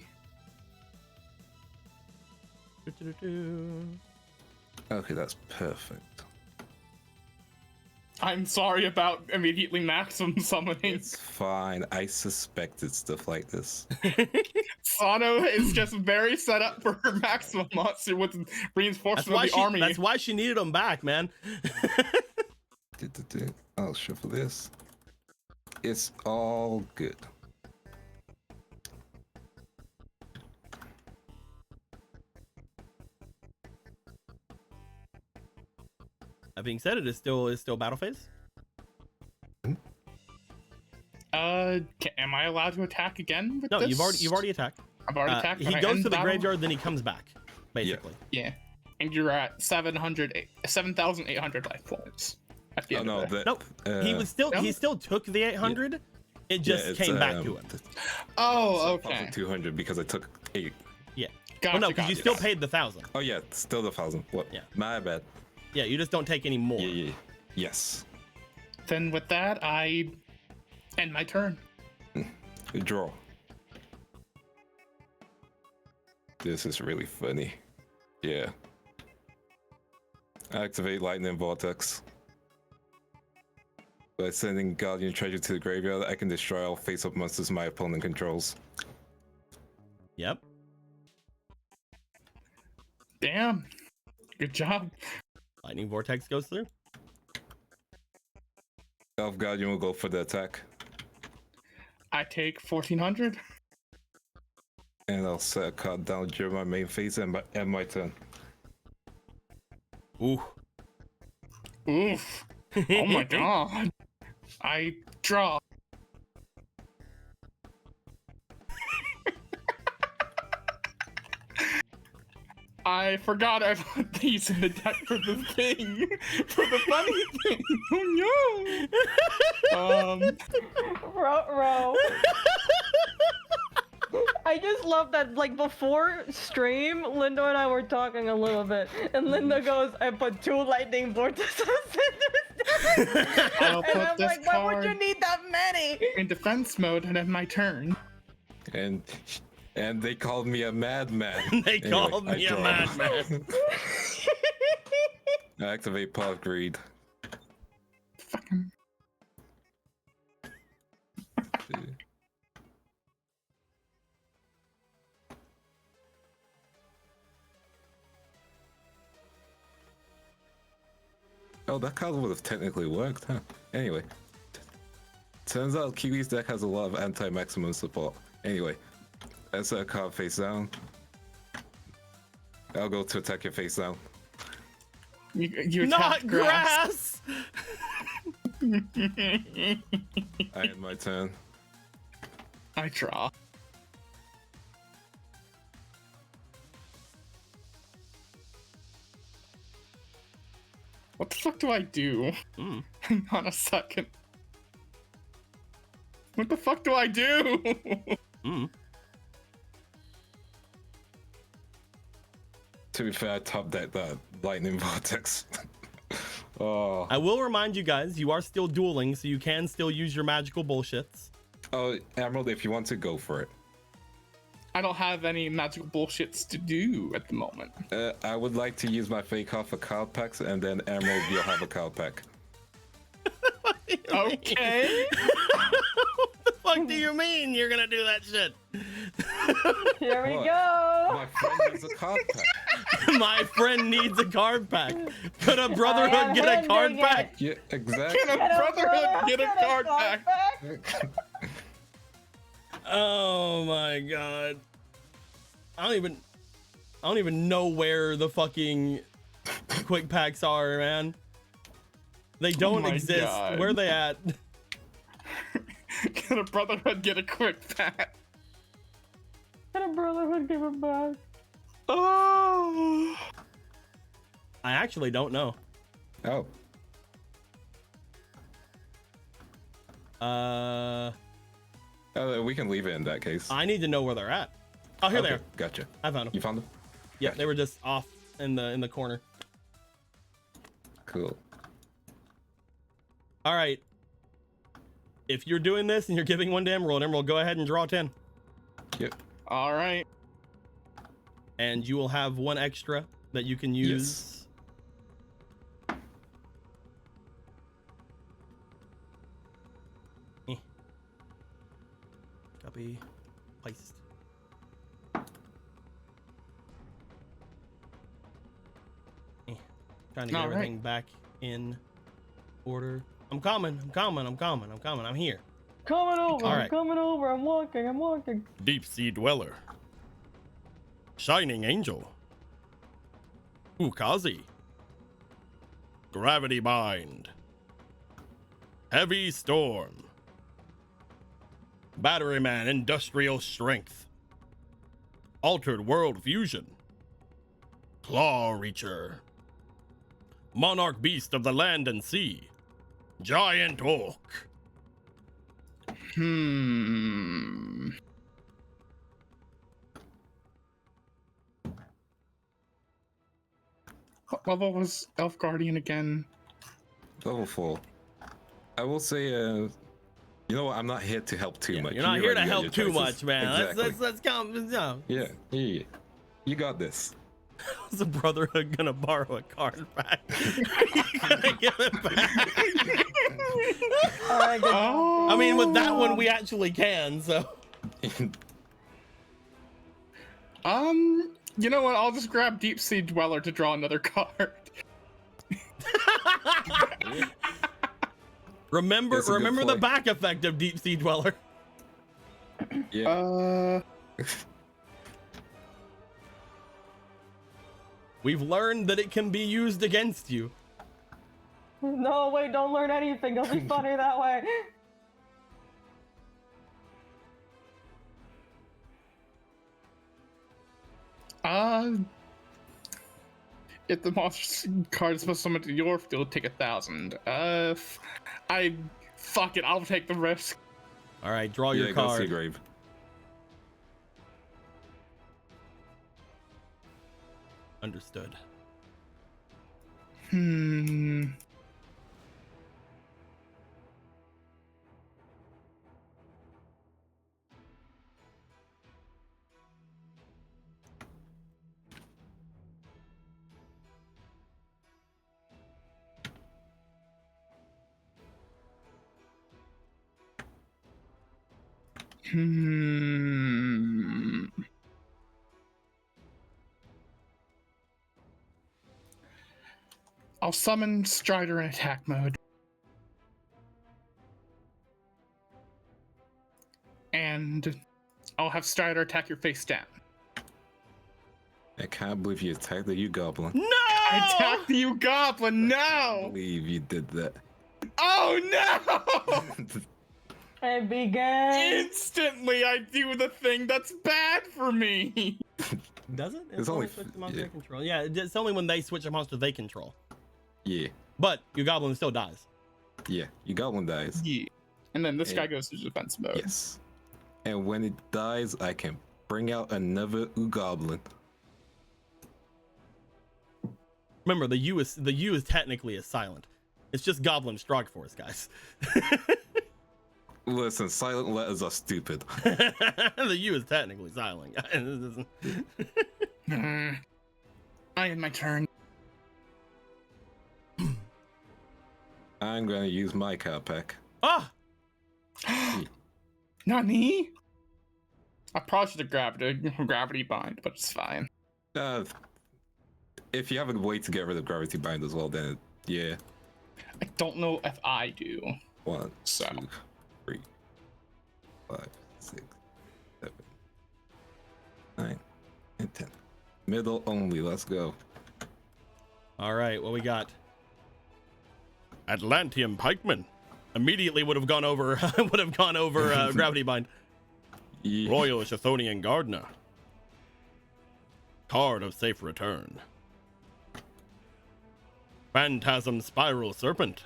Okay, that's perfect. I'm sorry about immediately maximum summoning. It's fine. I suspected stuff like this. Sano is just very set up for her maximum monster with reinforcement of the army. That's why she needed them back, man. I'll shuffle this. It's all good. That being said, it is still battle phase. Am I allowed to attack again with No, this? you've already attacked. I've already attacked. He when I goes end to the battle? graveyard, then he comes back, basically. Yeah. And you're at 7,800 life points at the end of it. Nope. He still took the 800. It just came back to him. Oh, okay. 200 because I took 8. Yeah. Gotcha, Well, no, because you still paid the 1,000. Oh yeah, still the 1,000. What? Yeah. My bad. Yeah, you just don't take any more. Yeah. Yes. Then with that, I end my turn. Draw. This is really funny. Yeah. Activate Lightning Vortex. By sending Guardian Treasure to the graveyard, I can destroy all face-up monsters my opponent controls. Yep. Damn. Good job. Lightning Vortex goes through. Elf Guardian will go for the attack. I take 1,400. And I'll set a card down during my main phase and my turn. Ooh. Oof. Oh my god. I draw. I forgot I put these in the deck for the thing. For the funny thing. Oh no. Bro. I just love that, like, before stream, Linda and I were talking a little bit, and Linda goes, I put 2 lightning vortices in this deck. I'll And put I'm this like, why would you card need that many? in defense mode and end my turn. And they called me a madman. They called me a madman. I activate Paw of Greed. Fucking. Oh, that card would have technically worked, huh? Anyway. Turns out Kiwi's deck has a lot of anti-maximum support. Anyway, I set a card face down. I'll go to attack your face down. You Not attack grass. I end my turn. I draw. What the fuck do I do? Hang on a second. What the fuck do I do? To be fair, I top deck that lightning vortex. Oh. I will remind you guys, you are still dueling, so you can still use your magical bullshits. Oh, Emerald, if you want to go for it. I don't have any magical bullshits to do at the moment. I would like to use my fake off for card packs, and then Emerald, you'll have a card pack. Okay. What the fuck do you mean you're gonna do that shit? Here we What? go. My friend needs a card pack. My friend needs a card pack. Could a I brotherhood am get a card handing pack? Yeah, exactly. Can a brotherhood get a card pack? Oh my god. I don't even know where the fucking quick packs are, man. They don't my exist. God. Where are they at? Can a brotherhood get a quick pack? Can a brotherhood give it back? Oh. I actually don't know. Oh, we can leave it in that case. I need to know where they're at. Oh, here they Okay, are. Gotcha. I found them. You found them? Yeah, Gotcha. they were just off in the corner. Cool. All right. If you're doing this and you're giving one to Emerald, go ahead and draw 10. Yep. All right. And you will have one extra that you can use. Eh. Copy. Placed. Trying to get All right. everything back in order. I'm coming. I'm here. Coming over. All I'm right. coming over. I'm walking. Deep Sea Dweller. Shining Angel. Ukazi. Gravity Bind. Heavy Storm. Batteryman Industrial Strength. Altered World Fusion. Claw Reacher. Monarch Beast of the Land and Sea. Giant Orc. What level was Elf Guardian again? Level 4. I will say, you know what? I'm not here to help too much. You're not You here to already got help your too choices. much, man. Exactly. Let's come. No. Yeah. You got this. How's the Brotherhood gonna borrow a card back? You gonna give it back? All right, good. Oh. I mean, with that one, we actually can, so. You know what? I'll just grab Deep Sea Dweller to draw another card. Remember It's a good the play. back effect of Deep Sea Dweller. Yeah. We've learned that it can be used against you. No, wait, don't learn anything. It'll be funny that way. If the monster card is supposed to summon to your field, take 1,000. Fuck it, I'll take the risk. All right, draw Yeah, your go card. Seagrave. Understood. I'll summon Strider in attack mode. And I'll have Strider attack your face down. I can't believe you attacked the U-Goblin. No! I attacked you, Goblin! I No! can't believe you did that. Oh no! It began. Instantly, I do the thing that's bad for me. Does it? It's only switch the monster yeah. they control. Yeah, it's only when they switch a monster they control. Yeah. But your goblin still dies. Yeah. U-Goblin dies. Yeah. And then this Yeah. guy goes to defense mode. Yes. And when it dies, I can bring out another U-Goblin. Remember, the U is technically a silent. It's just Goblin Strike Force, guys. Listen, silent letters are stupid. The U is technically silent, guys. I end my turn. I'm gonna use my cowpack. Ah! Nani? I probably should have gravity bind, but it's fine. If you have a way to get rid of gravity bind as well, then yeah. I don't know if I do. 1, So. 2, 3, 5, 6, 7, 9, and 10. Middle only. Let's go. All right, what we got? Atlantean pikeman. Immediately would have gone over gravity bind. Yeah. Royal Chthonian gardener. Card of safe return. Phantasm spiral serpent.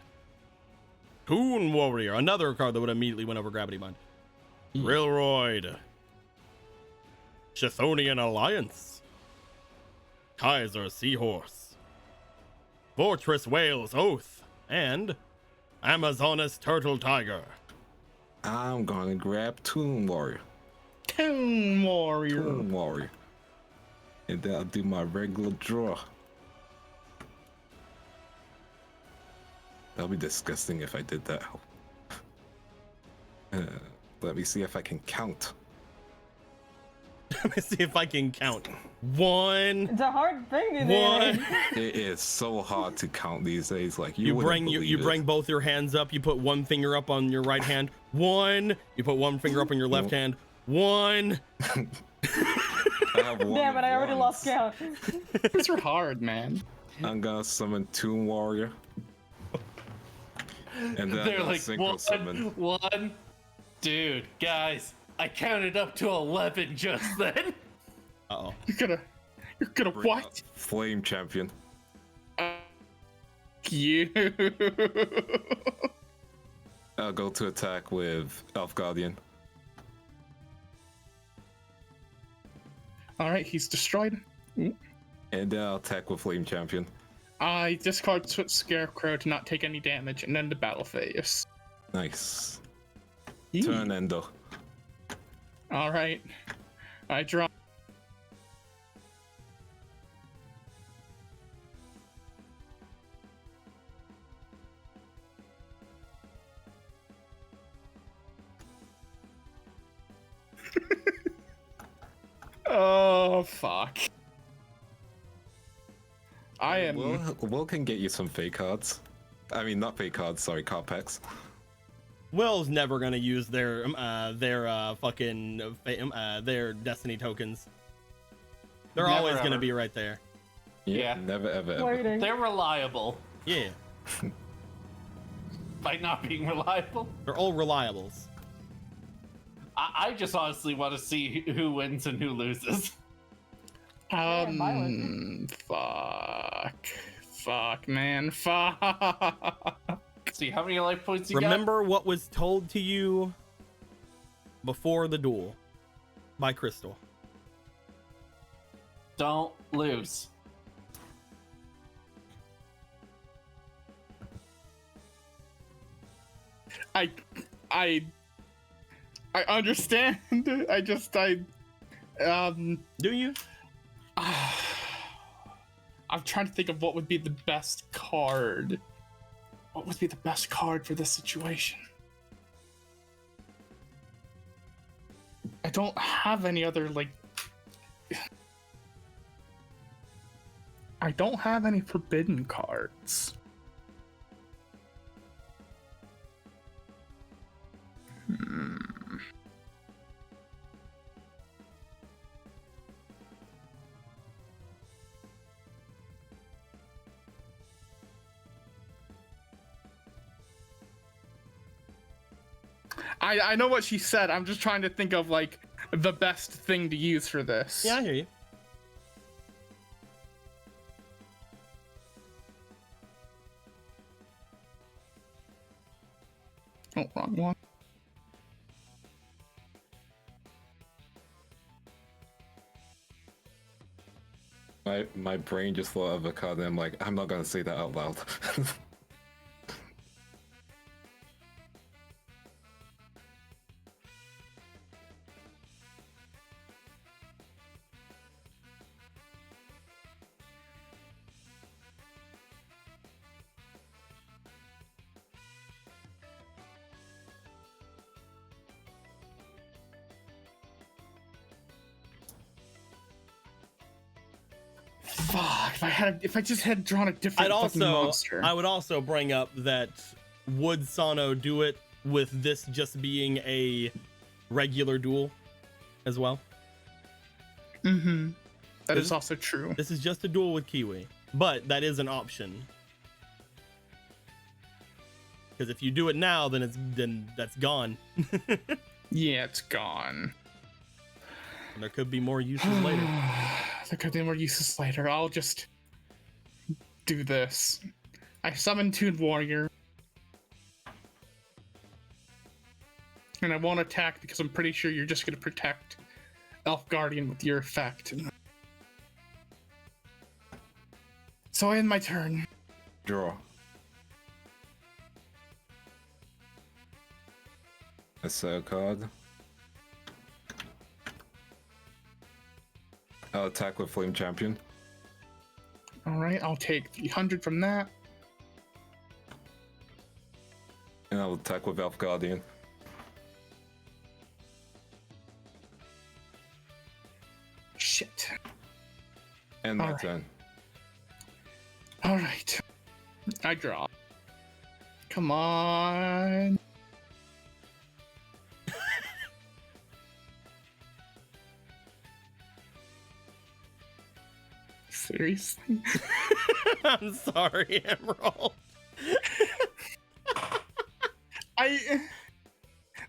Toon warrior. Another card that would immediately went over gravity bind. Railroad. Chthonian alliance. Kaiser seahorse. Fortress whale's oath. And Amazonas turtle tiger. I'm gonna grab Toon Warrior. Toon Warrior. Toon Warrior. And then I'll do my regular draw. That'll be disgusting if I did that. Let me see if I can count. Let me see if I can count. 1. It's a hard thing to do. 1. It is so hard to count these days. Like You wouldn't bring you believe bring it. both your hands up. You put one finger up on your right hand. 1. You put one finger up on your left hand. 1. I have one Damn it, I already once. lost count. These are hard, man. I'm gonna summon Toon Warrior. And then They're I'm like synchro summon. one. Dude, guys, I counted up to 11 just then. Uh-oh. You're gonna Bring what? out Flame Champion. You. I'll go to attack with Elf Guardian. All right, he's destroyed. And then I'll attack with Flame Champion. I discard Scarecrow to not take any damage, and then the battle phase. Nice. Yee. Turn Endo. All right, I draw. Oh fuck! I am. Will can get you some fake cards. I mean, not fake cards. Sorry, card packs. Will's never gonna use their destiny tokens. They're Never, always gonna ever. be right there. Yeah. Never, ever, ever. Waiting. They're reliable Yeah, by not being reliable. they're all reliables. I just honestly want to see who wins and who loses. Fuck, man, fuck. See how many life points you got? Remember what was told to you before the duel by Crystal. Don't lose. I understand. Do you? I'm trying to think of what would be the best card. What would be the best card for this situation? I don't have any other, like... I don't have any forbidden cards. I know what she said. I'm just trying to think of, like, the best thing to use for this. Yeah, I hear you. Oh, wrong one. My brain just thought of a card, and I'm like, I'm not gonna say that out loud. Fuck! If I just had drawn a different fucking monster. I would also bring up that would Sano do it with this just being a regular duel as well? Mm-hmm. That is also true. This is just a duel with Kiwi, but that is an option. Because if you do it now, then that's gone. Yeah, it's gone. And there could be more uses later. There could be more uses later. I'll just do this. I summon Toon Warrior. And I won't attack because I'm pretty sure you're just going to protect Elf Guardian with your effect. So I end my turn. Draw. A sell card. I'll attack with Flame Champion. Alright, I'll take 300 from that. And I'll attack with Elf Guardian. Shit. And my Alright. turn. Alright. I draw. Come on. Seriously? I'm sorry, Emerald.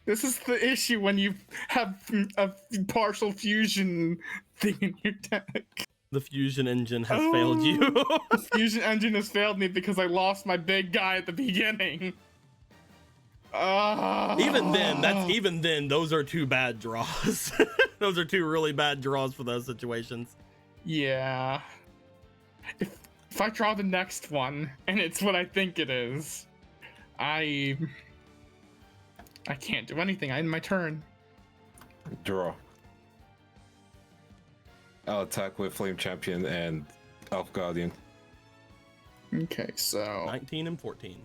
This is the issue when you have a partial fusion thing in your deck. The fusion engine has failed you. The fusion engine has failed me because I lost my big guy at the beginning. Even then, those are two bad draws. Those are two really bad draws for those situations. Yeah. If I draw the next one, and it's what I think it is, I can't do anything. I end my turn. Draw. I'll attack with Flame Champion and Elf Guardian. Okay, so 19 and 14.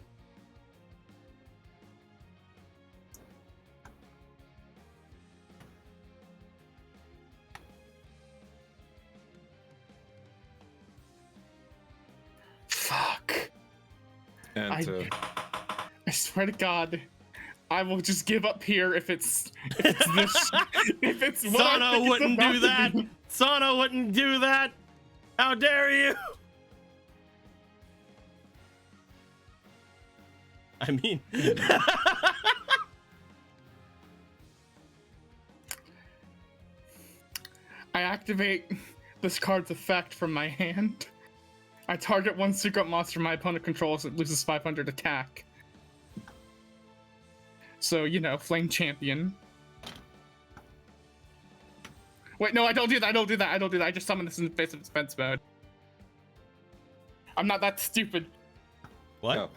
fuck. And I swear to God, I will just give up here if it's this. If it's what I Sano think it's wouldn't about do to that. be. Sano wouldn't do that. How dare you? I mean, I activate this card's effect from my hand. I target one secret monster my opponent controls. It loses 500 attack. So, you know, Flame Champion. Wait, no, I don't do that. I just summon this in the face of defense mode. I'm not that stupid. what? oh,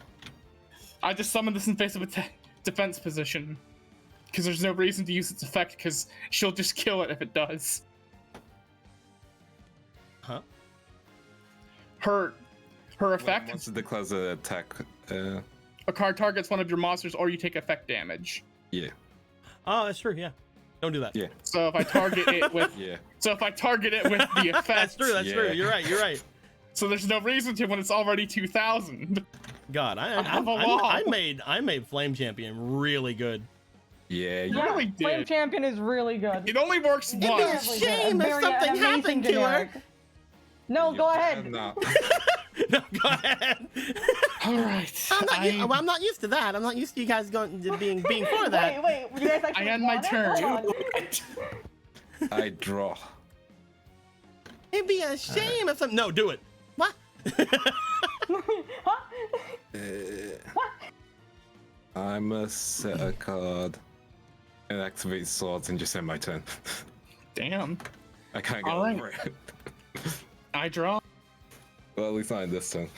I just summon this in face of a defense position. Because there's no reason to use its effect, because she'll just kill it if it does. Huh? Her effect, once it declares an attack, a card targets one of your monsters or you take effect damage. yeah, Oh, that's true. Yeah. Don't do that. yeah, So if I target it with yeah. the effect, That's true. That's true. Yeah. You're right. so there's no reason to when it's already 2000. God, I made Flame Champion really good. Yeah, You Yeah, really Flame did. Champion is really good. It only works be a once. shame if something happened to her. No, go ahead. No. No, go ahead. All right. I'm not used to that. I'm not used to you guys being for that. Wait, you guys actually I end my want it? turn. Hold on. I draw. It'd be a shame if some. No, do it. What? Huh? What? I'm a set a card and activate swords and just end my turn. Damn. I can't get Alright. over it. I draw. Well, at least not in this turn.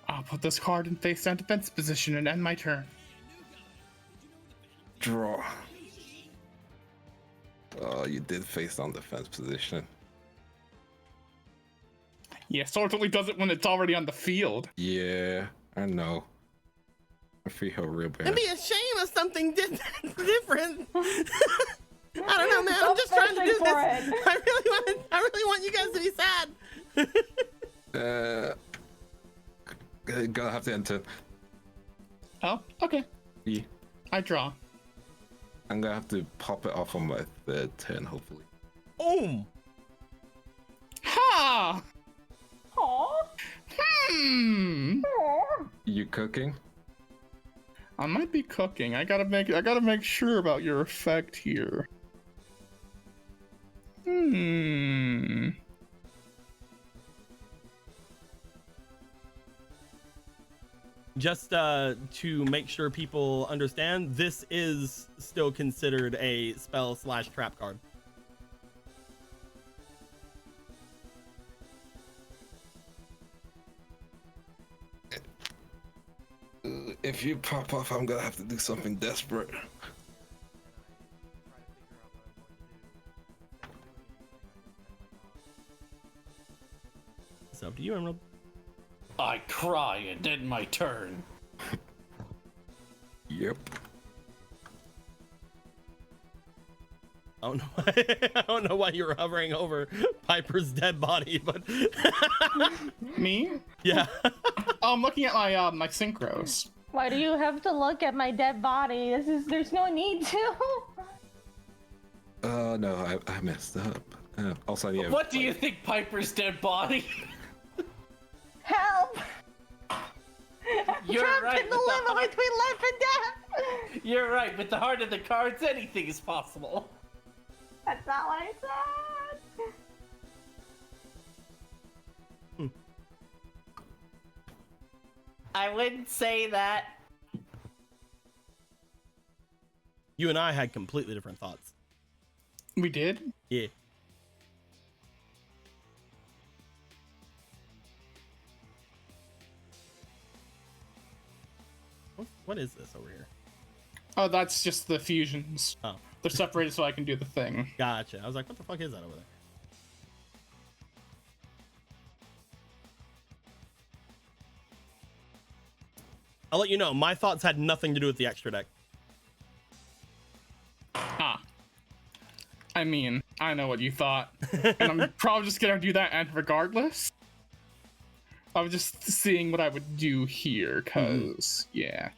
I'll put this card in face down defense position and end my turn. Draw. Oh, you did face on defense position. Yeah, Swords only does it when it's already on the field. Yeah, I know. I feel her real bad. It'd be a shame if something did different. I don't know, man. I'm just trying to do this. I really want you guys to be sad. Gonna have to enter. Oh, okay. Yeah. I draw. I'm gonna have to pop it off on my third turn, hopefully. Boom. Ha! Aw. You cooking? I might be cooking. I gotta make sure about your effect here. Just to make sure people understand, this is still considered a spell/trap card. If you pop off, I'm gonna have to do something desperate. It's up to you, Emerald. I cry and end my turn. Yep. I don't know why you were hovering over Piper's dead body, but Me? yeah. Oh, I'm looking at my my synchros. Why do you have to look at my dead body? There's no need to. Oh no, I messed up. Also, yeah. What do you think, Piper's dead body? Help! You're Trapped right. in the limbo between life and death. You're right. With the heart of the cards, anything is possible. That's not what I said. I wouldn't say that. You and I had completely different thoughts. We did? Yeah. What is this over here? Oh, that's just the fusions. Oh, They're separated so I can do the thing. gotcha. I was like, what the fuck is that over there? I'll let you know, my thoughts had nothing to do with the extra deck. Ah. I mean, I know what you thought. And I'm probably just gonna do that and regardless. I was just seeing what I would do here, cause yeah.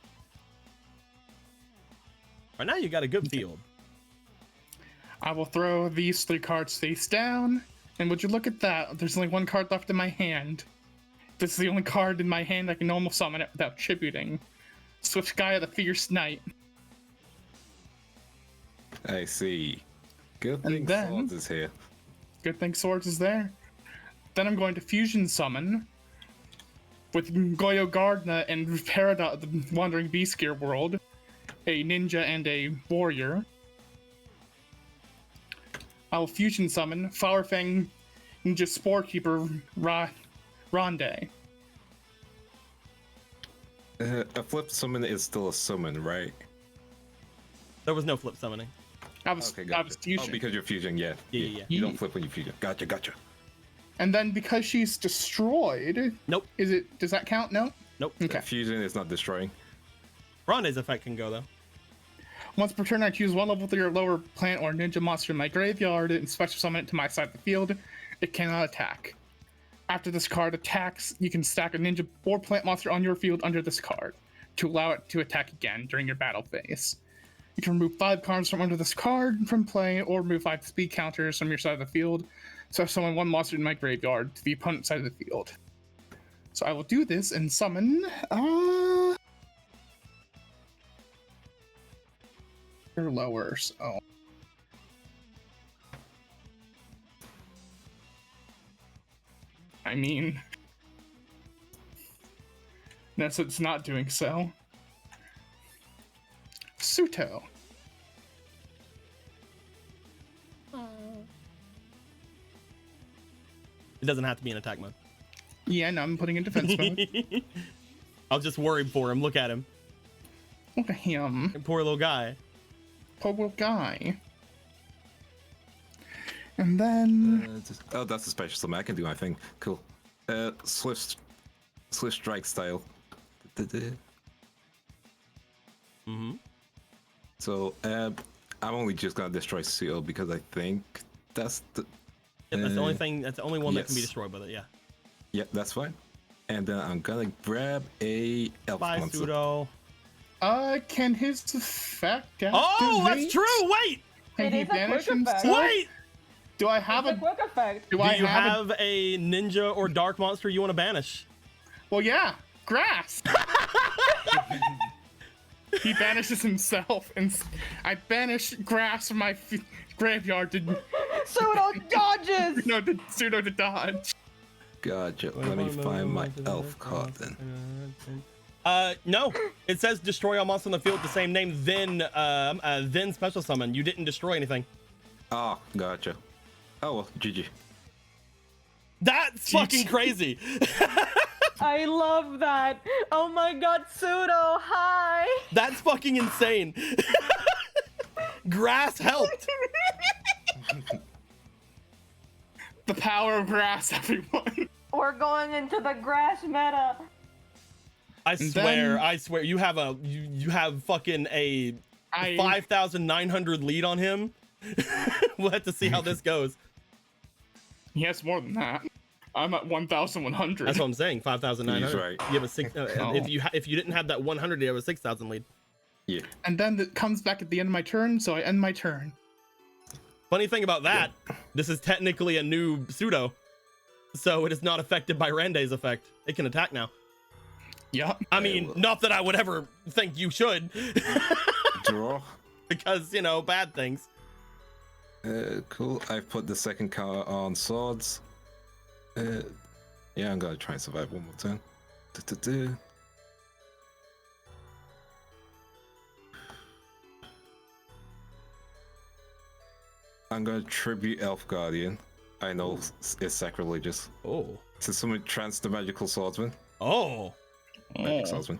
Right now you got a good field. I will throw these 3 cards face down, and would you look at that? There's only 1 card left in my hand. This is the only card in my hand I can normal summon it without tributing. Swift Guy of the Fierce Knight. I see. Good And thing then- Swords is here. Good thing Swords is there. Then I'm going to fusion summon with Goyo Gardna and Peridot, the Wandering Beast Gear World, a ninja and a warrior. I will fusion summon Flowerfang Ninja Spore Keeper Ronde. A flip summon is still a summon, right? There was no flip summoning. I was fusion. Oh, because you're fusion, yeah. Yeah. You don't flip when you fusion. Gotcha. And then because she's destroyed, Nope. does that count? No? Nope. Okay. Fusion is not destroying. Ronde's effect can go though. Once per turn, I choose 1 level 3 or lower plant or ninja monster in my graveyard and special summon it to my side of the field. It cannot attack. After this card attacks, you can stack a ninja or plant monster on your field under this card to allow it to attack again during your battle phase. You can remove 5 cards from under this card from play or remove 5 speed counters from your side of the field. So I summon 1 monster in my graveyard to the opponent's side of the field. So I will do this and summon or lower, so I mean, that's it's not doing so. Suto. It doesn't have to be in attack mode. Yeah, no, I'm putting in defense mode. I was just worried for him. Look at him. Look at him. Poor little guy. Poor little guy. And then Oh, that's a special summon. I can do my thing. Cool. Swift strike style. Mm-hmm. So I'm only just gonna destroy Seal because I think that's the. Yeah, that's the only thing. That's the only one that can be yes. destroyed with it. Yeah. Yeah, that's fine. And then I'm gonna grab a elf Bye, monster. pseudo. Can his effect activate? Oh, that's true. Wait. Can It he is a quick vanish effect. himself? Wait. Do I have It's a a? quick effect. Do Do I you have? have a ninja or dark monster you want to banish? Well, yeah, grass. He banishes himself, and I banish grass from my graveyard to Pseudo dodges. to pseudo to dodge. Gotcha. Let me find my elf card then. No. It says destroy all monsters on the field with the same name, then special summon. You didn't destroy anything. Oh, gotcha. Oh well, GG. That's fucking crazy. I love that. Oh my god, pseudo, hi. That's fucking insane. Grass helped. The power of grass, everyone. We're going into the grass meta. I swear, then- you have fucking a 5,900 lead on him. We'll have to see how this goes. He has more than that. I'm at 1,100. That's what I'm saying. 5,900. He's right. You have a six. If you didn't have that 100, you have a 6,000 lead. Yeah. And then it comes back at the end of my turn, so I end my turn. Funny thing about that, this is technically a new pseudo, so it is not affected by Rande's effect. It can attack now. Yep. I mean, not that I would ever think you should, Draw. because bad things. Cool. I've put the second counter on swords. Yeah, I'm gonna try and survive one more turn. I'm gonna tribute Elf Guardian. I know it's sacrilegious. Oh. To summon Trance the Magical Swordsman. Oh. Magic Swordsman.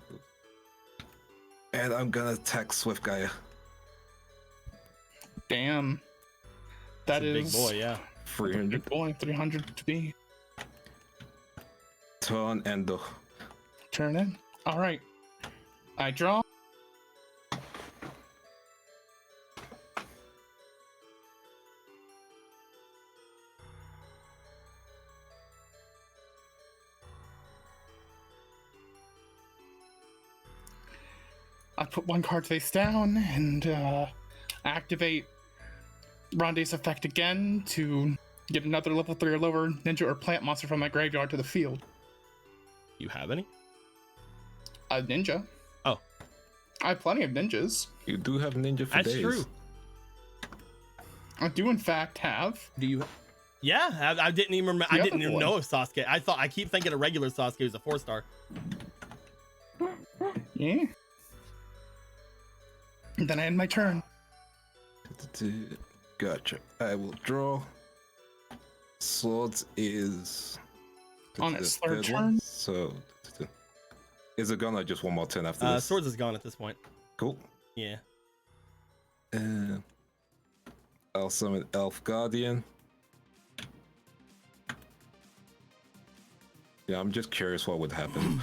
And I'm gonna attack Swift Gaia. Damn. That It's a is big boy, yeah. 300. Big boy, 300 to be. Turn Endo. Turn in. All right. I draw. I put one card face down and activate Ronde's effect again to get another level 3 or lower ninja or plant monster from my graveyard to the field. You have any? A ninja. Oh. I have plenty of ninjas. You do have ninja for That's days. true. I do in fact have. Do you? Yeah, I didn't even remember. I The didn't other even one. know if Sasuke. I keep thinking a regular Sasuke was a 4-star. Yeah. And then I end my turn. Gotcha. I will draw. Swords is On the its third one. turn. So is it gonna just one more turn after this? Swords is gone at this point. Cool. Yeah. I'll summon Elf Guardian. Yeah, I'm just curious what would happen.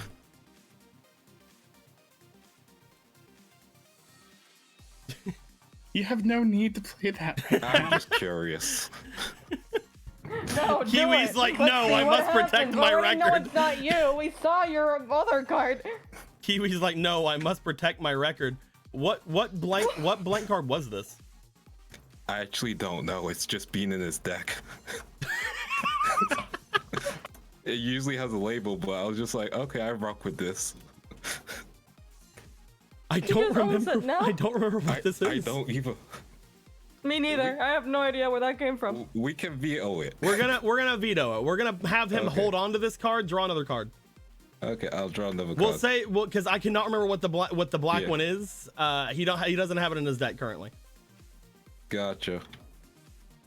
You have no need to play that. I'm just curious. No, do Kiwi's it. like, Let's "No, see I what must protect happens. my We already know record." it's not you. We saw your other card. Kiwi's like, no, I must protect my record. What blank card was this? I actually don't know. It's just been in his deck. It usually has a label, but I was just like, okay, I rock with this. I don't just owns remember. it now? I don't remember what this is. I don't either. Me neither. I have no idea where that came from. We can veto it. We're gonna veto it. We're gonna have him Okay. hold on to this card, draw another card. Okay, I'll draw another We'll card. say because I cannot remember what the black Yeah. one is. He doesn't have it in his deck currently. Gotcha.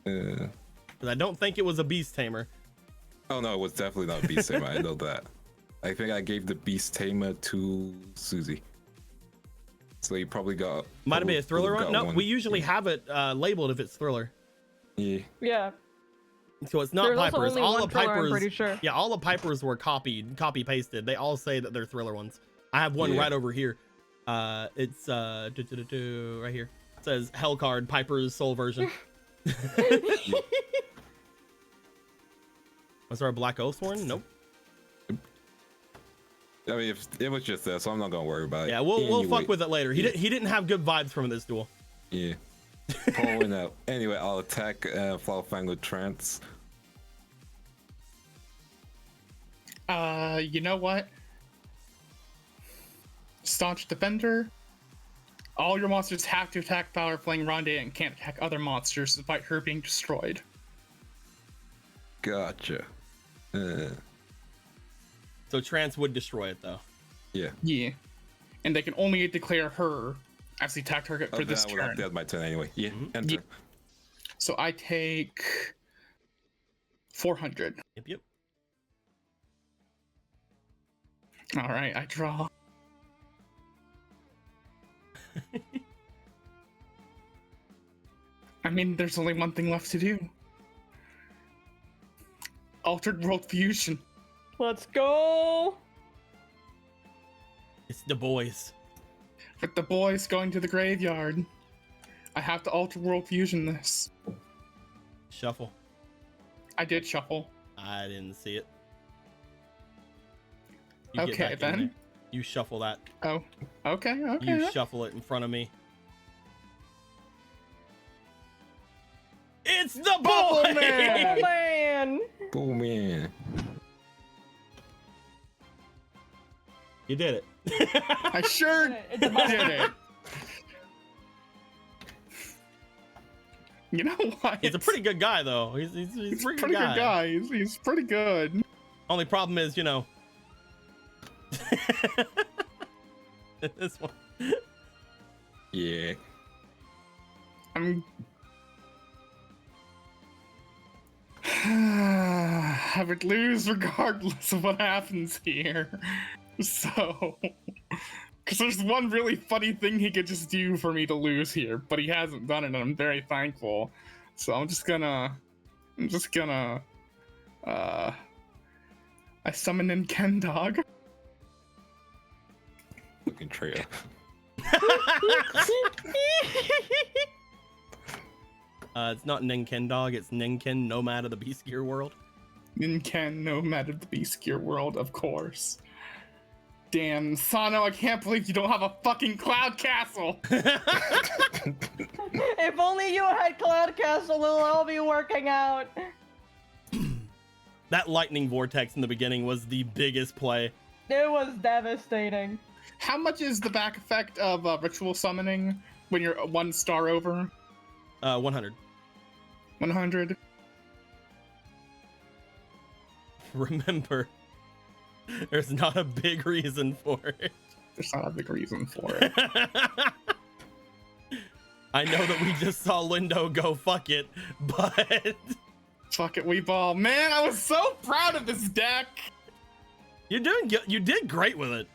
'Cause I don't think it was a beast tamer. Oh no, it was definitely not Beast Tamer. I know that. I think I gave the Beast Tamer to Susie. So you probably got. Might have been a thriller got one. No, one. we usually have it labeled if it's thriller. Yeah. Yeah. So it's not There's also Pipers. only All one the Thriller, I'm Pipers, pretty sure. yeah, all the Pipers were copy pasted. They all say that they're Thriller ones. I have one right over here. It's right here. It says Hellcard Piper's Soul version. Was there a Black Oathsworn? Nope. I mean, if it was just that, so I'm not gonna worry about it. Yeah, we'll Anyway, fuck with it later. He didn't have good vibes from this duel. Yeah. Pulling out. Anyway, I'll attack Flower Fang with Trance. You know what? Staunch Defender. All your monsters have to attack Flower Fang Ronde and can't attack other monsters despite her being destroyed. Gotcha. So Trance would destroy it though. Yeah. Yeah. And they can only declare her as the attack target for this turn. That's my turn anyway. Yeah. Enter. Yeah. So I take 400. Yep. All right, I draw. I mean, there's only one thing left to do. Altered World Fusion. Let's go. It's the boys. With the boys going to the graveyard, I have to Altered World Fusion this. Shuffle. I did shuffle. I didn't see it. You get Okay, back in then. there. You shuffle that. Oh, okay. You shuffle it in front of me. It's the Bubble boy! Man! Oh man. Oh man. You did it. I sure It's a bubble. did it. You know what? He's a pretty good guy, though. He's a He's pretty, pretty good guy. He's pretty good. Only problem is, you know. This one. Yeah. I would lose regardless of what happens here. So, because there's one really funny thing he could just do for me to lose here, but he hasn't done it, and I'm very thankful. So I'm just gonna, I summon in Ken Dog. Looking trio. It's not Ninken Dog, it's Ninken Nomad of the Beast Gear world. In Ken Nomad of the Beast Gear world, of course. Damn, Sano, I can't believe you don't have a fucking Cloud Castle! If only you had Cloud Castle, it'll all be working out. That lightning vortex in the beginning was the biggest play. It was devastating. How much is the back effect of ritual summoning when you're 1 star over? 100. 100? Remember, there's not a big reason for it. There's not a big reason for it. I know that we just saw Lindo go fuck it, but Fuck it, we ball. Man, I was so proud of this deck! you did great with it.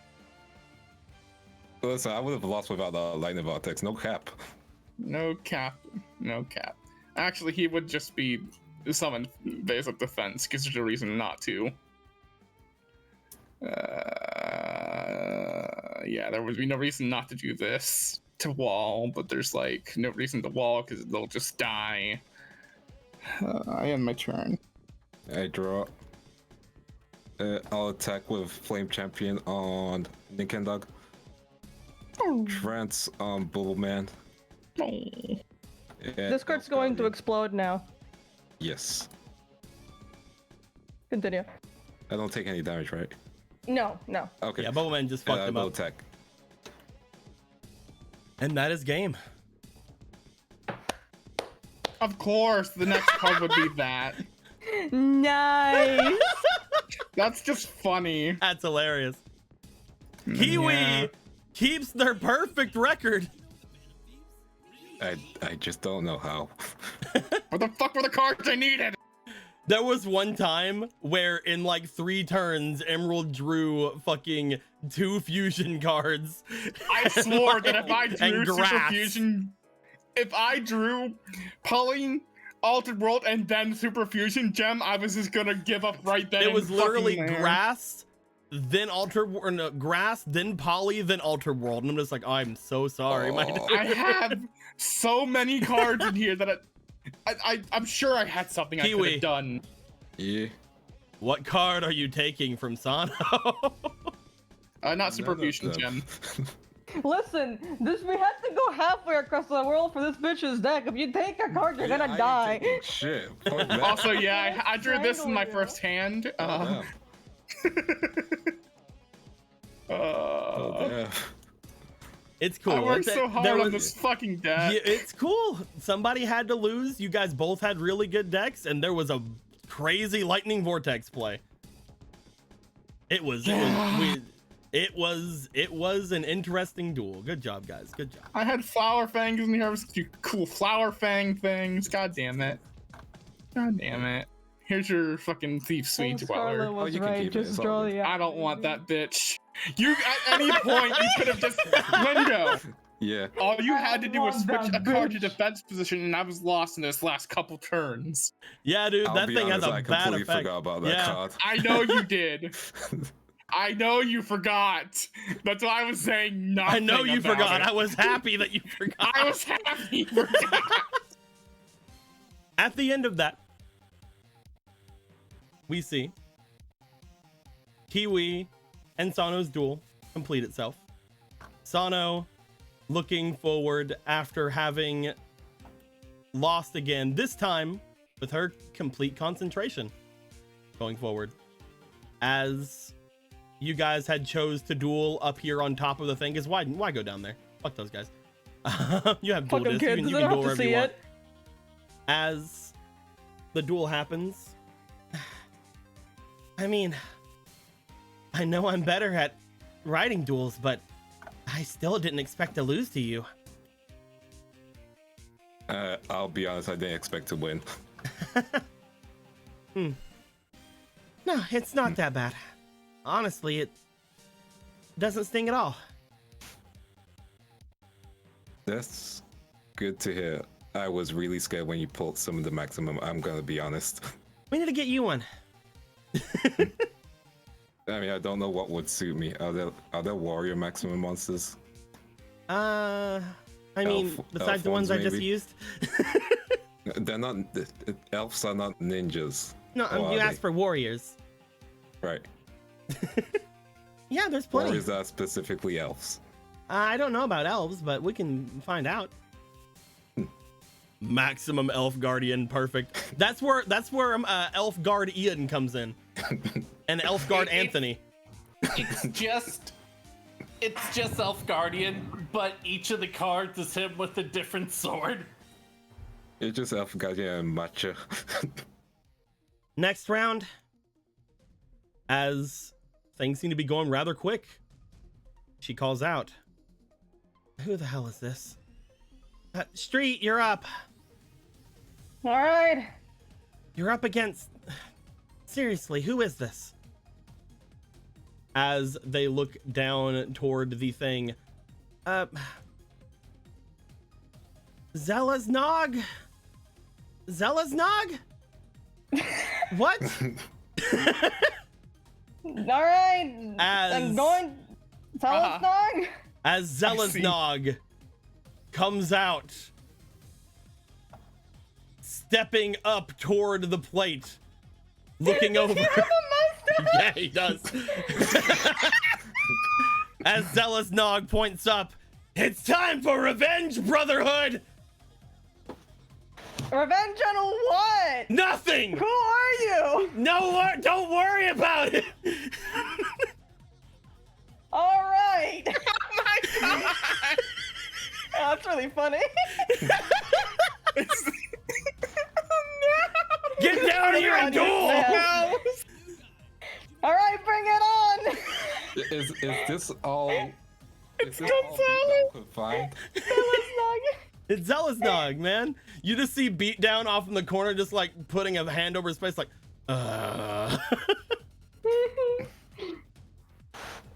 Listen, I would have lost without the lightning vortex. No cap. No cap. No cap. Actually, he would just be summoned base up defense, because there's a reason not to. Yeah, there would be no reason not to do this to wall, but there's like no reason to wall because they'll just die. I end my turn. I draw. I'll attack with Flame Champion on Ninken Dog. Trance on Bubbleman. Oh. This card's going to explode now. Yes. Continue. I don't take any damage, right? No. Okay. Yeah, Bubbleman just fucked him I will up. attack. And that is game. Of course, the next card would be that. Nice. That's just funny. That's hilarious. Kiwi Yeah. keeps their perfect record. I just don't know how. What the fuck were the cards I needed? There was one time where in like 3 turns, Emerald drew fucking 2 fusion cards. I swore that if I And drew Super grass. Fusion, if I drew Pulling Altered World and then Super Fusion Gem, I was just gonna give up right then. It was and literally fucking there. grass, then grass, then poly, then Altered World, and I'm just like, oh, I'm so sorry, my dude. I have so many cards in here that I'm sure I had something I could Kiwi. have done. Yeah. What card are you taking from Sano? Not Super None of Fusion them. Gem. Listen, we have to go halfway across the world for this bitch's deck. If you take a card, you're Yeah, gonna I ain't die. taking Shit. Fuck that. Also, yeah, I drew this in my Strangle you. first hand. Oh, damn. It's cool. I worked It's- so hard there on was- this fucking deck. Yeah, it's cool. Somebody had to lose. You guys both had really good decks, and there was a crazy lightning vortex play. It was an interesting duel. Good job, guys. Good job. I had Flower Fangs in here. I was do cool Flower Fang things. God damn it. God damn it. Here's your fucking Thief Sweet Dweller. Oh, you can keep it, it's all good. I don't want that bitch. You, at any point, you could have just Lingo. Yeah. All you had to do was want switch that a card to bitch. defense position, and I was lost in this last couple turns. Yeah, dude, I'll that be thing honest, has I a bad completely effect. forgot about that Yeah. card. I know you did. I know you forgot. That's why I was saying nothing. I know you about forgot. it. I was happy that you forgot. I was happy you forgot. At the end of that, we see Kiwi and Sano's duel complete itself. Sano looking forward after having lost again, this time with her complete concentration going forward. As you guys had chose to duel up here on top of the thing, because why go down there? Fuck those guys. You have duel Fuck them discs. You kids. can They don't duel have to wherever you see want. it. As the duel happens, I mean, I know I'm better at riding duels, but I still didn't expect to lose to you. I'll be honest, I didn't expect to win. No, it's not that bad. Honestly, it doesn't sting at all. That's good to hear. I was really scared when you pulled some of the maximum, I'm gonna be honest. We need to get you one. I mean, I don't know what would suit me. Are there warrior maximum monsters? I mean, besides elf the ones I ones, just maybe? used. They're not. Elves are not ninjas. No, Or are you they? asked for warriors. Right. Yeah, there's plenty. Warriors are specifically elves. I don't know about elves, but we can find out. Maximum elf guardian, perfect. That's where elf guard Ian comes in, and elf guard Anthony. It's just Elf Guardian, but each of the cards is him with a different sword. It's just elf guardian and matcha. Next round, as things seem to be going rather quick, she calls out, "Who the hell is this? Street, you're up. All right. You're up against... Seriously, who is this?" As they look down toward the thing. Zella's Nog? Zella's Nog? What? All right. I'm As- going. Tell us, Nog. As Zella's see. Nog comes out, stepping up toward the plate, looking over. Yeah, he does. As Zealous Nog points up, "It's time for revenge, Brotherhood!" Revenge on what? Nothing! Who are you? Don't worry about it! All right. Oh my god. That's really funny. Get down here and duel! All right, bring it on. Is this all? Is this all Gonzalez. confined? It's Zealous Nog, man. You just see Beatdown off in the corner, just like putting a hand over his face, like,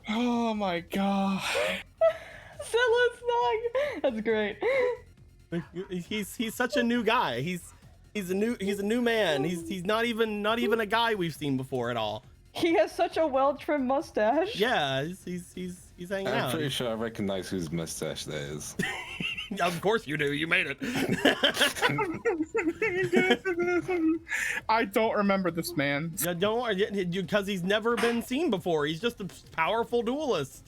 Oh my god. Zealous Nog. That's great. He's such a new guy. He's a new man. He's not even a guy we've seen before at all. He has such a well-trimmed mustache. Yeah, he's hanging out. I'm pretty sure I recognize whose mustache that is. Of course you do. You made it. I don't remember this man. Yeah, don't worry, because he's never been seen before. He's just a powerful duelist.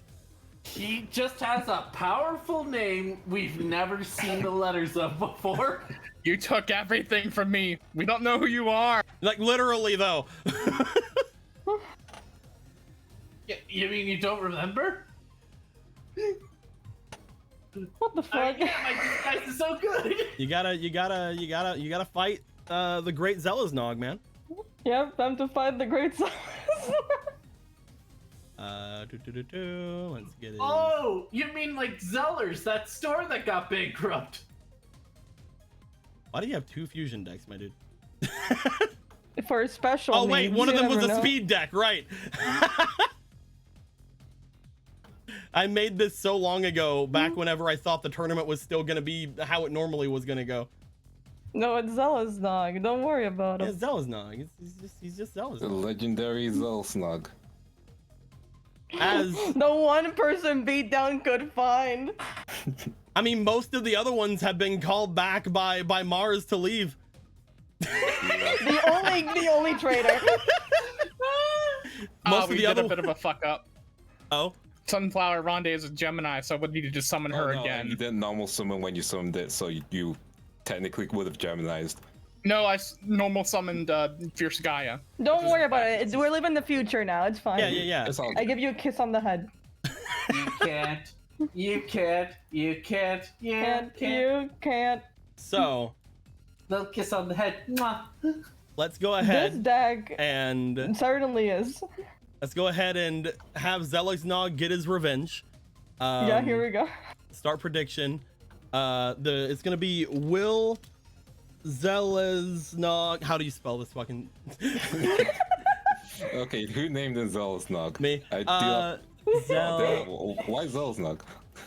He just has a powerful name we've never seen the letters of before. You took everything from me. We don't know who you are. Like literally though. You mean you don't remember? What the fuck? Yeah, my disguise is so good. You gotta fight the great Zelaznog, man. Yep, time to find the great size. Let's get it. Oh, you mean like Zellers, that store that got bankrupt? Why do you have 2 fusion decks, my dude? For a special. Oh wait, needs, one of you them was never a know. speed deck, right? I made this so long ago, back whenever I thought the tournament was still gonna be how it normally was gonna go. No, it's Zelaznog. Don't worry about Yeah, it. Zelaznog. He's just The Zelaznog. legendary Zelsnog. As The one person beatdown could find. I mean, most of the other ones have been called back by Mars to leave. The only traitor. Most of We the did other a bit of a fuck up. Oh, Sunflower Ronde is a Gemini, so I would need to just summon her no, again. You didn't normal summon when you summoned it, so you technically would have Geminized. No, I normal summoned Fierce Gaia. Don't worry about it. We're living the future now. It's fine. yeah. It's all I give you a kiss on the head. You can't. And you can't. So Little kiss on the head. Mwah. let's go This ahead deck and certainly is. have Zelaznog get his revenge. Yeah, here we go. Start prediction. It's gonna be Will Zelaznog. How do you spell this fucking? Okay, who named him Zelsnog? Me. Why Zelsnog?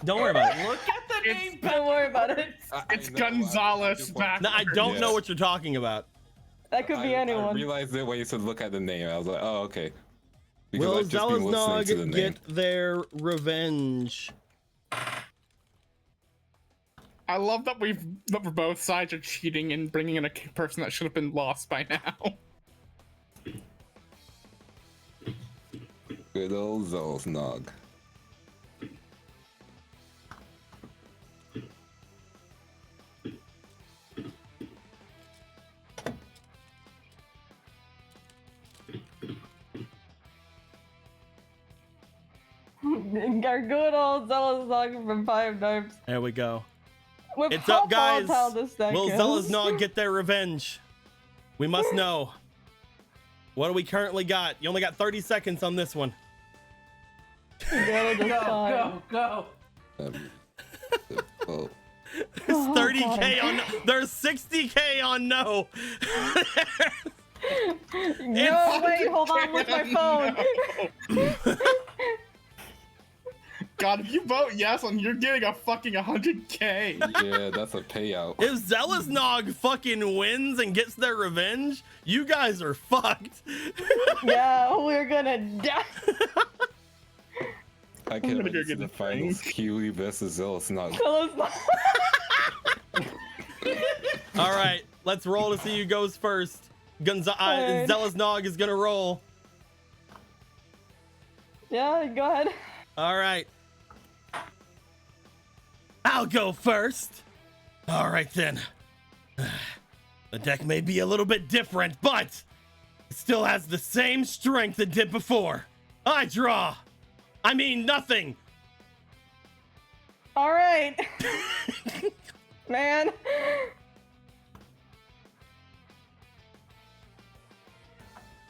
Don't worry about it. Look at the name. Don't worry about it. It's Gonzalez back. No, I don't Yes. know what you're talking about. That could be I anyone. realized it when you said look at the name. I was like, oh, okay. Because Will I've just been listening to the Zelaznog name. get their revenge? I love that we're both sides are cheating and bringing in a person that should have been lost by now. Good old Zelsnog. Our good old Zelaznog from 5Darps. There we go. With It's how up, guys. volatile this deck Will is. Zelaznog get their revenge? We must know. What do we currently got? You only got 30 seconds on this one. Gotta Go, decide. go, go. Oh, It's Oh, 30k on. There's 60k on no. No, wait, hold on with my phone. God, if you vote yes, and you're getting a fucking 100k. yeah, that's a payout. If Zelaznog fucking wins and gets their revenge, you guys are fucked. Yeah, we're gonna die. I can't gonna wait go to see get the a finals. drink. Kiwi versus Zelsnog. Zelaznog. All right, let's roll to see who goes first. Fine. Zelaznog is gonna roll. Yeah, go ahead. All right. I'll go first. All right then. The deck may be a little bit different, but it still has the same strength it did before. I draw. I mean nothing. All right. Man.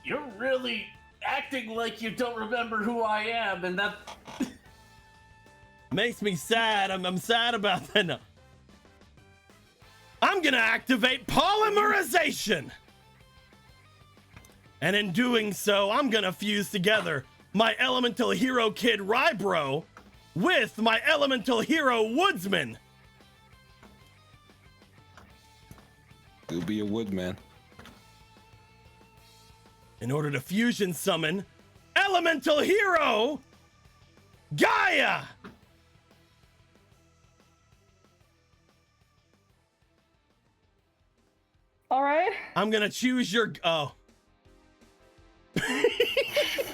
You're really acting like you don't remember who I am, and that. Makes me sad. I'm sad about that. No. I'm gonna activate polymerization. And in doing so, I'm gonna fuse together my elemental hero kid Rybro with my elemental hero Woodsman. It'll be a woodman. In order to fusion summon elemental hero Gaia. All right. I'm gonna choose your. Oh, I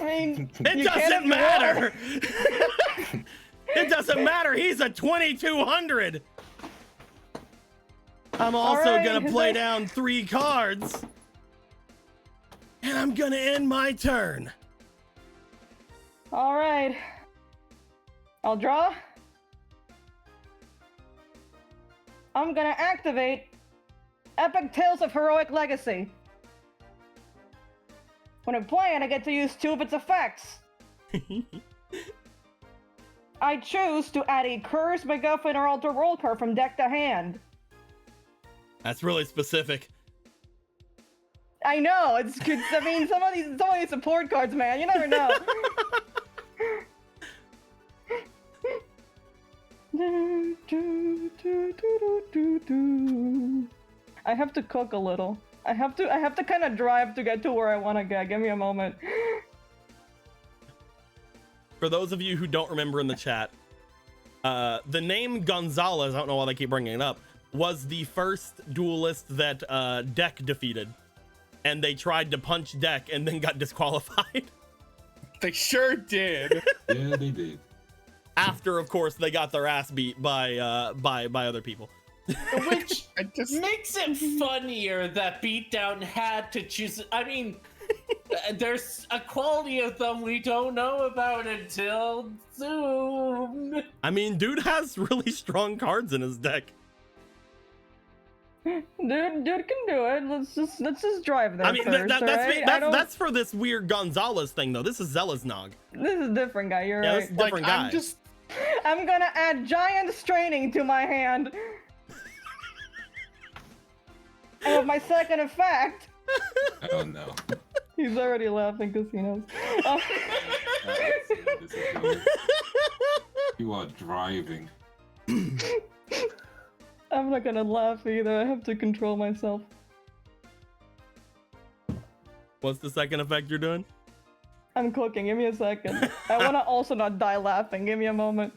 mean, it you doesn't can't ignore- matter. It doesn't matter. He's a 2200. I'm also right, gonna is play that- down 3 cards, and I'm gonna end my turn. All right. I'll draw. I'm gonna activate Epic Tales of Heroic Legacy. When I'm playing, I get to use 2 of its effects. I choose to add a Curse, MacGuffin, or Alter World card from deck to hand. That's really specific. I know, it's good. I mean, some of these support cards, man, you never know. I have to cook a little. I have to kind of drive to get to where I want to get. Give me a moment. For those of you who don't remember in the chat, the name Gonzalez, I don't know why they keep bringing it up, was the first duelist that Deck defeated. And they tried to punch Deck and then got disqualified. They sure did. Yeah, they did. After, of course, they got their ass beat by other people. Which makes it funnier that Beatdown had to choose. I mean, there's a quality of them we don't know about until soon. I mean, dude has really strong cards in his deck. Dude can do it. Let's just drive there. I mean, first, that's for this weird Gonzalez thing, though. This is Zelaznog. This is a different guy. You're Yeah, right. this is a different guy. I'm gonna add Giant Straining to my hand. And with my second effect, Oh no. he's already laughing because he knows. You are driving. I'm not gonna laugh either. I have to control myself. What's the second effect you're doing? I'm cooking. Give me a second. I wanna also not die laughing. Give me a moment.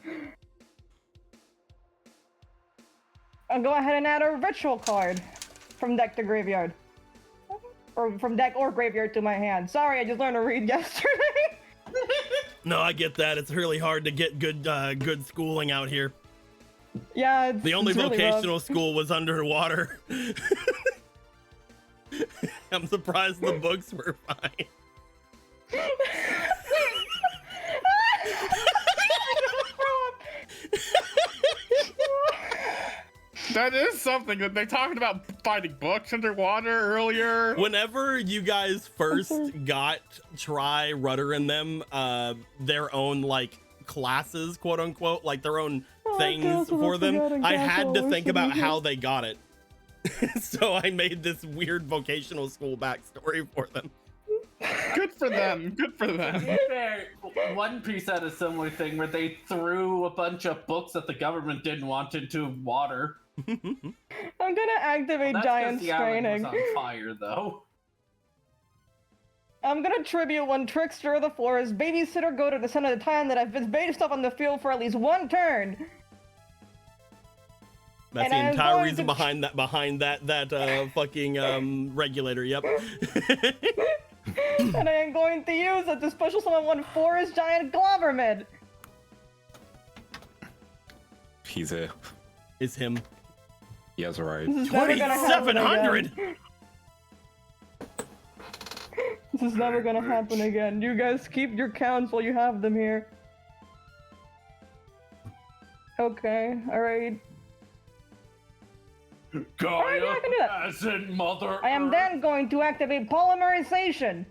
I'll go ahead and add a ritual card from deck to graveyard. Or from deck or graveyard to my hand. Sorry, I just learned to read yesterday. No, I get that. It's really hard to get good schooling out here. Yeah, The only it's really vocational rough. school was underwater. I'm surprised the books were fine. That is something that they talked about finding books underwater earlier. Whenever you guys first got Try, Rudder, and them their own like classes, quote unquote, like their own things Castle, for them, forgotten I had Castle, to where's think the about video? how they got it. So I made this weird vocational school backstory for them. Good for them. Good for To them. be fair, One Piece had a similar thing where they threw a bunch of books that the government didn't want into water. I'm gonna activate That's 'cause Giant the island was Straining. on fire, though. I'm gonna tribute one Trickster of the Forest, Babysitter Go to the Center of the Time that I've been based up on the field for at least one turn. That's And the I am entire going reason to- behind that fucking regulator. Yep. And I am going to use it to special summon one Forest Giant Glovermid. He's a. Is him. He has arrived. This is never gonna happen 2700. again. This is never gonna happen again. You guys keep your counts while you have them here. Okay, alright. Alright, yeah, I can do that. as in Mother I am Earth. then going to activate Polymerization.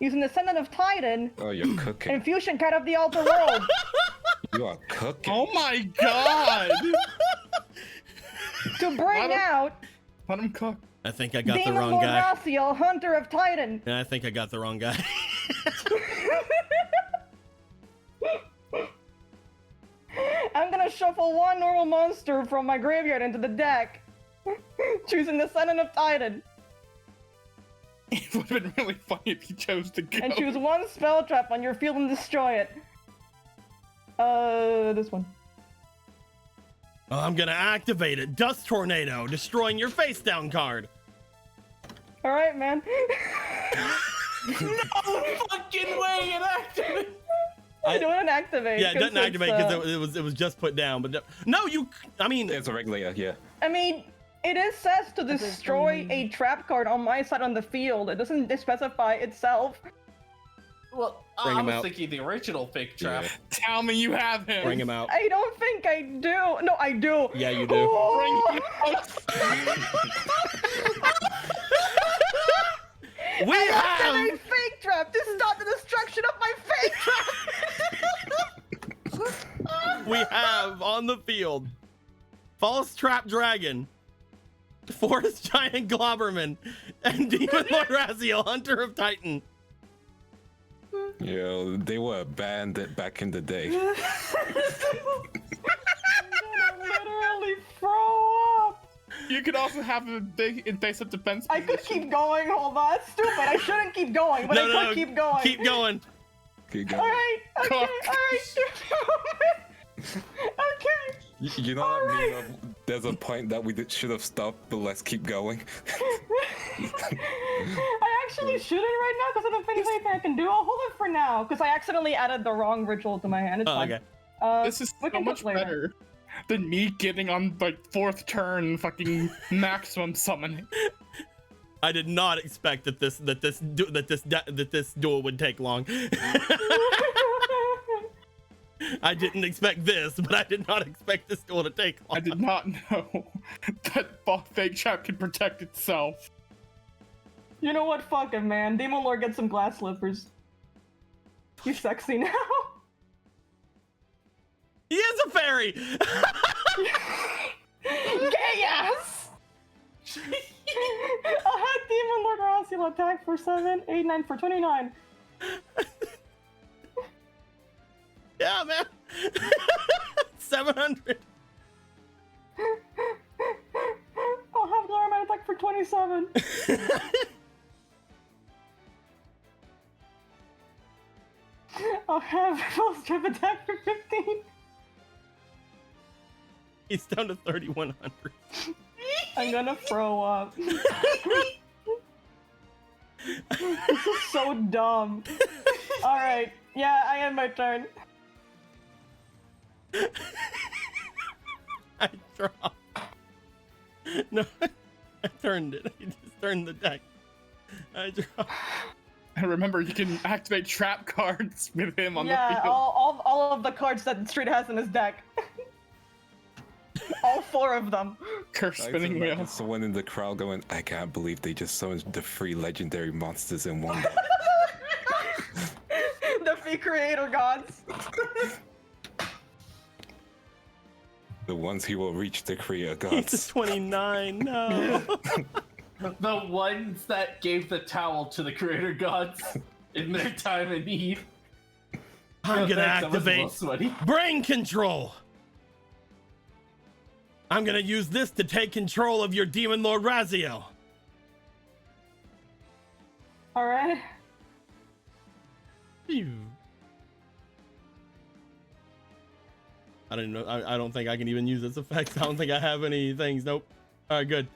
Using the Descendant of Titan Oh, you're cooking. and Fusion Card of the Alter World. You are cooking. Oh my god! To bring out Let him cook. I think I got the Demon wrong Lord guy. Raciel, Hunter of Titan. Yeah, I think I got the wrong guy. I'm gonna shuffle one normal monster from my graveyard into the deck. Choosing the Son of Titan. It would have been really funny if you chose to go. And choose one spell trap on your field and destroy it. This one. I'm gonna activate it. Dust Tornado, destroying your face down card. Alright, man. No fucking way it activated! I don't want to activate. Yeah, it doesn't activate because it was just put down. But no, I mean, It's a regular, yeah. I mean, it says to destroy a trap card on my side on the field. It doesn't specify itself. Well, Bring I him was out. thinking the original fake trap. Yeah. Tell me you have him. bring him out. I don't think I do. No, I do. Yeah, you do. Oh! Bring him out. We I have activate fake trap to stop the destruction of my fake trap. we have on the field False Trap Dragon, Forest Giant Globberman, and Demon Lord Raziel, Hunter of Titan. Yeah, they were a bandit back in the day. I'm gonna literally throw up. You could also have a big basic defense. I could keep going. Hold on. That's stupid. I shouldn't keep going, but No, I no, could no. keep going. Keep going. Keep All going. right. Okay. Cook. All right. Okay. You know what I mean? Alright. There's a point that we should have stopped, but let's keep going. I actually shouldn't right now because I don't think there's anything I can do. I'll hold it for now because I accidentally added the wrong ritual to my hand. It's Oh, fine. okay. This is we so can much talk later. better than me getting on like 4th turn fucking maximum summoning. I did not expect that this duel would take long. I didn't expect this, but I did not expect this duel to take long. I did not know that fake trap can protect itself. You know what? Fuck him, man. Demon Lord gets some glass slippers. He's sexy now. He is a fairy. Gay ass! I'll have Demon Lord Raziel attack for 7, 8, 9 for 29. Yeah, man. 700. I'll have Glory attack for 27. I'll have False Trap attack for 15. He's down to 3,100. I'm gonna throw up. This is so dumb. Alright, yeah, I end my turn. I dropped. No, I turned it. I just turned the deck. I dropped. And remember, you can activate trap cards with him on Yeah, the field. all of the cards that Street has in his deck. All 4 of them. Curse I spinning just imagine wheel. someone in the crowd going, I can't believe they just summoned the 3 legendary monsters in one. The fake creator gods. The ones who will reach the creator He's gods. a 29. No. The ones that gave the towel to the creator gods in their time of need. I'm gonna Thanks, that was a little activate sweaty. brain control. I'm gonna use this to take control of your Demon Lord Raziel. Alright. Phew. I don't know. I don't think I can even use this effect. I don't think I have any things. Nope. All right, good.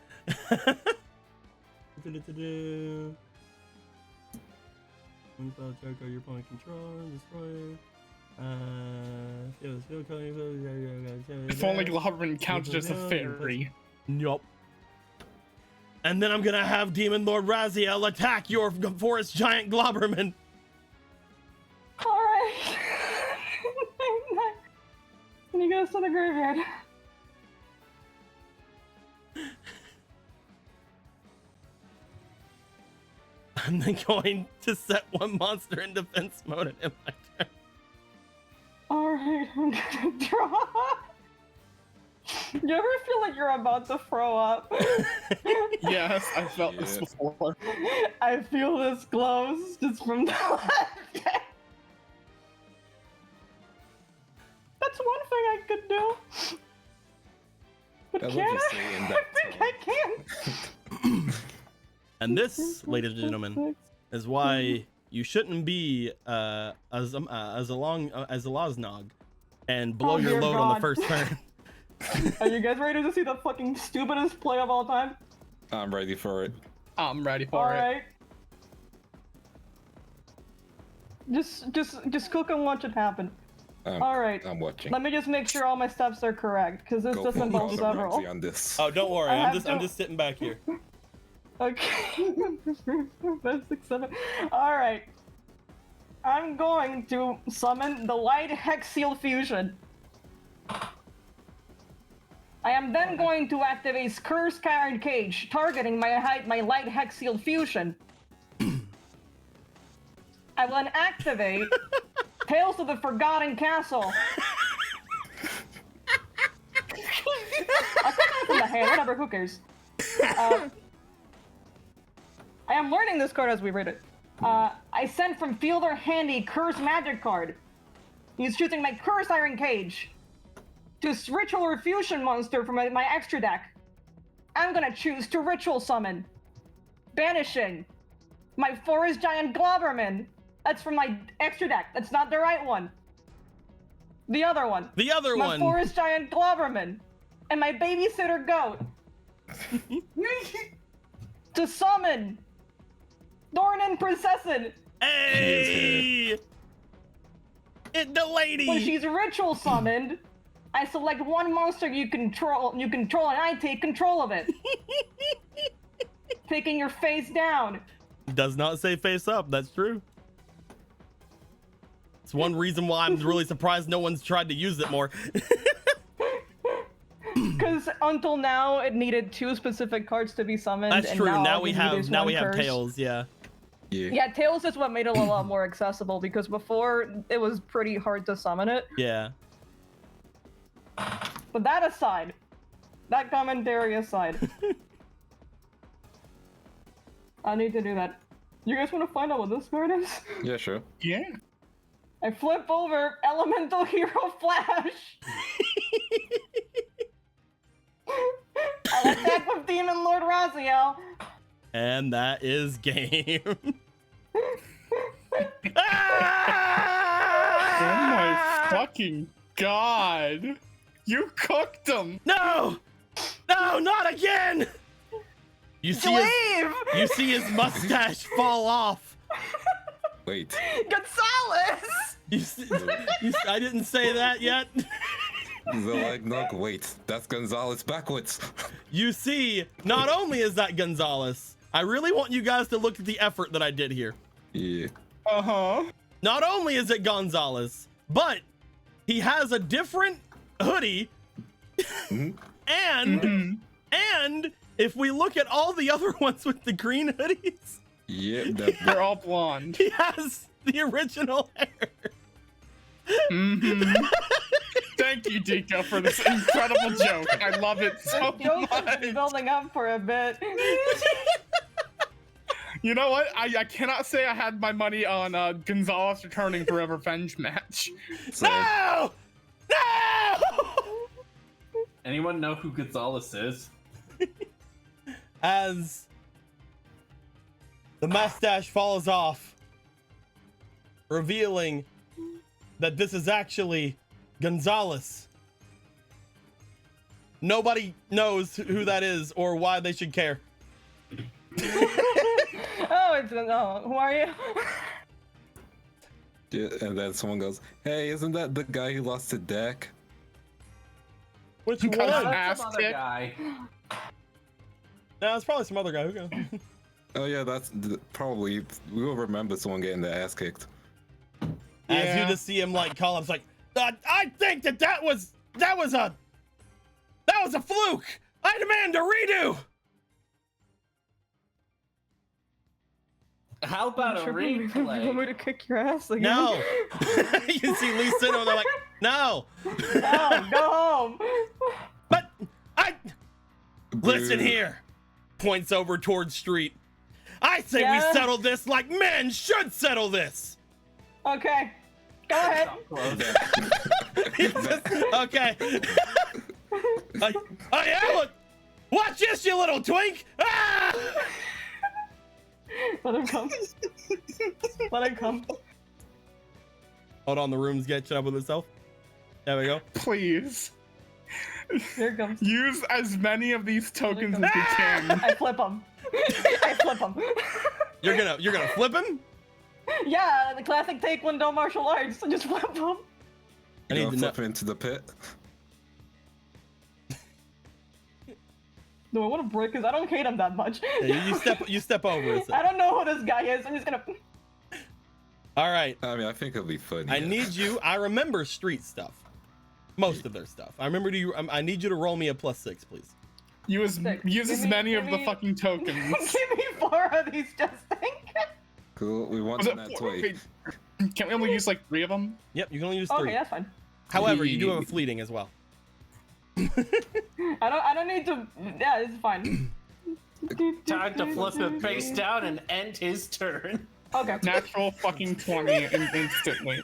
When spell check your opponent control, destroy. If only Globberman counted as a fairy. Yup. And then I'm gonna have Demon Lord Raziel attack your Forest Giant Globberman. Alright. And he goes to the graveyard. I'm then going to set one monster in defense mode and end my turn. Alright, I'm gonna draw. You ever feel like you're about to throw up? Yes, I felt this Yeah. before. I feel this close just from the left. That's one thing I could do. I love Can you I? saying I that. think I can. And this, ladies and gentlemen, is why you shouldn't be as Loznog and blow Oh, your dear load on the God. first turn. Are you guys ready to see the fucking stupidest play of all time? I'm ready for it. I'm ready for All it. right. Just cook and watch it happen. All right. I'm watching. Let me just make sure all my steps are correct, because this Go does full involve Gordon several. Ramsay on this. Oh, don't worry. I I'm have just sitting back here. Okay. 5, 6, 7. All right. I'm going to summon the Light Hex Seal Fusion. I am then going to activate Curse Iron Cage, targeting my Light Hex Seal Fusion. I will then activate Tales of the Forgotten Castle. I put that from the hand, whatever, who cares? I am learning this card as we read it. I sent from field or handy Curse Magic card. He's choosing my Curse Iron Cage to Ritual or Fusion monster from my extra deck. I'm gonna choose to Ritual Summon, banishing my Forest Giant Globberman. That's from my extra deck. That's not the right one. The other one. The other My one. Forest Giant Globberman and my Babysitter Goat. To summon Dornan Princessin. Hey! It the lady. When she's ritual summoned, I select one monster you control, and I take control of it. Taking your face down. Does not say face up. That's true. It's one reason why I'm really surprised no one's tried to use it more. Because until now, it needed 2 specific cards to be summoned. That's and true. Now, Now we have one curse. Tails. Yeah. Yeah, Tails is what made it a lot more accessible, because before it was pretty hard to summon it. Yeah. But that aside, that commentary aside, I need to do that. You guys want to find out what this card is? Yeah, sure. Yeah. I flip over Elemental Hero Flash. I attack with Demon Lord Raziel. And that is game. Oh my fucking god. You cooked him. No! No, not again! You see his mustache fall off. Wait. Gonzalez! I didn't say that yet. Wait. That's Gonzalez backwards. You see, not only is that Gonzalez, I really want you guys to look at the effort that I did here. Yeah. Uh-huh. Not only is it Gonzalez, but he has a different hoodie. And if we look at all the other ones with the green hoodies, Yeah, They're all blonde. he has the original hair. Thank you, Dika, for this incredible joke. I love it so Joke has much. been building up for a bit. You know what? I cannot say I had my money on Gonzalez returning for a revenge match. No! No! Anyone know who Gonzalez is? As the mustache falls off, revealing that this is actually Gonzalez. Nobody knows who that is or why they should care. Who are you? Yeah, and then someone goes, "Hey, isn't that the guy who lost to deck?" Which Got one? his No, ass Some other kicked. guy. it's probably some other guy. Who knows? Oh yeah, probably. We will remember someone getting their ass kicked. As Yeah. you just see him like call up, like, I think that was a fluke. I demand a redo. How about a You want me replay? to kick your ass again? No. You see Lee sitting over there like, no. No, go home. But listen Boo. here. Points over towards street. I say we Yeah? settle this like men should settle this. Okay, go ahead. Okay. I am. Watch this, you little twink! Ah! Let him come. Let him come. Hold on, the room's catching up with itself. There we go. Please. Here it comes. Use as many of these tokens as you can. I flip him. I flip him. You're gonna flip him? Yeah, the classic Taekwondo martial arts. I just flip him. I need You to flip know. into the pit. Do I want to break? Cause I don't hate him that much. Yeah, you step over it. I don't know who this guy is. I'm just gonna. All right. I mean, I think it'll be funny. I need you. I remember street stuff. Most of their stuff. I remember. I need you to roll me a +6, please. Use Give as me- many give of the me- fucking tokens. Give me 4 of these, just think. Cool. We want Was it that four? toy. Wait, can't we only use like 3 of them? Yep, you can only use 3. Okay, that's fine. However, you do have a fleeting as well. I don't need to. Yeah, it's fine. Time to flip it face down and end his turn. Okay. Natural fucking 20 instantly.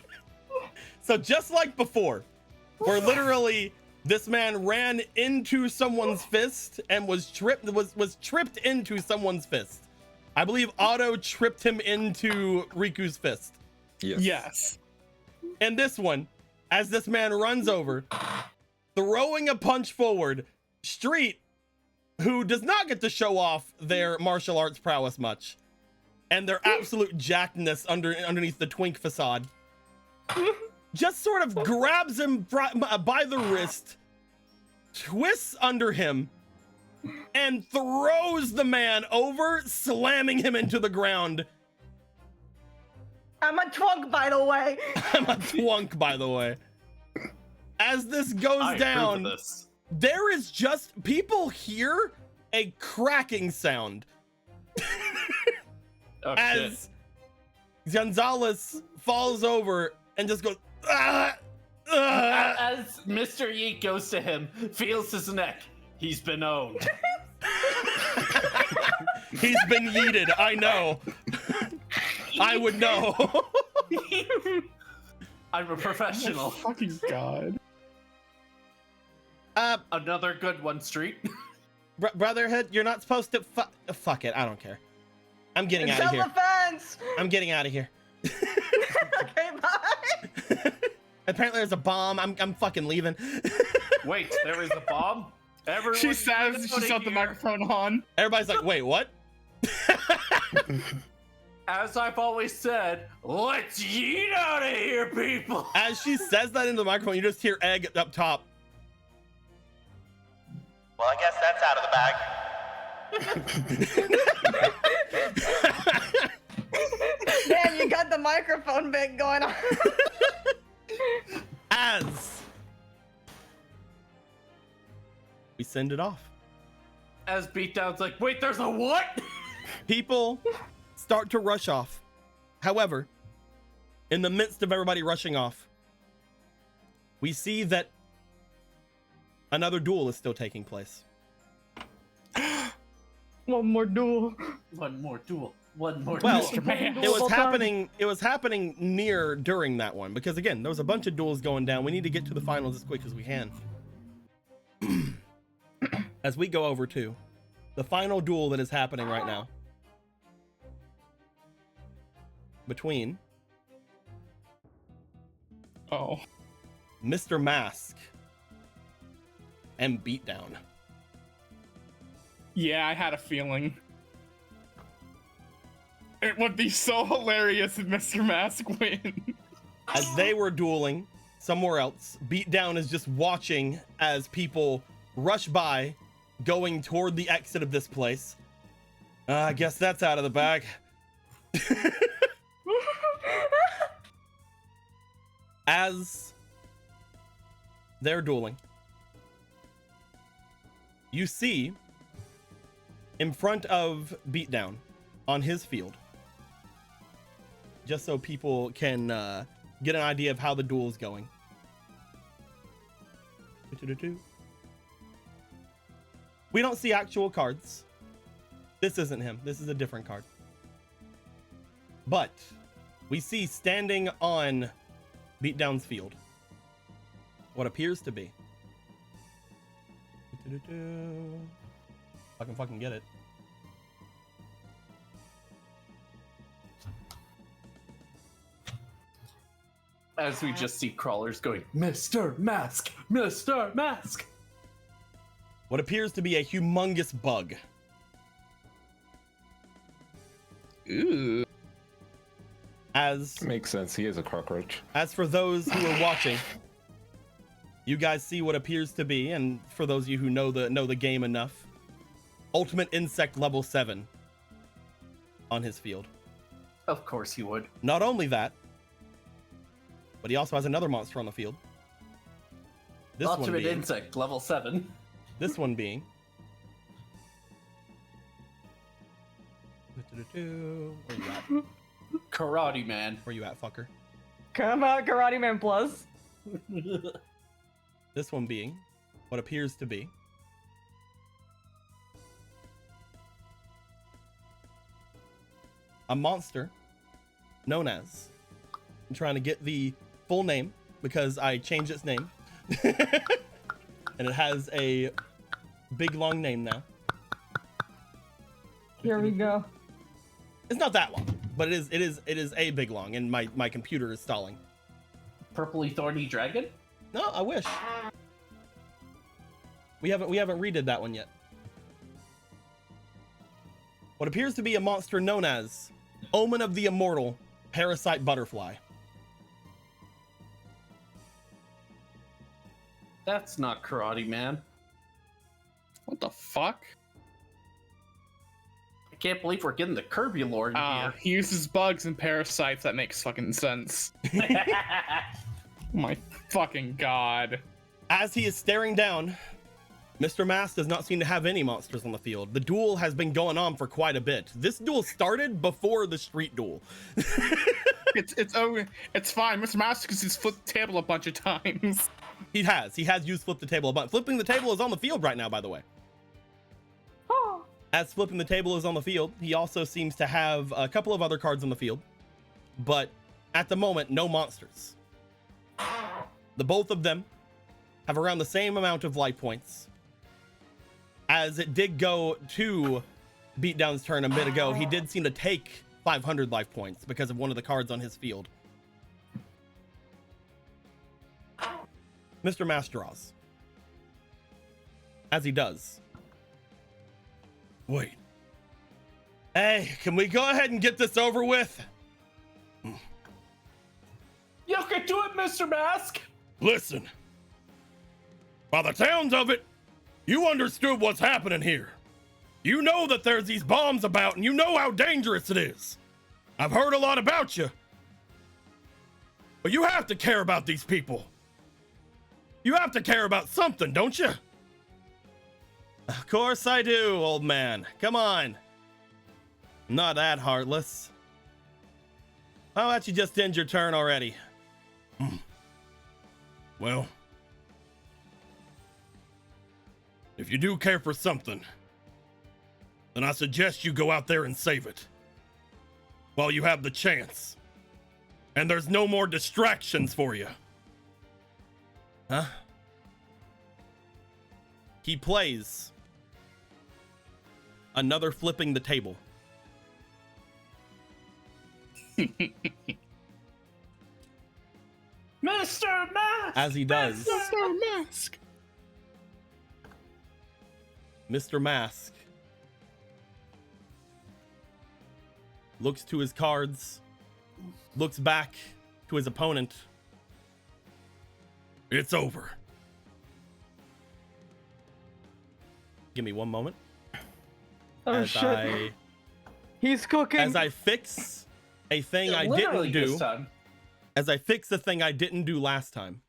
So just like before, where literally this man ran into someone's fist and was tripped into someone's fist. I believe Otto tripped him into Riku's fist. Yes. Yes. And this one, as this man runs over, throwing a punch forward, Street, who does not get to show off their martial arts prowess much, and their absolute jackedness underneath the twink facade, just sort of grabs him by the wrist, twists under him, and throws the man over, slamming him into the ground. I'm a twunk, by the way. I'm a twunk, by the way. As this goes I approve down, of this. there is just, people hear a cracking sound Oh, shit. as Gonzalez falls over and just goes, ah, ah. As Mr. Yeet goes to him, feels his neck. He's been owned. He's been yeeted. I know. I would know. I'm a professional. Fucking god. Another good one, Street. Brotherhood, you're not supposed to fuck it. I don't care. I'm getting out of here. Self-defense. I'm getting out of here. Okay, bye. Apparently there's a bomb. I'm fucking leaving. Wait, there is a bomb? Everyone She says she shut the microphone on. Everybody's like, wait, what? As I've always said, let's yeet out of here, people! As she says that into the microphone, you just hear Egg up top. Well, I guess that's out of the bag. Man, you got the microphone bit going on. As we send it off, As Beatdown's like, wait, there's a what? people start to rush off. However, in the midst of everybody rushing off, we see that another duel is still taking place. One more duel. One more duel. One more Well, duel. Man. It was Well done. happening. It was happening near during that one because again, there was a bunch of duels going down. We need to get to the finals as quick as we can. As we go over to the final duel that is happening right now between Oh. Mr. Mask and Beatdown. Yeah, I had a feeling. It would be so hilarious if Mr. Mask win. As they were dueling somewhere else, Beatdown is just watching as people rush by, going toward the exit of this place. I guess that's out of the bag. As they're dueling, you see in front of Beatdown on his field, just so people can get an idea of how the duel is going. We don't see actual cards. This isn't him. This is a different card. But we see standing on Beatdown's field what appears to be I can fucking get it. As we just see crawlers going, Mr. Mask! Mr. Mask! What appears to be a humongous bug. Ooh. Makes sense. He is a cockroach. As for those who are watching, you guys see what appears to be, and for those of you who know the game enough, ultimate insect level 7 on his field. Of course he would. Not only that, but he also has another monster on the field. This one Ultimate being, insect, level 7. This one being. Where you at? Karate Man. Where you at, fucker? Come out, Karate Man Plus. This one being what appears to be a monster known as, I'm trying to get the full name because I changed its name and it has a big long name now. Here we go. It's not that long, but it is a big long, and my computer is stalling. Purpley Thorny Dragon? No, I wish. We haven't redid that one yet. What appears to be a monster known as Omen of the Immortal Parasite Butterfly. That's not Karate Man. What the fuck? I can't believe we're getting the Kirby lore in here. He uses bugs and parasites. That makes fucking sense. Oh my fucking god. As he is staring down, Mr. Mask does not seem to have any monsters on the field. The duel has been going on for quite a bit. This duel started before the street duel. It's fine. Mr. Mask has flipped the table a bunch of times. He has used flip the table a bunch. Flipping the table is on the field right now, by the way. Oh. As flipping the table is on the field, he also seems to have a couple of other cards on the field, but at the moment, no monsters. The both of them have around the same amount of life points. As it did go to Beatdown's turn a bit ago, he did seem to take 500 life points because of one of the cards on his field. Mr. Mask draws. As he does. Wait. Hey, can we go ahead and get this over with? You can do it, Mr. Mask! Listen. By the sounds of it, you understood what's happening here. You know that there's these bombs about, and you know how dangerous it is. I've heard a lot about you. But you have to care about these people. You have to care about something, don't you? Of course I do, old man. Come on. I'm not that heartless. How about you just end your turn already? Well, if you do care for something, then I suggest you go out there and save it while you have the chance. And there's no more distractions for you. Huh? He plays another flipping the table. Mr. Mask! As he does, Mr. Mask. Mr. Mask looks to his cards, looks back to his opponent. It's over. Give me one moment. Oh shit. He's cooking. As I fix a thing I Literally didn't do. this time. As I fix the thing I didn't do last time.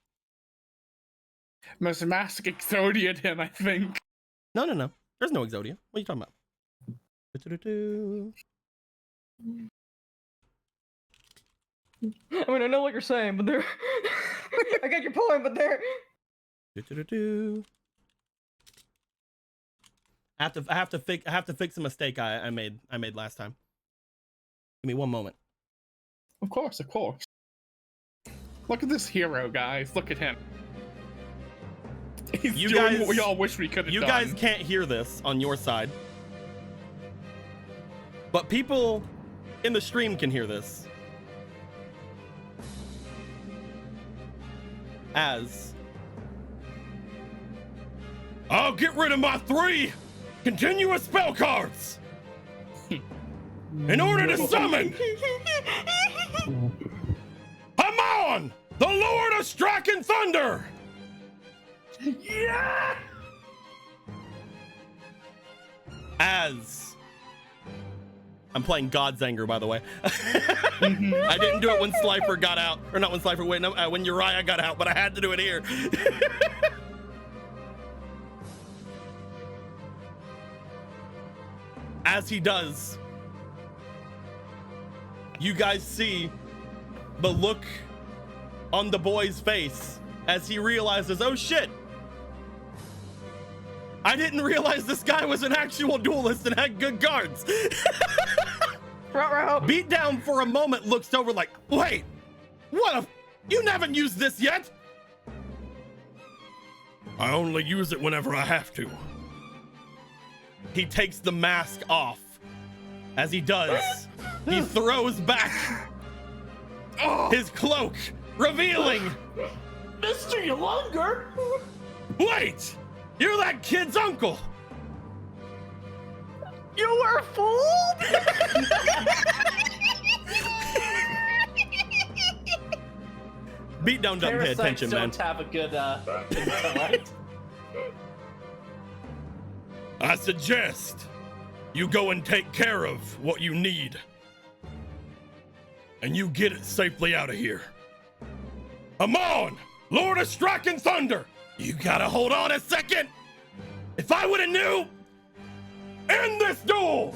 Mr. Mask exodied him, I think. No. There's no Exodia. What are you talking about? I mean, I know what you're saying, but there. I get your point, but there. I have to fix a mistake I made last time. Give me one moment. Of course. Look at this hero, guys. Look at him. He's You doing guys- what we all wish we could have You done. guys can't hear this on your side, but people in the stream can hear this. As I'll get rid of my 3 continuous spell cards in order to summon Hamon, the Lord of Striking Thunder. Yeah! As I'm playing God's Anger, by the way. I didn't do it when Slifer got out, or not when Slifer went, no, when Uriah got out, but I had to do it here. As he does, you guys see the look on the boy's face as he realizes, oh shit, I didn't realize this guy was an actual duelist and had good cards. Front row. Beatdown for a moment looks over like, wait, you haven't used this yet? I only use it whenever I have to. He takes the mask off. As he does, he throws back his cloak, revealing Mr. Younger? Wait! You're that kid's uncle! You were fooled? Beatdown doesn't pay attention, man. Don't have a good intellect. I suggest you go and take care of what you need. And you get it safely out of here. Amon, Lord of Striking Thunder! You gotta hold on a second! If I would've knew, end this duel!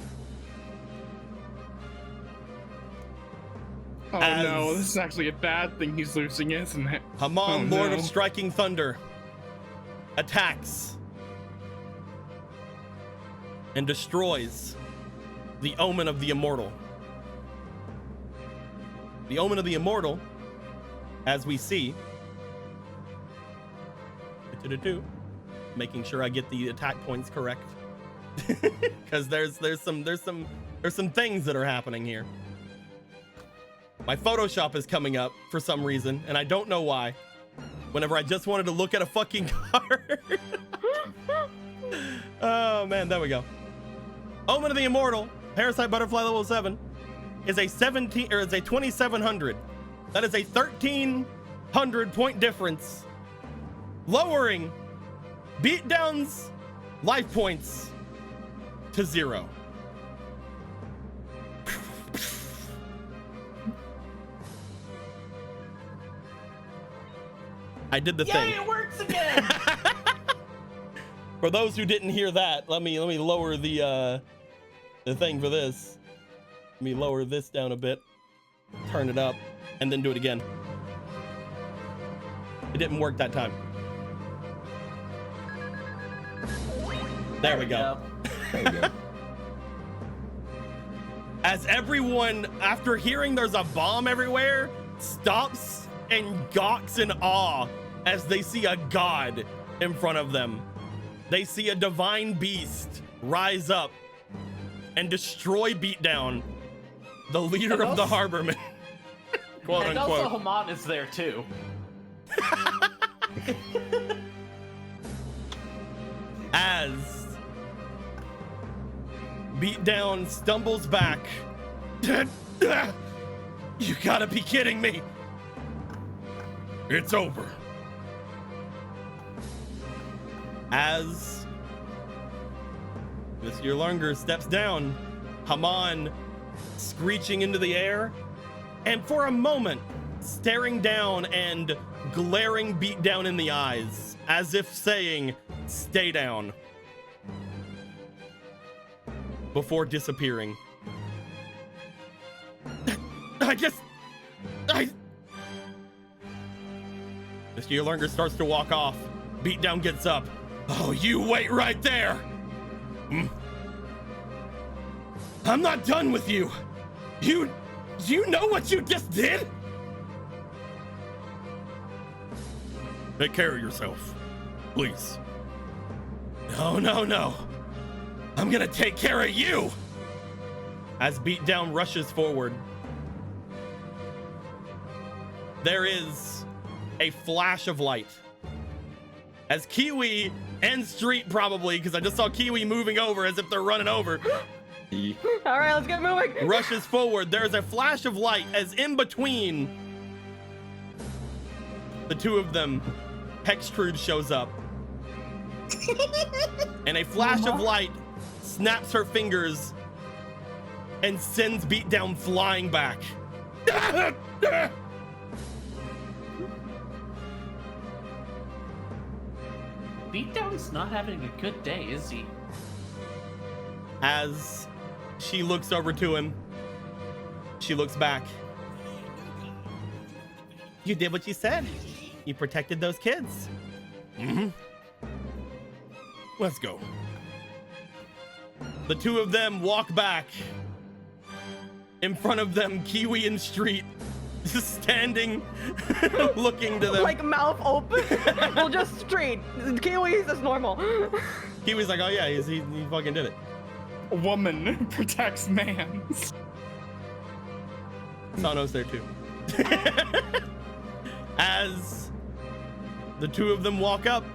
Oh no, this is actually a bad thing he's losing, isn't it? Hamon, Oh, Lord no. of Striking Thunder, attacks and destroys the Omen of the Immortal. The Omen of the Immortal, as we see, making sure I get the attack points correct, because there's some things that are happening here. My Photoshop is coming up for some reason, and I don't know why. Whenever I just wanted to look at a fucking card. Oh man, there we go. Omen of the Immortal, Parasite Butterfly level 7, is a 2700. That is a 1300 point difference, lowering Beatdown's life points to 0. I did the thing. Yay, it works again! For those who didn't hear that, let me lower the thing for this. Let me lower this down a bit, turn it up, and then do it again. It didn't work that time. There we go. There you go. As everyone, after hearing there's a bomb everywhere, stops and gawks in awe as they see a god in front of them. They see a divine beast rise up and destroy Beatdown, the leader of the Harbormen. Quote And unquote. also Hamon is there too. As Beatdown stumbles back. You gotta be kidding me. It's over. As Mr. Lunger steps down, Hamon screeching into the air, and for a moment, staring down and glaring Beatdown in the eyes, as if saying, stay down, before disappearing. Mr. Yerlunger starts to walk off. Beatdown gets up. Oh, you wait right there. I'm not done with you. You know what you just did? Take care of yourself. Please. No, no, no. I'm gonna take care of you. As Beatdown rushes forward, there is a flash of light. As Kiwi and Street probably, because I just saw Kiwi moving over as if they're running over. All right, let's get moving. Rushes forward. There's a flash of light as in between the two of them, Hextrude shows up. And a flash of light snaps her fingers and sends Beatdown flying back. Beatdown's not having a good day, is he? As she looks over to him, she looks back. You did what you said. You protected those kids. Mm-hmm. Let's go. The two of them walk back. In front of them, Kiwi and Street just standing, looking to them. Like mouth open. Well, just Street. Kiwi's is normal. Kiwi's like, oh yeah, he fucking did it. A woman protects man. Sano's there too. As the two of them walk up,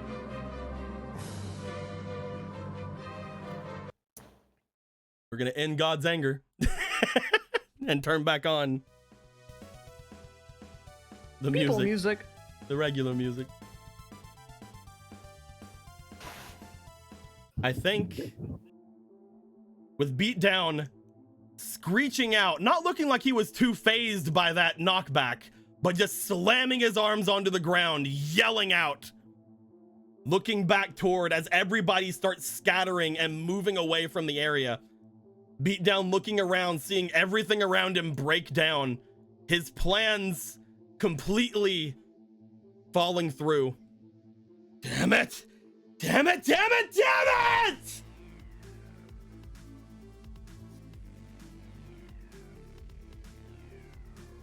we're gonna end God's anger and turn back on the music, the regular music. I think with Beatdown screeching out, not looking like he was too phased by that knockback, but just slamming his arms onto the ground, yelling out, looking back toward as everybody starts scattering and moving away from the area. Beatdown looking around, seeing everything around him break down, his plans completely falling through. Damn it! Damn it! Damn it! Damn it!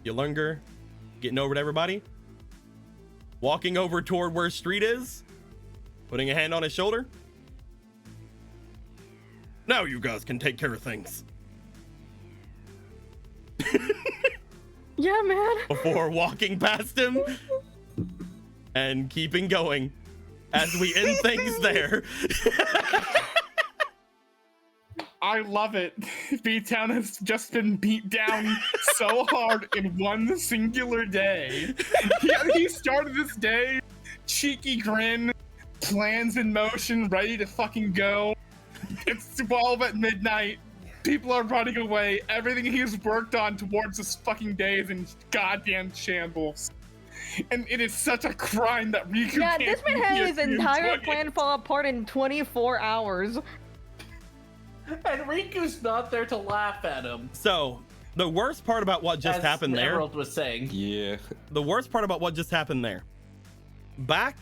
Yolunga getting over to everybody, walking over toward where Street is, putting a hand on his shoulder. Now you guys can take care of things. Yeah, man. Before walking past him and keeping going as we end things there. I love it. Beatdown has just been beat down so hard in one singular day. He started this day, cheeky grin, plans in motion, ready to fucking go. It's 12 at midnight. People are running away. Everything he's worked on towards this fucking day is in goddamn shambles. And it is such a crime that Riku Yeah, can't this man be had here his to entire enjoy it. plan fall apart in 24 hours. And Riku's not there to laugh at him. So the worst part about what just happened there, Emerald was saying. Yeah. the worst part about what just happened there, back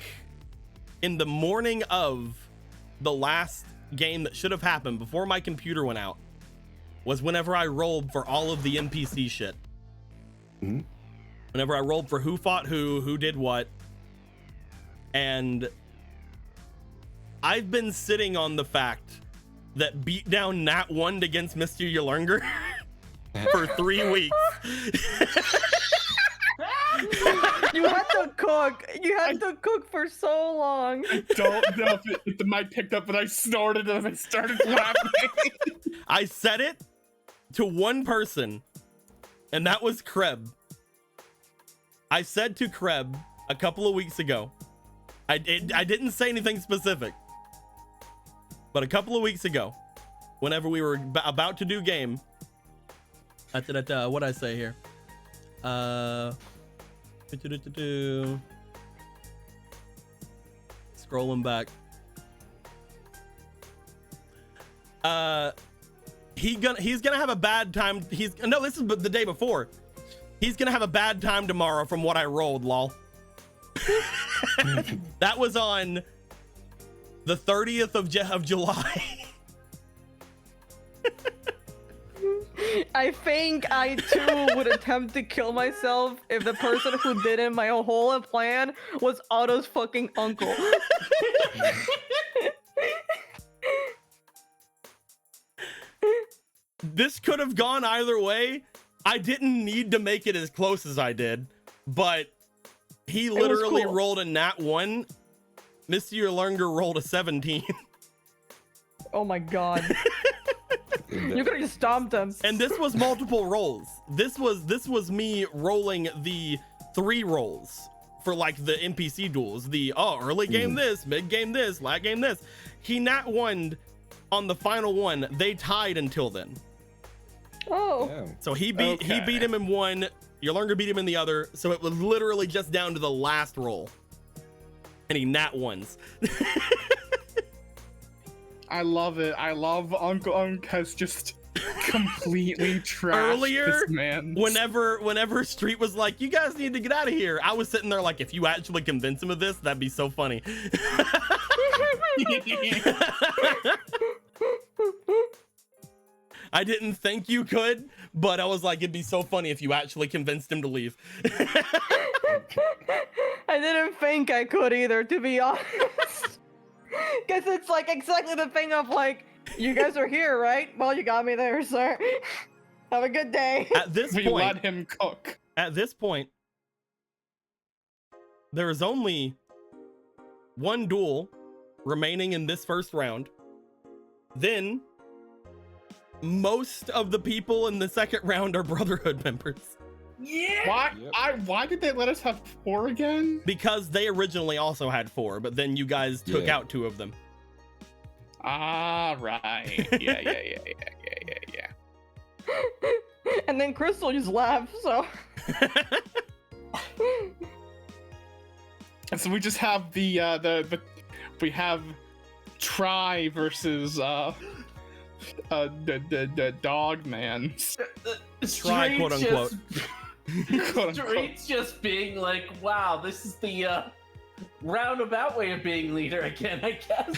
in the morning of the last game that should have happened before my computer went out, was whenever I rolled for all of the NPC shit. Mm-hmm. Whenever I rolled for who fought who did what. And I've been sitting on the fact that Beatdown Nat 1'd against Mr. Yolunga for 3 weeks. You had to cook. You had to cook for so long. I don't know if the mic picked up, but I snorted as I started laughing. I said it to one person, and that was Kreb. I said to Kreb a couple of weeks ago, I didn't say anything specific, but a couple of weeks ago, whenever we were about to do game, what'd I say here? Scrolling back. He's gonna have a bad time. No, this is the day before. He's gonna have a bad time tomorrow from what I rolled, lol. That was on the 30th of July. I think I too would attempt to kill myself if the person who did it, my whole plan, was Otto's fucking uncle. This could have gone either way. I didn't need to make it as close as I did, but he literally cool. rolled a nat 1. Mr. Yerlunger rolled a 17. Oh my god. You could have just stomped him. And this was multiple rolls. This was me rolling the 3 rolls for like the NPC duels. The early game this, mid game this, late game this. He nat 1'd on the final one. They tied until then. Oh. Yeah. So he beat him in one. Yerlunger beat him in the other. So it was literally just down to the last roll. And he nat 1s. I love it. I love Uncle Unk has just completely trashed this man. Whenever Street was like, you guys need to get out of here, I was sitting there like, if you actually convince him of this, that'd be so funny. I didn't think you could, but I was like, it'd be so funny if you actually convinced him to leave. I didn't think I could either, to be honest. Because it's like exactly the thing of like, you guys are here, right? Well, you got me there, sir. Have a good day. At this We point, let him cook. At this point, there is only one duel remaining in this first round. Then, most of the people in the second round are Brotherhood members. Yeah. Why? Yep. Why did they let us have 4 again? Because they originally also had 4, but then you guys took out 2 of them. Ah, right. Yeah. And then Crystal just laughed, so. And so we just have the we have Try versus the dog man. Try, quote unquote. Street's just being like, wow, this is the roundabout way of being leader again, I guess.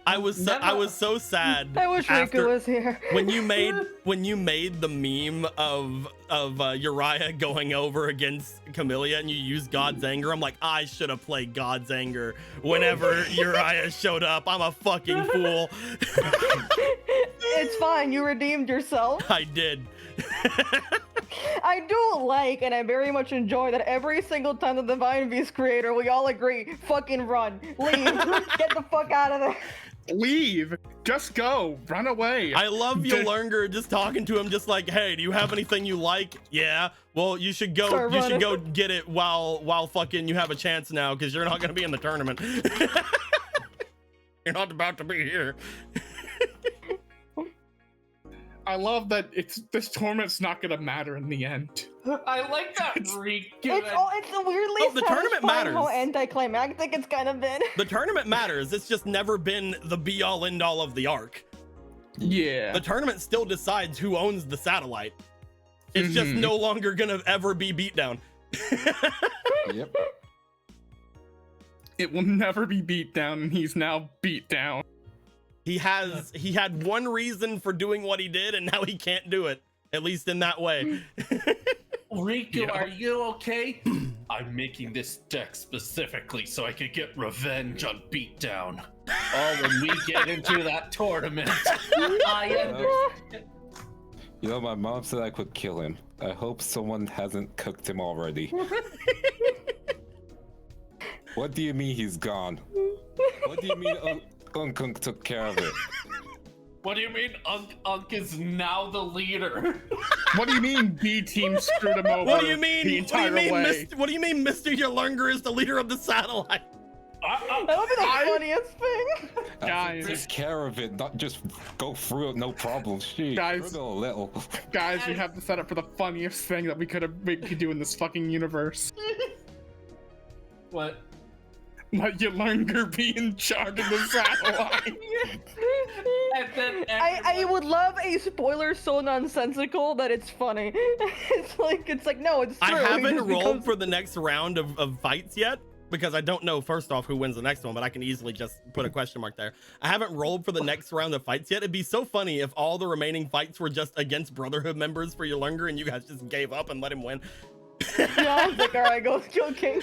I was so sad. I wish Riku was here. when you made the meme of Uriah going over against Camellia and you used God's Anger. I'm like, I should have played God's Anger whenever Uriah showed up. I'm a fucking fool. It's fine. You redeemed yourself. I did. I do like, and I very much enjoy that every single time the Divine Beast creator, we all agree, fucking run, leave, get the fuck out of there. Leave. Just go. Run away. I love Yerlunger just talking to him, just like, hey, do you have anything you like? Yeah. Well, you should go. Start you should running. go get it while fucking you have a chance now, because you're not gonna be in the tournament. You're not about to be here. I love that this tournament's not gonna matter in the end. I like that It's a weirdly the tournament matters. how anticlimactic it's kind of been. The tournament matters. It's just never been the be-all end-all of the arc. Yeah. The tournament still decides who owns the satellite. It's just no longer gonna ever be beat down. Yep. It will never be beat down, and he's now beat down. He had one reason for doing what he did, and now he can't do it. At least in that way. Riku, are you okay? I'm making this deck specifically so I could get revenge on Beatdown. Oh, when we get into that tournament, I understand. You know, my mom said I could kill him. I hope someone hasn't cooked him already. What do you mean he's gone? What do you mean Unk took care of it? What do you mean Unk is now the leader? What do you mean B team screwed him over? What do you mean? The entire way? What do you mean Mr. Yerlunger is the leader of the satellite? That would be the funniest thing. Guys. Take care of it, not just go through it, no problem. Shit, Guys. struggle a little. Guys, we have to set up for the funniest thing that we could do in this fucking universe. What? Let Yerlunger be in charge of the satellite. And then I would love a spoiler so nonsensical that it's funny. It's like no, it's true. I haven't He just rolled becomes- for the next round of fights yet, because I don't know first off who wins the next one, but I can easily just put a question mark there. I haven't rolled for the next round of fights yet. It'd be so funny if all the remaining fights were just against Brotherhood members for Yolunga and you guys just gave up and let him win. Yeah, I was like, all right, go kill King.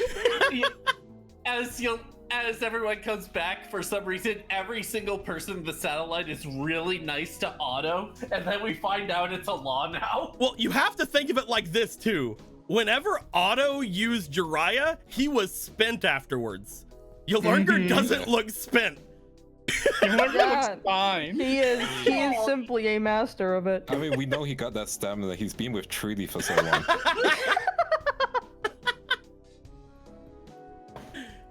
As everyone comes back, for some reason, every single person in the satellite is really nice to Otto, and then we find out it's a law now. Well, you have to think of it like this too. Whenever Otto used Jiraiya, he was spent afterwards. Yolunga doesn't look spent. Yolunga looks fine. He is simply a master of it. I mean, we know he got that stamina. He's been with Trudy for so long.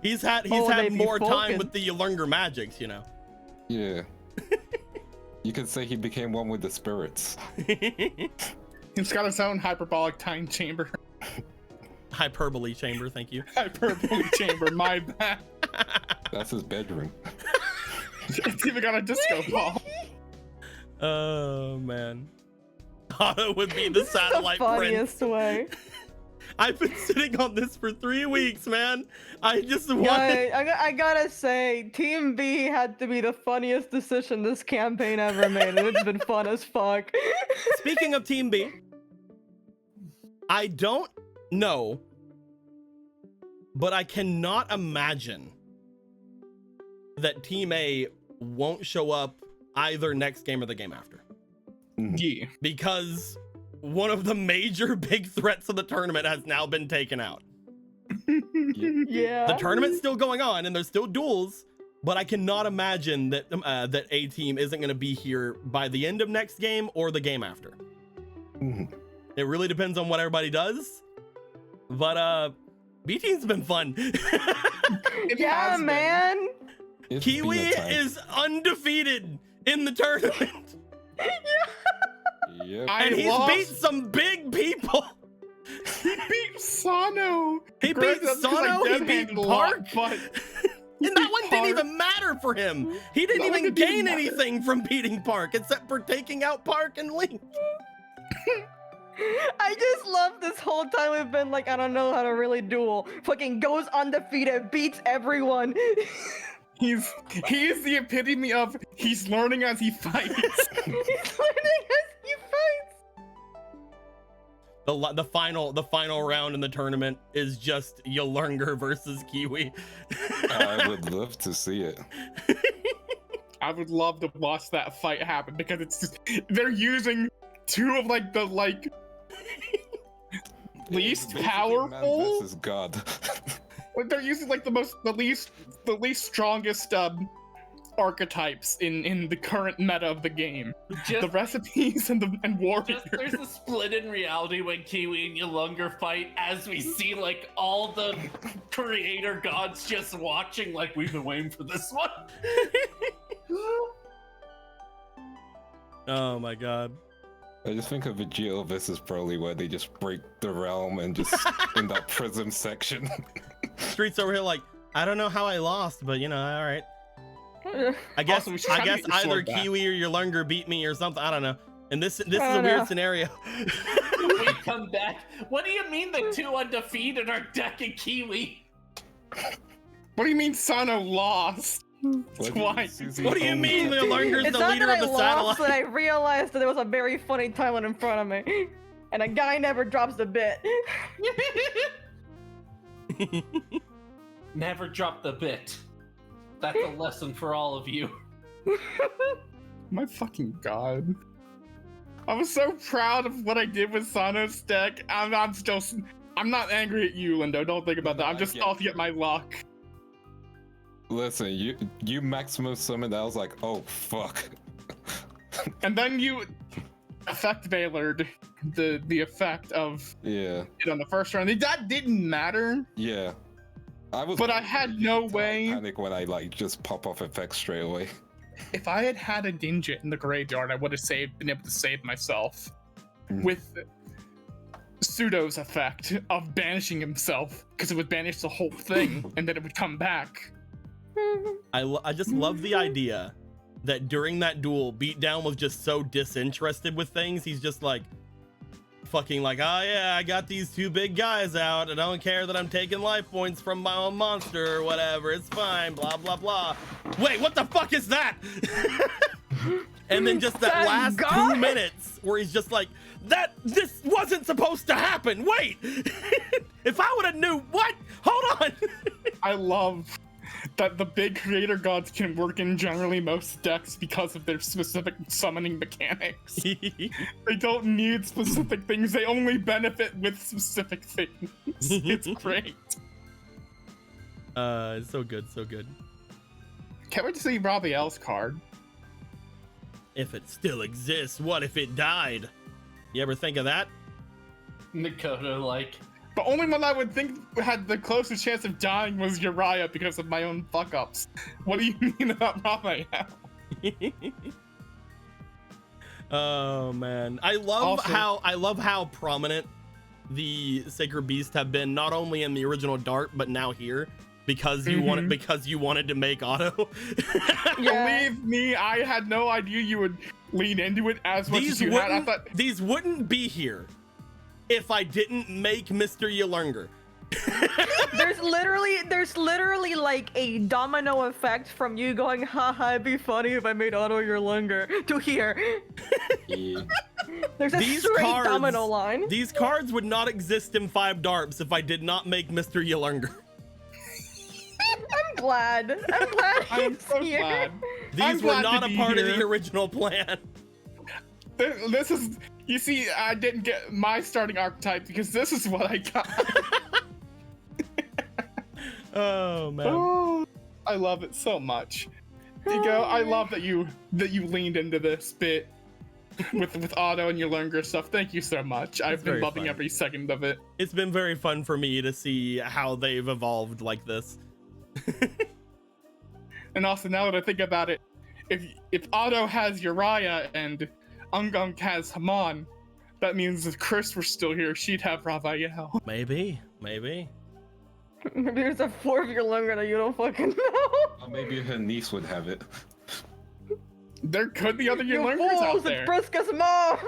He's had more time with the Yolunga magics, you know. Yeah. You could say he became one with the spirits. He's got his own hyperbolic time chamber. Hyperbole chamber, thank you. Hyperbole chamber, my bad. That's his bedroom. It's even got a disco ball. Oh man. Otto would be the satellite the funniest prince. way. I've been sitting on this for 3 weeks, man. I just want. I gotta say, Team B had to be the funniest decision this campaign ever made, and it's been fun as fuck. Speaking of Team B, I don't know, but I cannot imagine that Team A won't show up either next game or the game after. Yeah. Because one of the major big threats of the tournament has now been taken out. Yeah. The tournament's still going on and there's still duels, but I cannot imagine that that A team isn't going to be here by the end of next game or the game after. It really depends on what everybody does. But B team's been fun. Yeah, man. It's Kiwi been a time. is undefeated in the tournament. Yep. And he's beat some big people. He beat Sano. He beat Sano, he beat Park. But and that one didn't even matter for him. He didn't even gain anything from beating Park except for taking out Park and Link. I just love this whole time we've been like, I don't know how to really duel. Fucking goes undefeated, beats everyone. He is the epitome of he's learning as he fights. He's learning as he fights. The final round in the tournament is just Yolunga versus Kiwi. I would love to see it. I would love to watch that fight happen because it's just, they're using two of the least Basically, powerful. Man versus God. They're using the least strongest archetypes in the current meta of the game. The recipes and warriors. There's a split in reality when Kiwi and Yolunga fight, as we see all the creator gods just watching, like we've been waiting for this one. Oh my god. I just think of Vegeta versus Broly where they just break the realm and just in that prism section. Streets over here like, I don't know how I lost, but you know, all right. I guess Also, we should try to get your either sword back. Kiwi or Yolunga beat me or something. I don't know. And this is a don't weird know. scenario. We come back. What do you mean the two undefeated are Deck and Kiwi? What do you mean Sano lost? Twice. What do you mean Yolunga's It's the not leader that of I the lost, satellite? that I realized that there was a very funny timeline in front of me. And a guy never drops the bit. Never drop the bit. That's a lesson for all of you. My fucking god. I was so proud of what I did with Sano's deck. I'm not angry at you, Lindo. Don't think about that. I'm just salty at my luck. Listen, you maximum summoned. I was like, oh fuck. And then you effect Veilered the effect of Yeah. it on the first round. That didn't matter. Yeah. But I had no way. Panic when I just pop off effects straight away. If I had had a ninja in the graveyard, I would have been able to save myself with Pseudo's effect of banishing himself, because it would banish the whole thing and then it would come back. I just love the idea that during that duel, Beatdown was just so disinterested with things. He's just like, fucking like, oh yeah, I got these two big guys out. I don't care that I'm taking life points from my own monster or whatever. It's fine, blah, blah, blah. Wait, what the fuck is that? And then just that last 2 minutes where he's just like, this wasn't supposed to happen. Wait, if I would have knew, what? Hold on. I love that the big creator gods can work in generally most decks because of their specific summoning mechanics. They don't need specific things, they only benefit with specific things. It's great. It's so good, so good. Can't wait to see Raphael's card. If it still exists, what if it died? You ever think of that? Nakoto, like, The only one I would think had the closest chance of dying was Uriah because of my own fuck-ups. What do you mean about Raphael? Oh man, I love how prominent the Sacred Beasts have been, not only in the original Dart but now here, because you wanted to make Otto. Believe me, I had no idea you would lean into it as much as you had. I thought these wouldn't be here if I didn't make Mr. Yulungar. There's literally like a domino effect from you going, haha, it'd be funny if I made Otto Yulungar, to here. Yeah. There's a straight domino line. These cards would not exist in 5Darps if I did not make Mr. Yulungar. I'm glad I'm he's so here. glad. These were not a part of the original plan. This is, you see, I didn't get my starting archetype because this is what I got. Oh man. Oh, I love it so much. Digo, I love that you leaned into this bit with Otto and your Yulungar stuff. Thank you so much. I've been loving every second of it. It's been very fun for me to see how they've evolved like this. And also, now that I think about it, if Otto has Uriah and Ungunk has Haman, that means if Chris were still here, she'd have Raphael. Maybe. Maybe there's a fourth Yulungar that you don't fucking know. Or maybe her niece would have it. There could be other You Yulungars out fools, there. it's Briska's mom.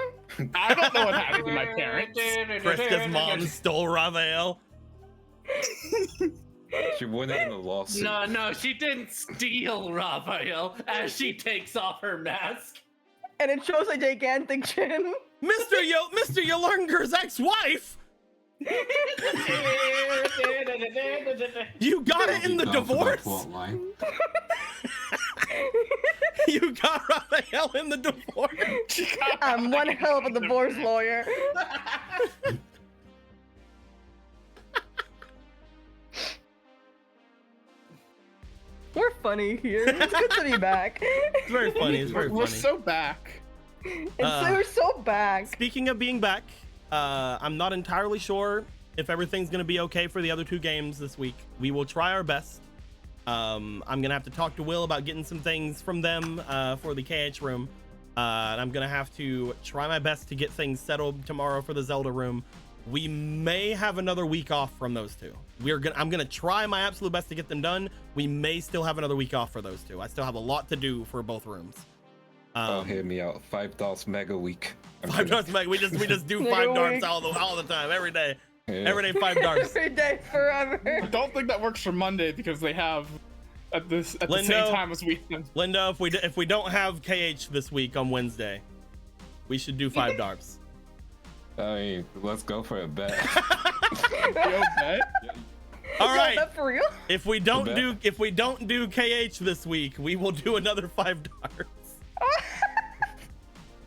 I don't know what happened to my parents. Kriska's mom stole Raphael. She won it in a lawsuit. No, she didn't steal Raphael as she takes off her mask. And it shows a gigantic chin. Mr. Yulungar's ex-wife. You got it in the divorce. You got Raphael in the divorce. I'm one hell of a divorce lawyer. We're funny here. It's good to be back. It's very funny. It's very funny. We're so back. We're so back. Speaking of being back, I'm not entirely sure if everything's going to be okay for the other two games this week. We will try our best. I'm going to have to talk to Will about getting some things from them for the KH room. And I'm going to have to try my best to get things settled tomorrow for the Zelda room. We may have another week off from those two. I'm going to try my absolute best to get them done. We may still have another week off for those two. I still have a lot to do for both rooms. Hear me out. 5 Mega Week. 5 Darts Mega. We just do 5 Darts all the time, every day. Yeah. Every day 5 Darts. Every day forever. I don't think that works for Monday because they have at the same time as we. Linda, if we don't have KH this week on Wednesday, we should do 5 Darts. I mean, let's go for a bet. Yo, bet? All right. That for real? If we don't do KH this week, we will do another 5 Darts.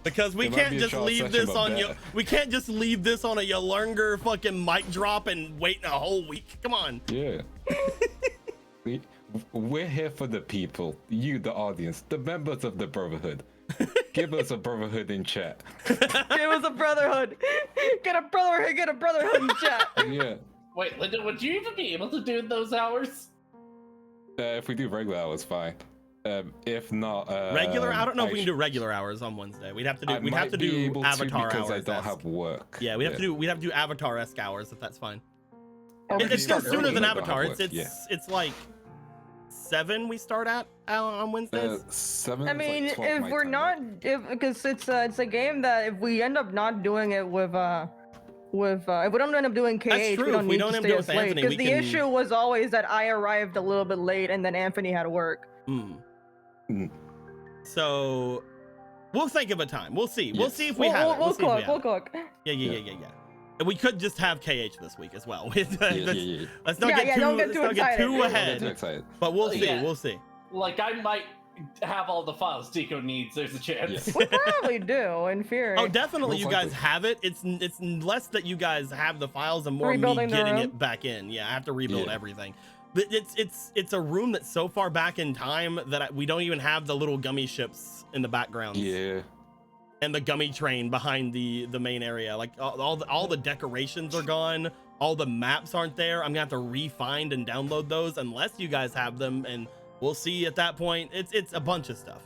Because we can't just leave this on we can't just leave this on a Yulungar fucking mic drop and wait a whole week. Come on. Yeah. We're here for the people, you, the audience, the members of the Brotherhood. Give us a brotherhood in chat. Give us a brotherhood. Get a brotherhood in chat. Yeah. Wait, Linda, would you even be able to do those hours? If we do regular hours, fine. If not, regular. I don't know if we can do regular hours on Wednesday. We'd have to do Avatar because hours. I don't have work. Yeah, we'd have to do Avatar-esque hours if that's fine. Or It's still sooner than I don't Avatar. have work, It's like 7 we start at on Wednesdays. 7. I mean, like 12 if we're time, not, because it's a game that if we end up not doing it with with if we don't end up doing KH, That's true. we don't If we need don't to end stay up as with late. Anthony, Because we the can- issue was always that I arrived a little bit late and then Anthony had to work. So we'll think of a time. We'll see. We'll Yes. see if we have it. We'll see if we cook. have We'll it. cook. Yeah. And we could just have KH this week as well. Let's Yeah. not Yeah, get too, don't get let's too not get excited. too Don't ahead. get too excited. But we'll see. Yeah. We'll see. Like, I might have all the files Tico needs. There's a chance. Yes. We probably do, in theory. Oh, definitely, Most you guys likely. have it. It's less that you guys have the files and more Rebuilding me the getting room. it back in. Yeah, I have to rebuild Yeah. everything. But it's a room that's so far back in time that we don't even have the little gummy ships in the background. Yeah. And the gummy train behind the main area. Like all the decorations are gone. All the maps aren't there. I'm gonna have to re-find and download those unless you guys have them, and we'll see at that point. It's a bunch of stuff.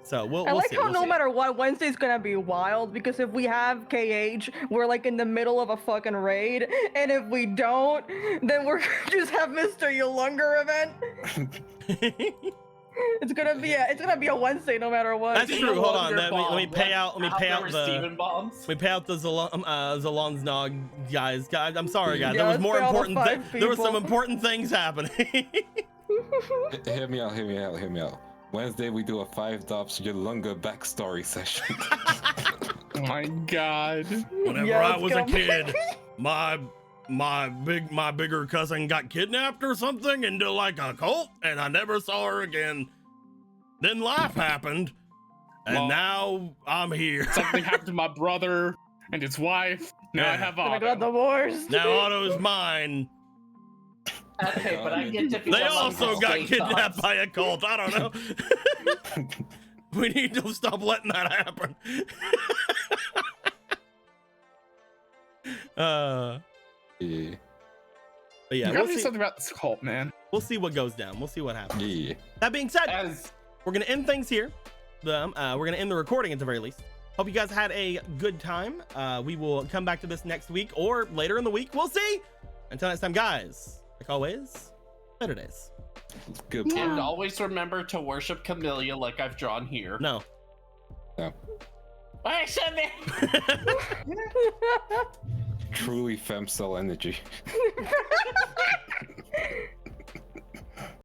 So we'll I like see. how We'll no see. matter what, Wednesday's gonna be wild because if we have KH, we're like in the middle of a fucking raid, and if we don't, then we're gonna just have Mr. Yolunga event. It's gonna be a Wednesday no matter what. That's true. Hold on. Let me pay out. Let me pay out the. Steven bombs. We pay out the Zalon's Nog guys. Guys, I'm sorry, guys. Yeah, there was let's more pay all the important. 5 There were some people. important things happening. Hear me out. Wednesday we do a 5Darps Yolunga backstory session. Oh my god. Whenever Yeah, I let's was a go. kid, my bigger cousin got kidnapped or something into like a cult, and I never saw her again. Then life happened, and Well, now I'm here. Something happened to my brother and his wife. Now I Yeah. have I got Otto. divorced. Now Otto's mine. Okay, but I get to be They the one also who got stays kidnapped on. by a cult. I don't know. We need to stop letting that happen. Yeah. But yeah, You gotta we'll do see. something about this cult, man. We'll see what goes down. We'll see what happens. Yeah. That being said, As we're gonna end things here. We're gonna end the recording at the very least. Hope you guys had a good time. We will come back to this next week or later in the week. We'll see. Until next time, guys. Like always, better days. Good. and always remember to worship Camellia like I've drawn here. No. Worship me. Truly femcel energy.